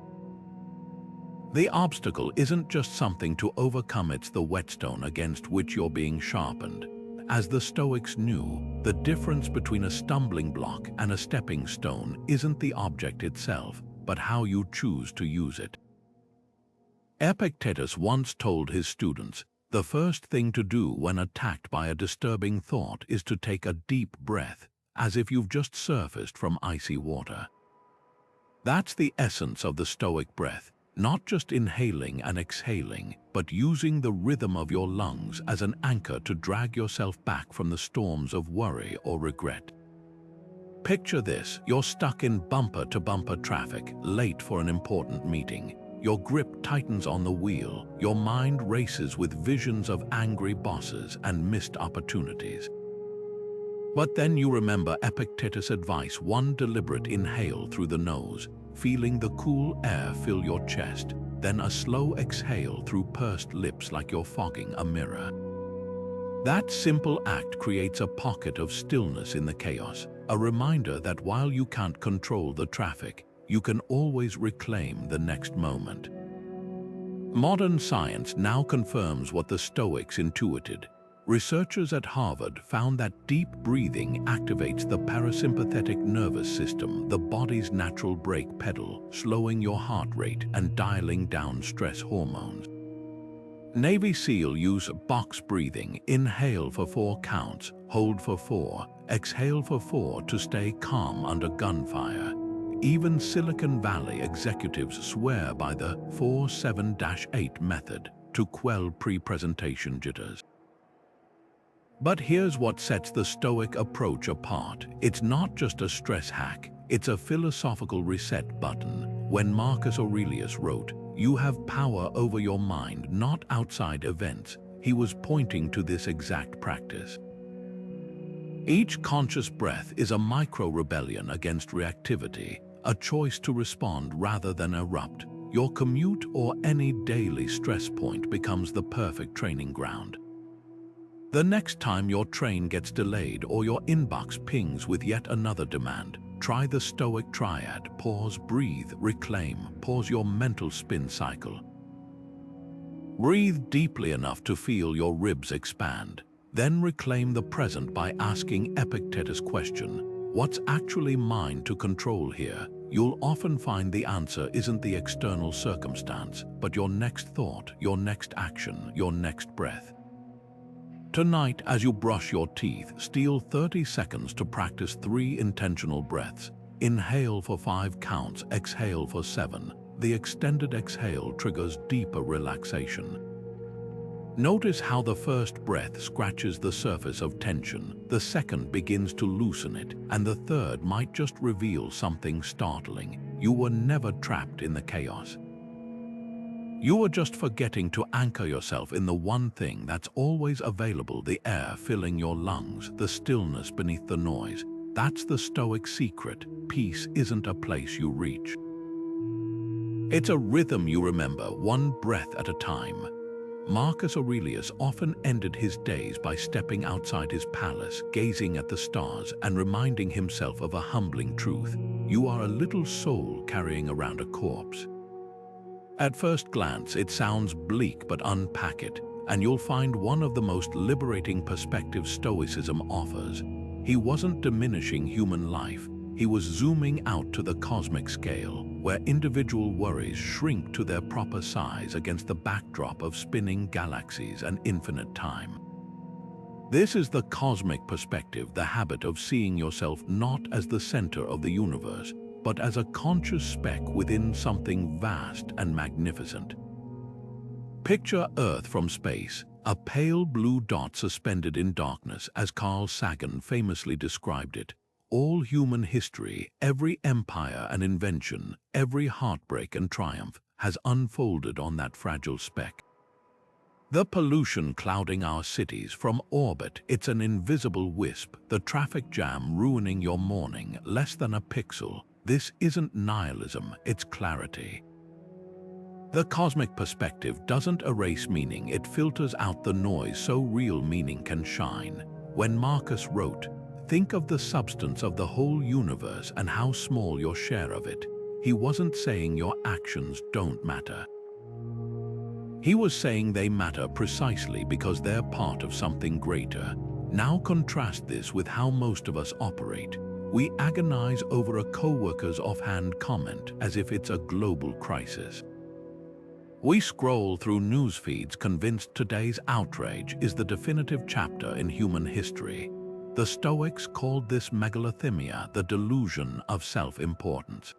S1: The obstacle isn't just something to overcome, it's the whetstone against which you're being sharpened. As the Stoics knew, the difference between a stumbling block and a stepping stone isn't the object itself, but how you choose to use it. Epictetus once told his students, "The first thing to do when attacked by a disturbing thought is to take a deep breath, as if you've just surfaced from icy water." That's the essence of the Stoic breath, not just inhaling and exhaling, but using the rhythm of your lungs as an anchor to drag yourself back from the storms of worry or regret. Picture this: you're stuck in bumper-to-bumper traffic, late for an important meeting. Your grip tightens on the wheel, your mind races with visions of angry bosses and missed opportunities. But then you remember Epictetus' advice: one deliberate inhale through the nose, feeling the cool air fill your chest, then a slow exhale through pursed lips like you're fogging a mirror. That simple act creates a pocket of stillness in the chaos, a reminder that while you can't control the traffic, you can always reclaim the next moment. Modern science now confirms what the Stoics intuited. Researchers at Harvard found that deep breathing activates the parasympathetic nervous system, the body's natural brake pedal, slowing your heart rate and dialing down stress hormones. Navy SEAL use box breathing: inhale for 4 counts, hold for 4, exhale for 4 to stay calm under gunfire. Even Silicon Valley executives swear by the 4-7-8 method to quell pre-presentation jitters. But here's what sets the Stoic approach apart. It's not just a stress hack, it's a philosophical reset button. When Marcus Aurelius wrote, "You have power over your mind, not outside events," he was pointing to this exact practice. Each conscious breath is a micro-rebellion against reactivity, a choice to respond rather than erupt. Your commute or any daily stress point becomes the perfect training ground. The next time your train gets delayed or your inbox pings with yet another demand, try the Stoic triad: pause, breathe, reclaim. Pause your mental spin cycle. Breathe deeply enough to feel your ribs expand. Then reclaim the present by asking Epictetus' question: what's actually mine to control here? You'll often find the answer isn't the external circumstance, but your next thought, your next action, your next breath. Tonight, as you brush your teeth, steal 30 seconds to practice 3 intentional breaths. Inhale for 5 counts, exhale for 7. The extended exhale triggers deeper relaxation. Notice how the first breath scratches the surface of tension, the second begins to loosen it, and the third might just reveal something startling. You were never trapped in the chaos. You are just forgetting to anchor yourself in the one thing that's always available: the air filling your lungs, the stillness beneath the noise. That's the Stoic secret. Peace isn't a place you reach. It's a rhythm you remember, one breath at a time. Marcus Aurelius often ended his days by stepping outside his palace, gazing at the stars, and reminding himself of a humbling truth: you are a little soul carrying around a corpse. At first glance, it sounds bleak, but unpack it, and you'll find one of the most liberating perspectives Stoicism offers. He wasn't diminishing human life. He was zooming out to the cosmic scale, where individual worries shrink to their proper size against the backdrop of spinning galaxies and infinite time. This is the cosmic perspective, the habit of seeing yourself not as the center of the universe, but as a conscious speck within something vast and magnificent. Picture Earth from space, a pale blue dot suspended in darkness, as Carl Sagan famously described it. All human history, every empire and invention, every heartbreak and triumph has unfolded on that fragile speck. The pollution clouding our cities from orbit, it's an invisible wisp. The traffic jam ruining your morning, less than a pixel. This isn't nihilism, it's clarity. The cosmic perspective doesn't erase meaning, it filters out the noise so real meaning can shine. When Marcus wrote, "Think of the substance of the whole universe and how small your share of it," he wasn't saying your actions don't matter. He was saying they matter precisely because they're part of something greater. Now contrast this with how most of us operate. We agonize over a coworker's offhand comment as if it's a global crisis. We scroll through news feeds convinced today's outrage is the definitive chapter in human history. The Stoics called this megalothymia, the delusion of self-importance.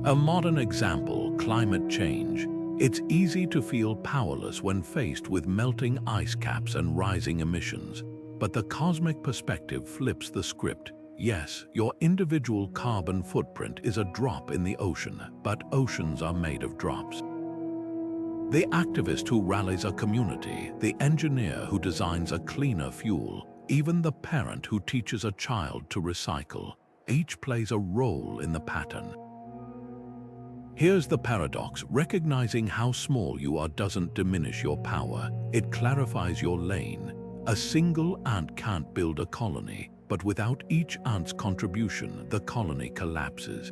S1: A modern example: climate change. It's easy to feel powerless when faced with melting ice caps and rising emissions, but the cosmic perspective flips the script. Yes, your individual carbon footprint is a drop in the ocean, but oceans are made of drops. The activist who rallies a community, the engineer who designs a cleaner fuel, even the parent who teaches a child to recycle, each plays a role in the pattern. Here's the paradox: recognizing how small you are doesn't diminish your power, it clarifies your lane. A single ant can't build a colony, but without each ant's contribution, the colony collapses.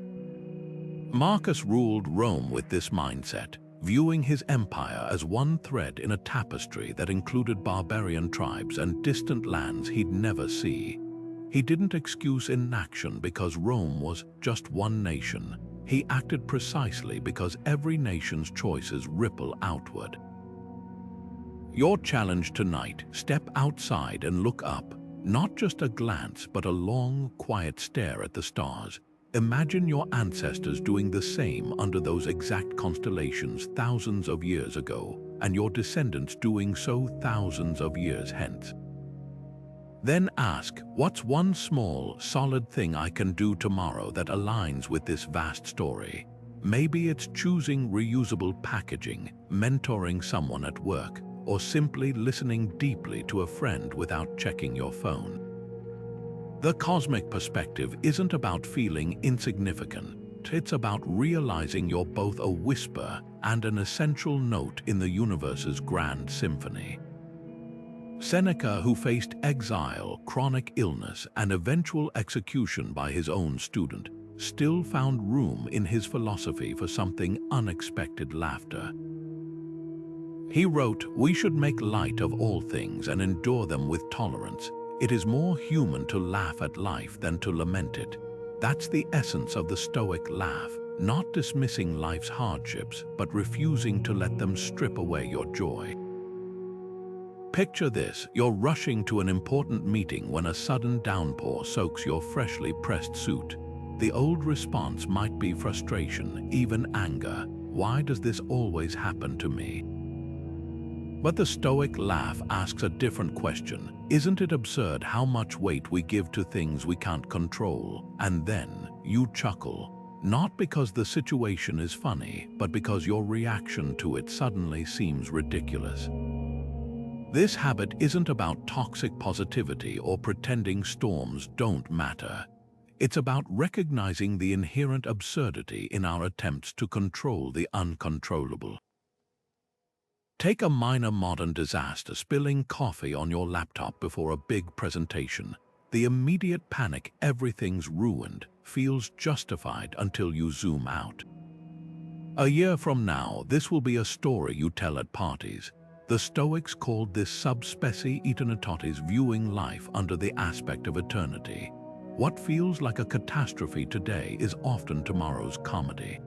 S1: Marcus ruled Rome with this mindset, viewing his empire as one thread in a tapestry that included barbarian tribes and distant lands he'd never see. He didn't excuse inaction because Rome was just one nation. He acted precisely because every nation's choices ripple outward. Your challenge tonight: step outside and look up. Not just a glance, but a long, quiet stare at the stars. Imagine your ancestors doing the same under those exact constellations thousands of years ago, and your descendants doing so thousands of years hence. Then ask, what's one small, solid thing I can do tomorrow that aligns with this vast story? Maybe it's choosing reusable packaging, mentoring someone at work, or simply listening deeply to a friend without checking your phone. The cosmic perspective isn't about feeling insignificant. It's about realizing you're both a whisper and an essential note in the universe's grand symphony. Seneca, who faced exile, chronic illness, and eventual execution by his own student, still found room in his philosophy for something unexpected: laughter. He wrote, "We should make light of all things and endure them with tolerance. It is more human to laugh at life than to lament it." That's the essence of the Stoic laugh, not dismissing life's hardships, but refusing to let them strip away your joy. Picture this: you're rushing to an important meeting when a sudden downpour soaks your freshly pressed suit. The old response might be frustration, even anger. Why does this always happen to me? But the Stoic laugh asks a different question. Isn't it absurd how much weight we give to things we can't control? And then you chuckle, not because the situation is funny, but because your reaction to it suddenly seems ridiculous. This habit isn't about toxic positivity or pretending storms don't matter. It's about recognizing the inherent absurdity in our attempts to control the uncontrollable. Take a minor modern disaster: spilling coffee on your laptop before a big presentation. The immediate panic, everything's ruined, feels justified until you zoom out. A year from now, this will be a story you tell at parties. The Stoics called this subspecie eternitatis, viewing life under the aspect of eternity. What feels like a catastrophe today is often tomorrow's comedy.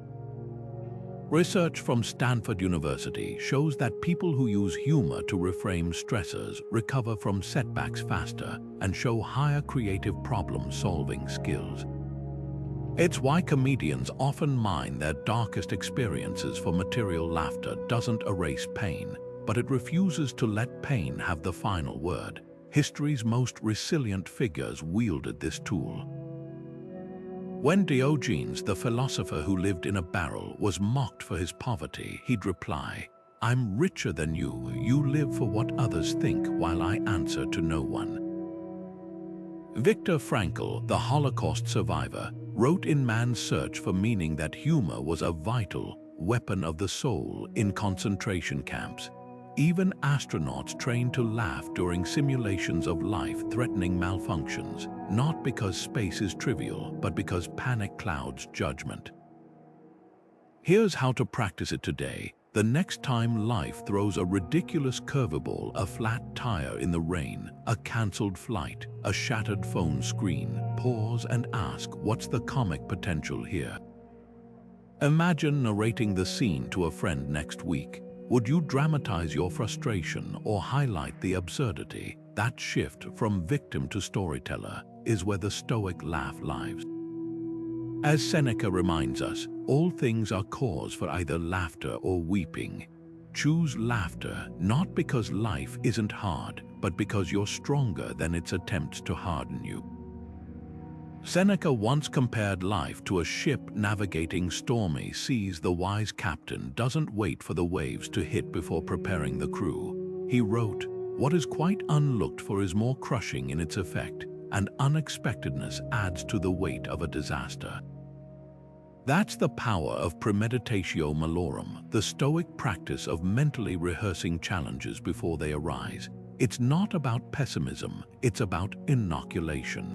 S1: Research from Stanford University shows that people who use humor to reframe stressors recover from setbacks faster and show higher creative problem-solving skills. It's why comedians often mine their darkest experiences, for material laughter doesn't erase pain, but it refuses to let pain have the final word. History's most resilient figures wielded this tool. When Diogenes, the philosopher who lived in a barrel, was mocked for his poverty, he'd reply, "I'm richer than you. You live for what others think, while I answer to no one." Viktor Frankl, the Holocaust survivor, wrote in Man's Search for Meaning that humor was a vital weapon of the soul in concentration camps. Even astronauts trained to laugh during simulations of life-threatening malfunctions, not because space is trivial, but because panic clouds judgment. Here's how to practice it today. The next time life throws a ridiculous curveball, a flat tire in the rain, a cancelled flight, a shattered phone screen, pause and ask, what's the comic potential here? Imagine narrating the scene to a friend next week. Would you dramatize your frustration or highlight the absurdity? That shift from victim to storyteller is where the Stoic laugh lives. As Seneca reminds us, all things are cause for either laughter or weeping. Choose laughter, not because life isn't hard, but because you're stronger than its attempts to harden you. Seneca once compared life to a ship navigating stormy seas. The wise captain doesn't wait for the waves to hit before preparing the crew. He wrote, "What is quite unlooked for is more crushing in its effect, and unexpectedness adds to the weight of a disaster." That's the power of premeditatio malorum, the Stoic practice of mentally rehearsing challenges before they arise. It's not about pessimism, it's about inoculation.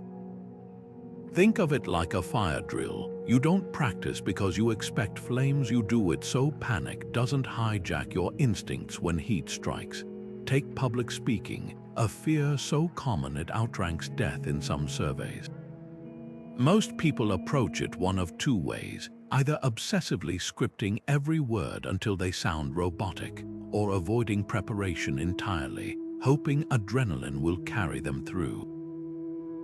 S1: Think of it like a fire drill. You don't practice because you expect flames, you do it so panic doesn't hijack your instincts when heat strikes. Take public speaking, a fear so common it outranks death in some surveys. Most people approach it one of two ways, either obsessively scripting every word until they sound robotic, or avoiding preparation entirely, hoping adrenaline will carry them through.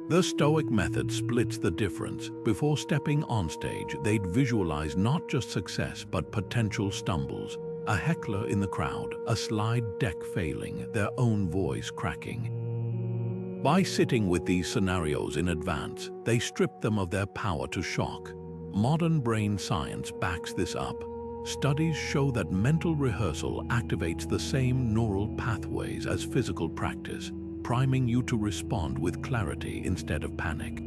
S1: The Stoic method splits the difference. Before stepping on stage, they'd visualize not just success but potential stumbles. A heckler in the crowd, a slide deck failing, their own voice cracking. By sitting with these scenarios in advance, they strip them of their power to shock. Modern brain science backs this up. Studies show that mental rehearsal activates the same neural pathways as physical practice. priming you to respond with clarity instead of panic.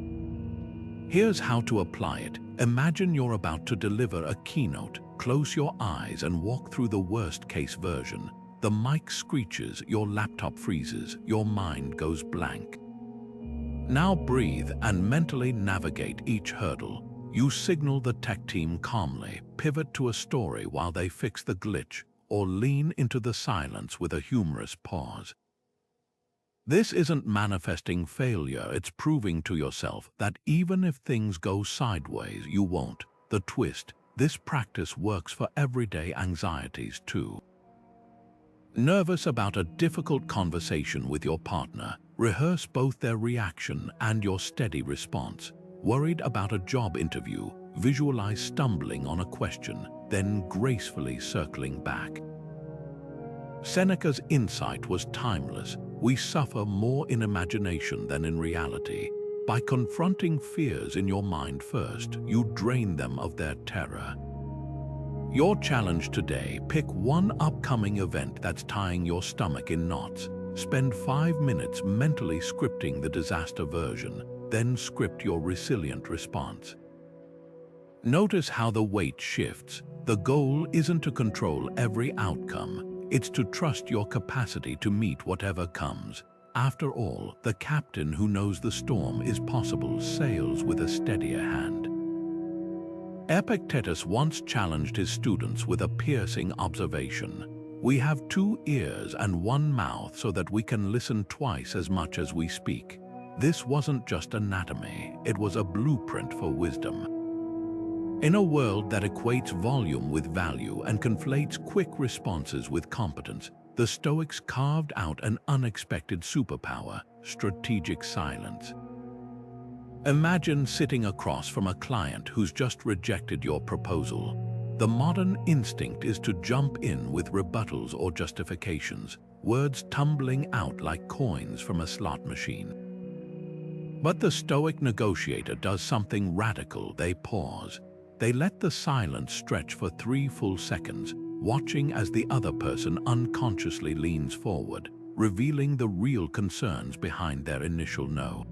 S1: Here's how to apply it. Imagine you're about to deliver a keynote. Close your eyes and walk through the worst-case version. The mic screeches, your laptop freezes, your mind goes blank. Now breathe and mentally navigate each hurdle. You signal the tech team calmly, pivot to a story while they fix the glitch, or lean into the silence with a humorous pause. This isn't manifesting failure, it's proving to yourself that even if things go sideways, you won't. The twist: this practice works for everyday anxieties too. Nervous about a difficult conversation with your partner? Rehearse both their reaction and your steady response. Worried about a job interview? Visualize stumbling on a question, then gracefully circling back. Seneca's insight was timeless. We suffer more in imagination than in reality. By confronting fears in your mind first, you drain them of their terror. Your challenge today: pick one upcoming event that's tying your stomach in knots. Spend 5 minutes mentally scripting the disaster version, then script your resilient response. Notice how the weight shifts. The goal isn't to control every outcome, it's to trust your capacity to meet whatever comes. After all, the captain who knows the storm is possible sails with a steadier hand. Epictetus once challenged his students with a piercing observation. We have 2 ears and 1 mouth so that we can listen twice as much as we speak. This wasn't just anatomy, it was a blueprint for wisdom. In a world that equates volume with value and conflates quick responses with competence, the Stoics carved out an unexpected superpower: strategic silence. Imagine sitting across from a client who's just rejected your proposal. The modern instinct is to jump in with rebuttals or justifications, words tumbling out like coins from a slot machine. But the Stoic negotiator does something radical. They pause. They let the silence stretch for 3 full seconds, watching as the other person unconsciously leans forward, revealing the real concerns behind their initial no.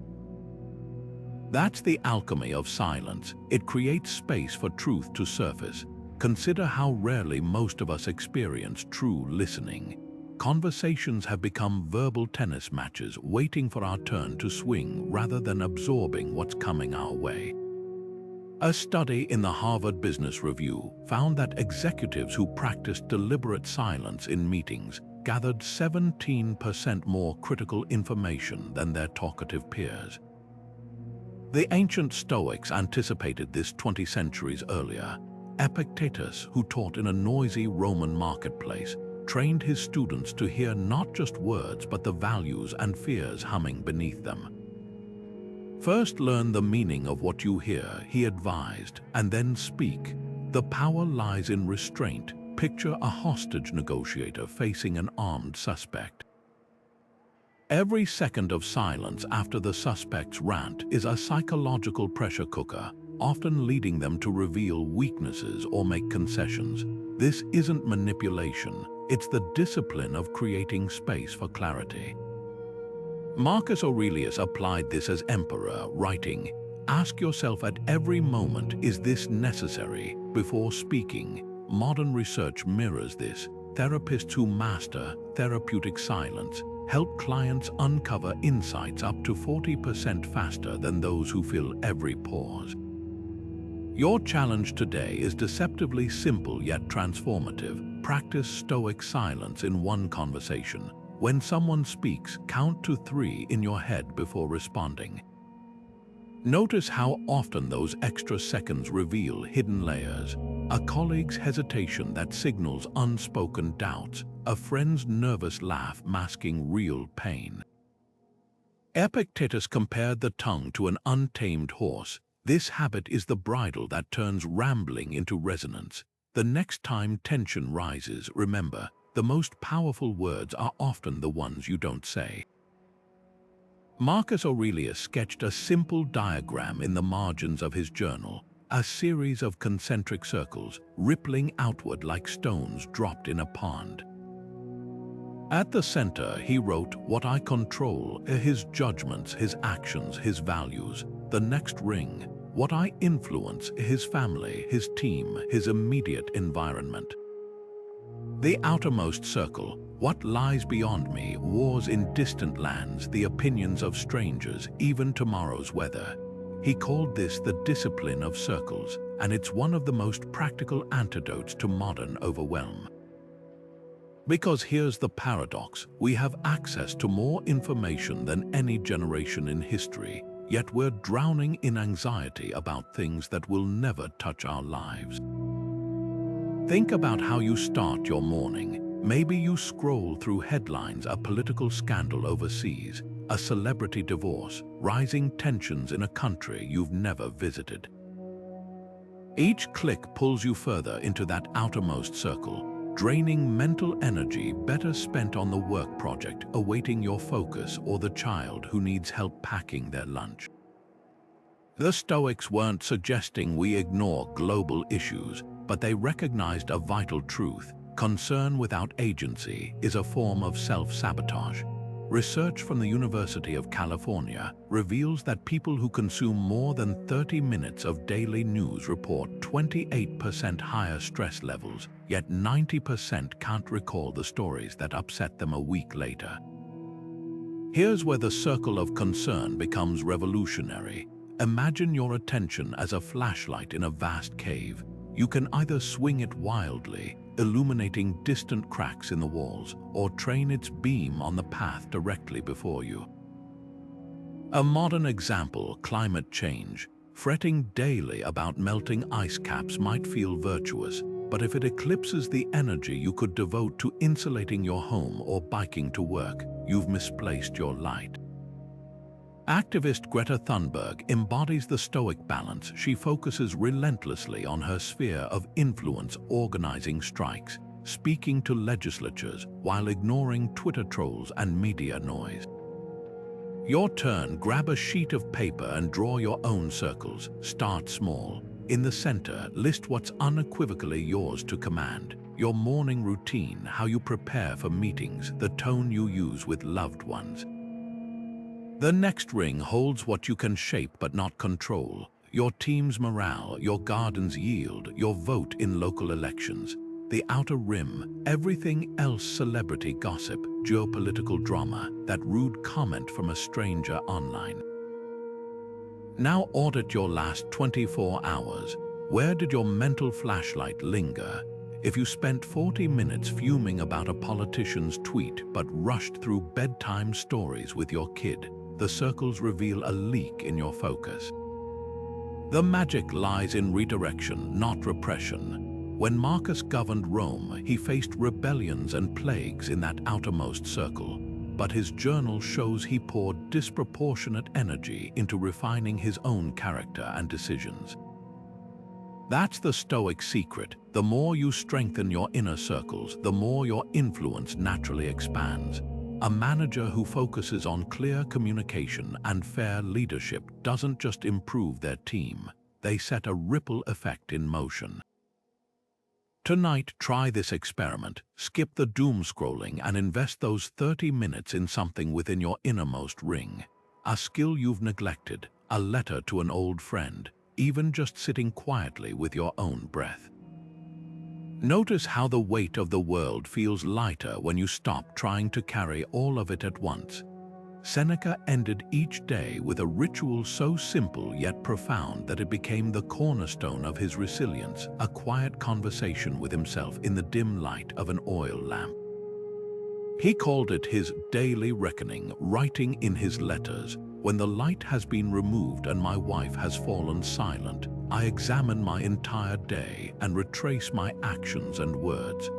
S1: That's the alchemy of silence. It creates space for truth to surface. Consider how rarely most of us experience true listening. Conversations have become verbal tennis matches, waiting for our turn to swing rather than absorbing what's coming our way. A study in the Harvard Business Review found that executives who practiced deliberate silence in meetings gathered 17% more critical information than their talkative peers. The ancient Stoics anticipated this 20 centuries earlier. Epictetus, who taught in a noisy Roman marketplace, trained his students to hear not just words but the values and fears humming beneath them. First learn the meaning of what you hear, he advised, and then speak. The power lies in restraint. Picture a hostage negotiator facing an armed suspect. Every second of silence after the suspect's rant is a psychological pressure cooker, often leading them to reveal weaknesses or make concessions. This isn't manipulation, it's the discipline of creating space for clarity. Marcus Aurelius applied this as emperor, writing, "Ask yourself at every moment, is this necessary?" before speaking. Modern research mirrors this. Therapists who master therapeutic silence help clients uncover insights up to 40% faster than those who fill every pause. Your challenge today is deceptively simple yet transformative. Practice Stoic silence in one conversation. When someone speaks, count to 3 in your head before responding. Notice how often those extra seconds reveal hidden layers. A colleague's hesitation that signals unspoken doubts, a friend's nervous laugh masking real pain. Epictetus compared the tongue to an untamed horse. This habit is the bridle that turns rambling into resonance. The next time tension rises, remember, the most powerful words are often the ones you don't say. Marcus Aurelius sketched a simple diagram in the margins of his journal, a series of concentric circles rippling outward like stones dropped in a pond. At the center, he wrote, "What I control are his judgments, his actions, his values." The next ring, "What I influence are his family, his team, his immediate environment." The outermost circle, "What lies beyond me, wars in distant lands, the opinions of strangers, even tomorrow's weather." He called this the discipline of circles, and it's one of the most practical antidotes to modern overwhelm. Because here's the paradox: we have access to more information than any generation in history, yet we're drowning in anxiety about things that will never touch our lives. Think about how you start your morning. Maybe you scroll through headlines, a political scandal overseas, a celebrity divorce, rising tensions in a country you've never visited. Each click pulls you further into that outermost circle, draining mental energy better spent on the work project awaiting your focus or the child who needs help packing their lunch. The Stoics weren't suggesting we ignore global issues, but they recognized a vital truth: concern without agency is a form of self-sabotage. Research from the University of California reveals that people who consume more than 30 minutes of daily news report 28% higher stress levels, yet 90% can't recall the stories that upset them a week later. Here's where the circle of concern becomes revolutionary. Imagine your attention as a flashlight in a vast cave. You can either swing it wildly, illuminating distant cracks in the walls, or train its beam on the path directly before you. A modern example: climate change. Fretting daily about melting ice caps might feel virtuous, but if it eclipses the energy you could devote to insulating your home or biking to work, you've misplaced your light. Activist Greta Thunberg embodies the Stoic balance. She focuses relentlessly on her sphere of influence, organizing strikes, speaking to legislatures, while ignoring Twitter trolls and media noise. Your turn: grab a sheet of paper and draw your own circles. Start small. In the center, list what's unequivocally yours to command: your morning routine, how you prepare for meetings, the tone you use with loved ones. The next ring holds what you can shape but not control: your team's morale, your garden's yield, your vote in local elections. The outer rim, everything else: celebrity gossip, geopolitical drama, that rude comment from a stranger online. Now audit your last 24 hours. Where did your mental flashlight linger? If you spent 40 minutes fuming about a politician's tweet but rushed through bedtime stories with your kid, the circles reveal a leak in your focus. The magic lies in redirection, not repression. When Marcus governed Rome, he faced rebellions and plagues in that outermost circle, but his journal shows he poured disproportionate energy into refining his own character and decisions. That's the Stoic secret. The more you strengthen your inner circles, the more your influence naturally expands. A manager who focuses on clear communication and fair leadership doesn't just improve their team, they set a ripple effect in motion. Tonight, try this experiment. Skip the doom scrolling and invest those 30 minutes in something within your innermost ring. A skill you've neglected, a letter to an old friend, even just sitting quietly with your own breath. Notice how the weight of the world feels lighter when you stop trying to carry all of it at once. Seneca ended each day with a ritual so simple yet profound that it became the cornerstone of his resilience: a quiet conversation with himself in the dim light of an oil lamp. He called it his daily reckoning, writing in his letters, "When the light has been removed and my wife has fallen silent, I examine my entire day and retrace my actions and words."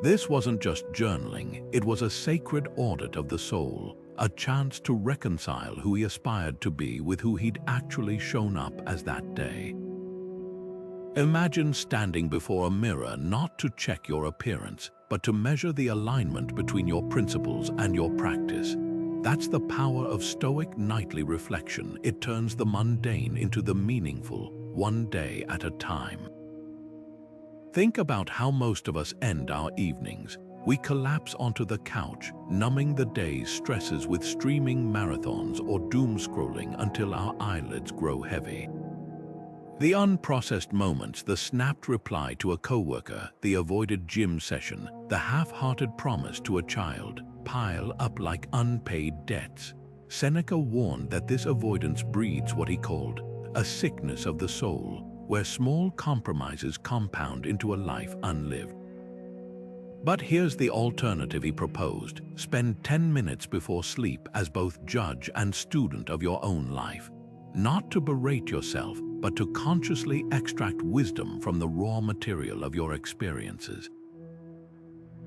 S1: This wasn't just journaling, it was a sacred audit of the soul, a chance to reconcile who he aspired to be with who he'd actually shown up as that day. Imagine standing before a mirror not to check your appearance, but to measure the alignment between your principles and your practice. That's the power of Stoic nightly reflection. It turns the mundane into the meaningful, one day at a time. Think about how most of us end our evenings. we collapse onto the couch, numbing the day's stresses with streaming marathons or doom scrolling until our eyelids grow heavy. The unprocessed moments, the snapped reply to a coworker, the avoided gym session, the half-hearted promise to a child, pile up like unpaid debts. Seneca warned that this avoidance breeds what he called a sickness of the soul, where small compromises compound into a life unlived. But here's the alternative he proposed. Spend 10 minutes before sleep as both judge and student of your own life. Not to berate yourself, but to consciously extract wisdom from the raw material of your experiences.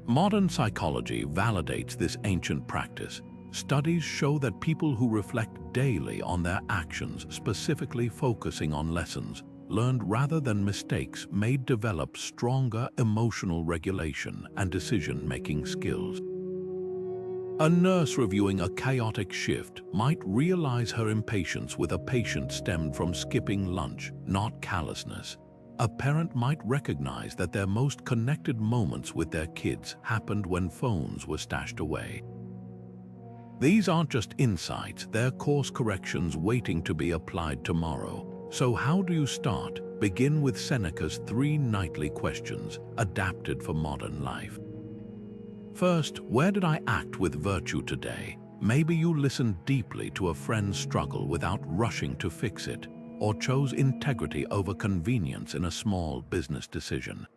S1: Modern psychology validates this ancient practice. Studies show that people who reflect daily on their actions, specifically focusing on lessons learned rather than mistakes, may develop stronger emotional regulation and decision-making skills. A nurse reviewing a chaotic shift might realize her impatience with a patient stemmed from skipping lunch, not callousness. A parent might recognize that their most connected moments with their kids happened when phones were stashed away. These aren't just insights, they're course corrections waiting to be applied tomorrow. So how do you start? Begin with Seneca's 3 nightly questions, adapted for modern life. First, where did I act with virtue today? Maybe you listened deeply to a friend's struggle without rushing to fix it, or chose integrity over convenience in a small business decision.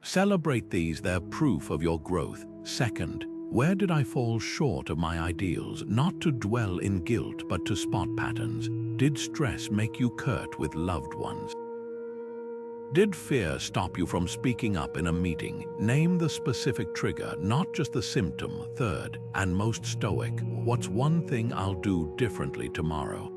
S1: Celebrate these, they're proof of your growth. Second, where did I fall short of my ideals? Not to dwell in guilt, but to spot patterns. Did stress make you curt with loved ones? Did fear stop you from speaking up in a meeting? Name the specific trigger, not just the symptom. Third, and most stoic, what's one thing I'll do differently tomorrow?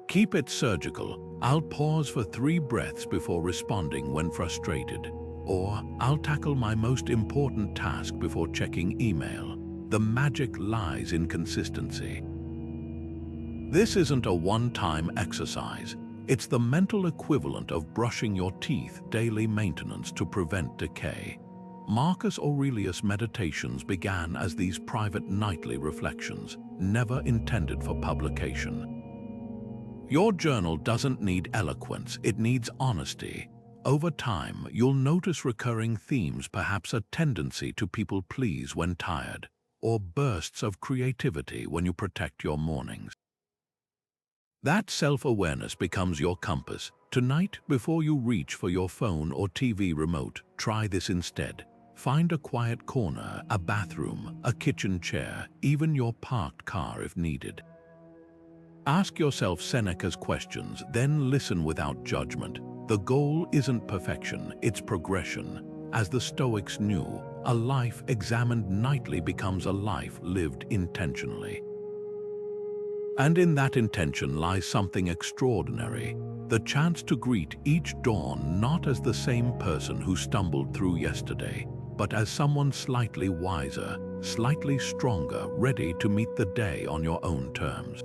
S1: Keep it surgical. I'll pause for 3 breaths before responding when frustrated. Or, I'll tackle my most important task before checking email. The magic lies in consistency. This isn't a one-time exercise. It's the mental equivalent of brushing your teeth, daily maintenance to prevent decay. Marcus Aurelius' meditations began as these private nightly reflections, never intended for publication. Your journal doesn't need eloquence, it needs honesty. Over time, you'll notice recurring themes, perhaps a tendency to people please when tired, or bursts of creativity when you protect your mornings. That self-awareness becomes your compass. Tonight, before you reach for your phone or TV remote, try this instead. Find a quiet corner, a bathroom, a kitchen chair, even your parked car if needed. Ask yourself Seneca's questions, then listen without judgment. The goal isn't perfection, it's progression. As the Stoics knew, a life examined nightly becomes a life lived intentionally. And in that intention lies something extraordinary, the chance to greet each dawn not as the same person who stumbled through yesterday, but as someone slightly wiser, slightly stronger, ready to meet the day on your own terms.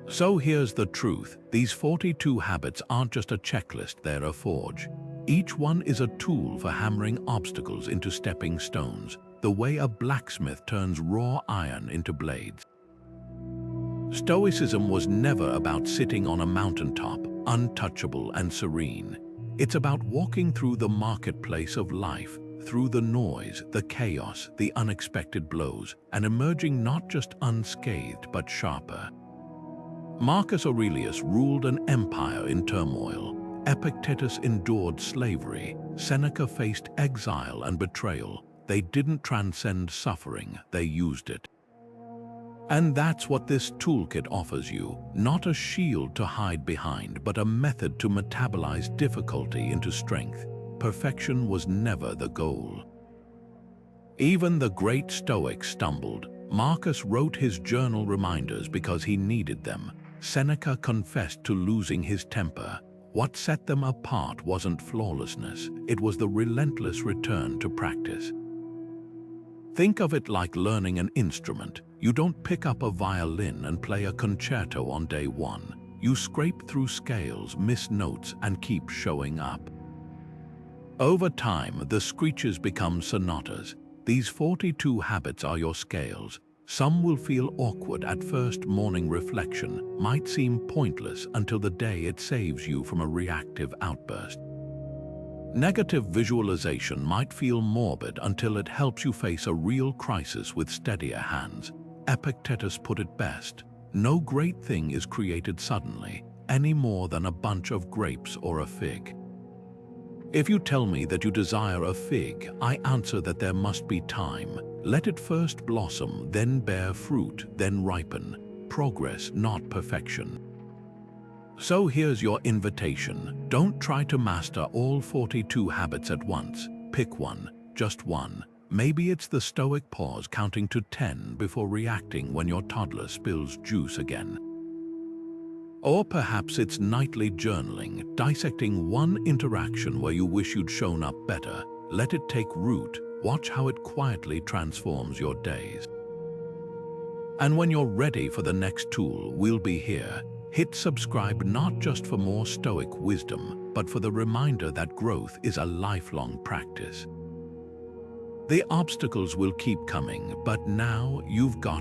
S1: So here's the truth. These 42 habits aren't just a checklist, they're a forge. Each one is a tool for hammering obstacles into stepping stones, the way a blacksmith turns raw iron into blades. Stoicism was never about sitting on a mountaintop, untouchable and serene. It's about walking through the marketplace of life, through the noise, the chaos, the unexpected blows, and emerging not just unscathed but sharper. Marcus Aurelius ruled an empire in turmoil. Epictetus endured slavery. Seneca faced exile and betrayal. They didn't transcend suffering, they used it. And that's what this toolkit offers you, not a shield to hide behind, but a method to metabolize difficulty into strength. Perfection was never the goal. Even the great Stoics stumbled. Marcus wrote his journal reminders because he needed them. Seneca confessed to losing his temper. What set them apart wasn't flawlessness, it was the relentless return to practice. Think of it like learning an instrument. You don't pick up a violin and play a concerto on day 1. You scrape through scales, miss notes, and keep showing up. Over time, the screeches become sonatas. These 42 habits are your scales. Some will feel awkward at first. Mourning reflection might seem pointless until the day it saves you from a reactive outburst. Negative visualization might feel morbid until it helps you face a real crisis with steadier hands. Epictetus put it best: no great thing is created suddenly, any more than a bunch of grapes or a fig. If you tell me that you desire a fig, I answer that there must be time. Let it first blossom, then bear fruit, then ripen. Progress, not perfection. So here's your invitation. Don't try to master all 42 habits at once. Pick one, just one. Maybe it's the Stoic pause, counting to 10 before reacting when your toddler spills juice again. Or perhaps it's nightly journaling, dissecting one interaction where you wish you'd shown up better. Let it take root. Watch how it quietly transforms your days. And when you're ready for the next tool, we'll be here. Hit subscribe, not just for more Stoic wisdom, but for the reminder that growth is a lifelong practice. The obstacles will keep coming, but now you've got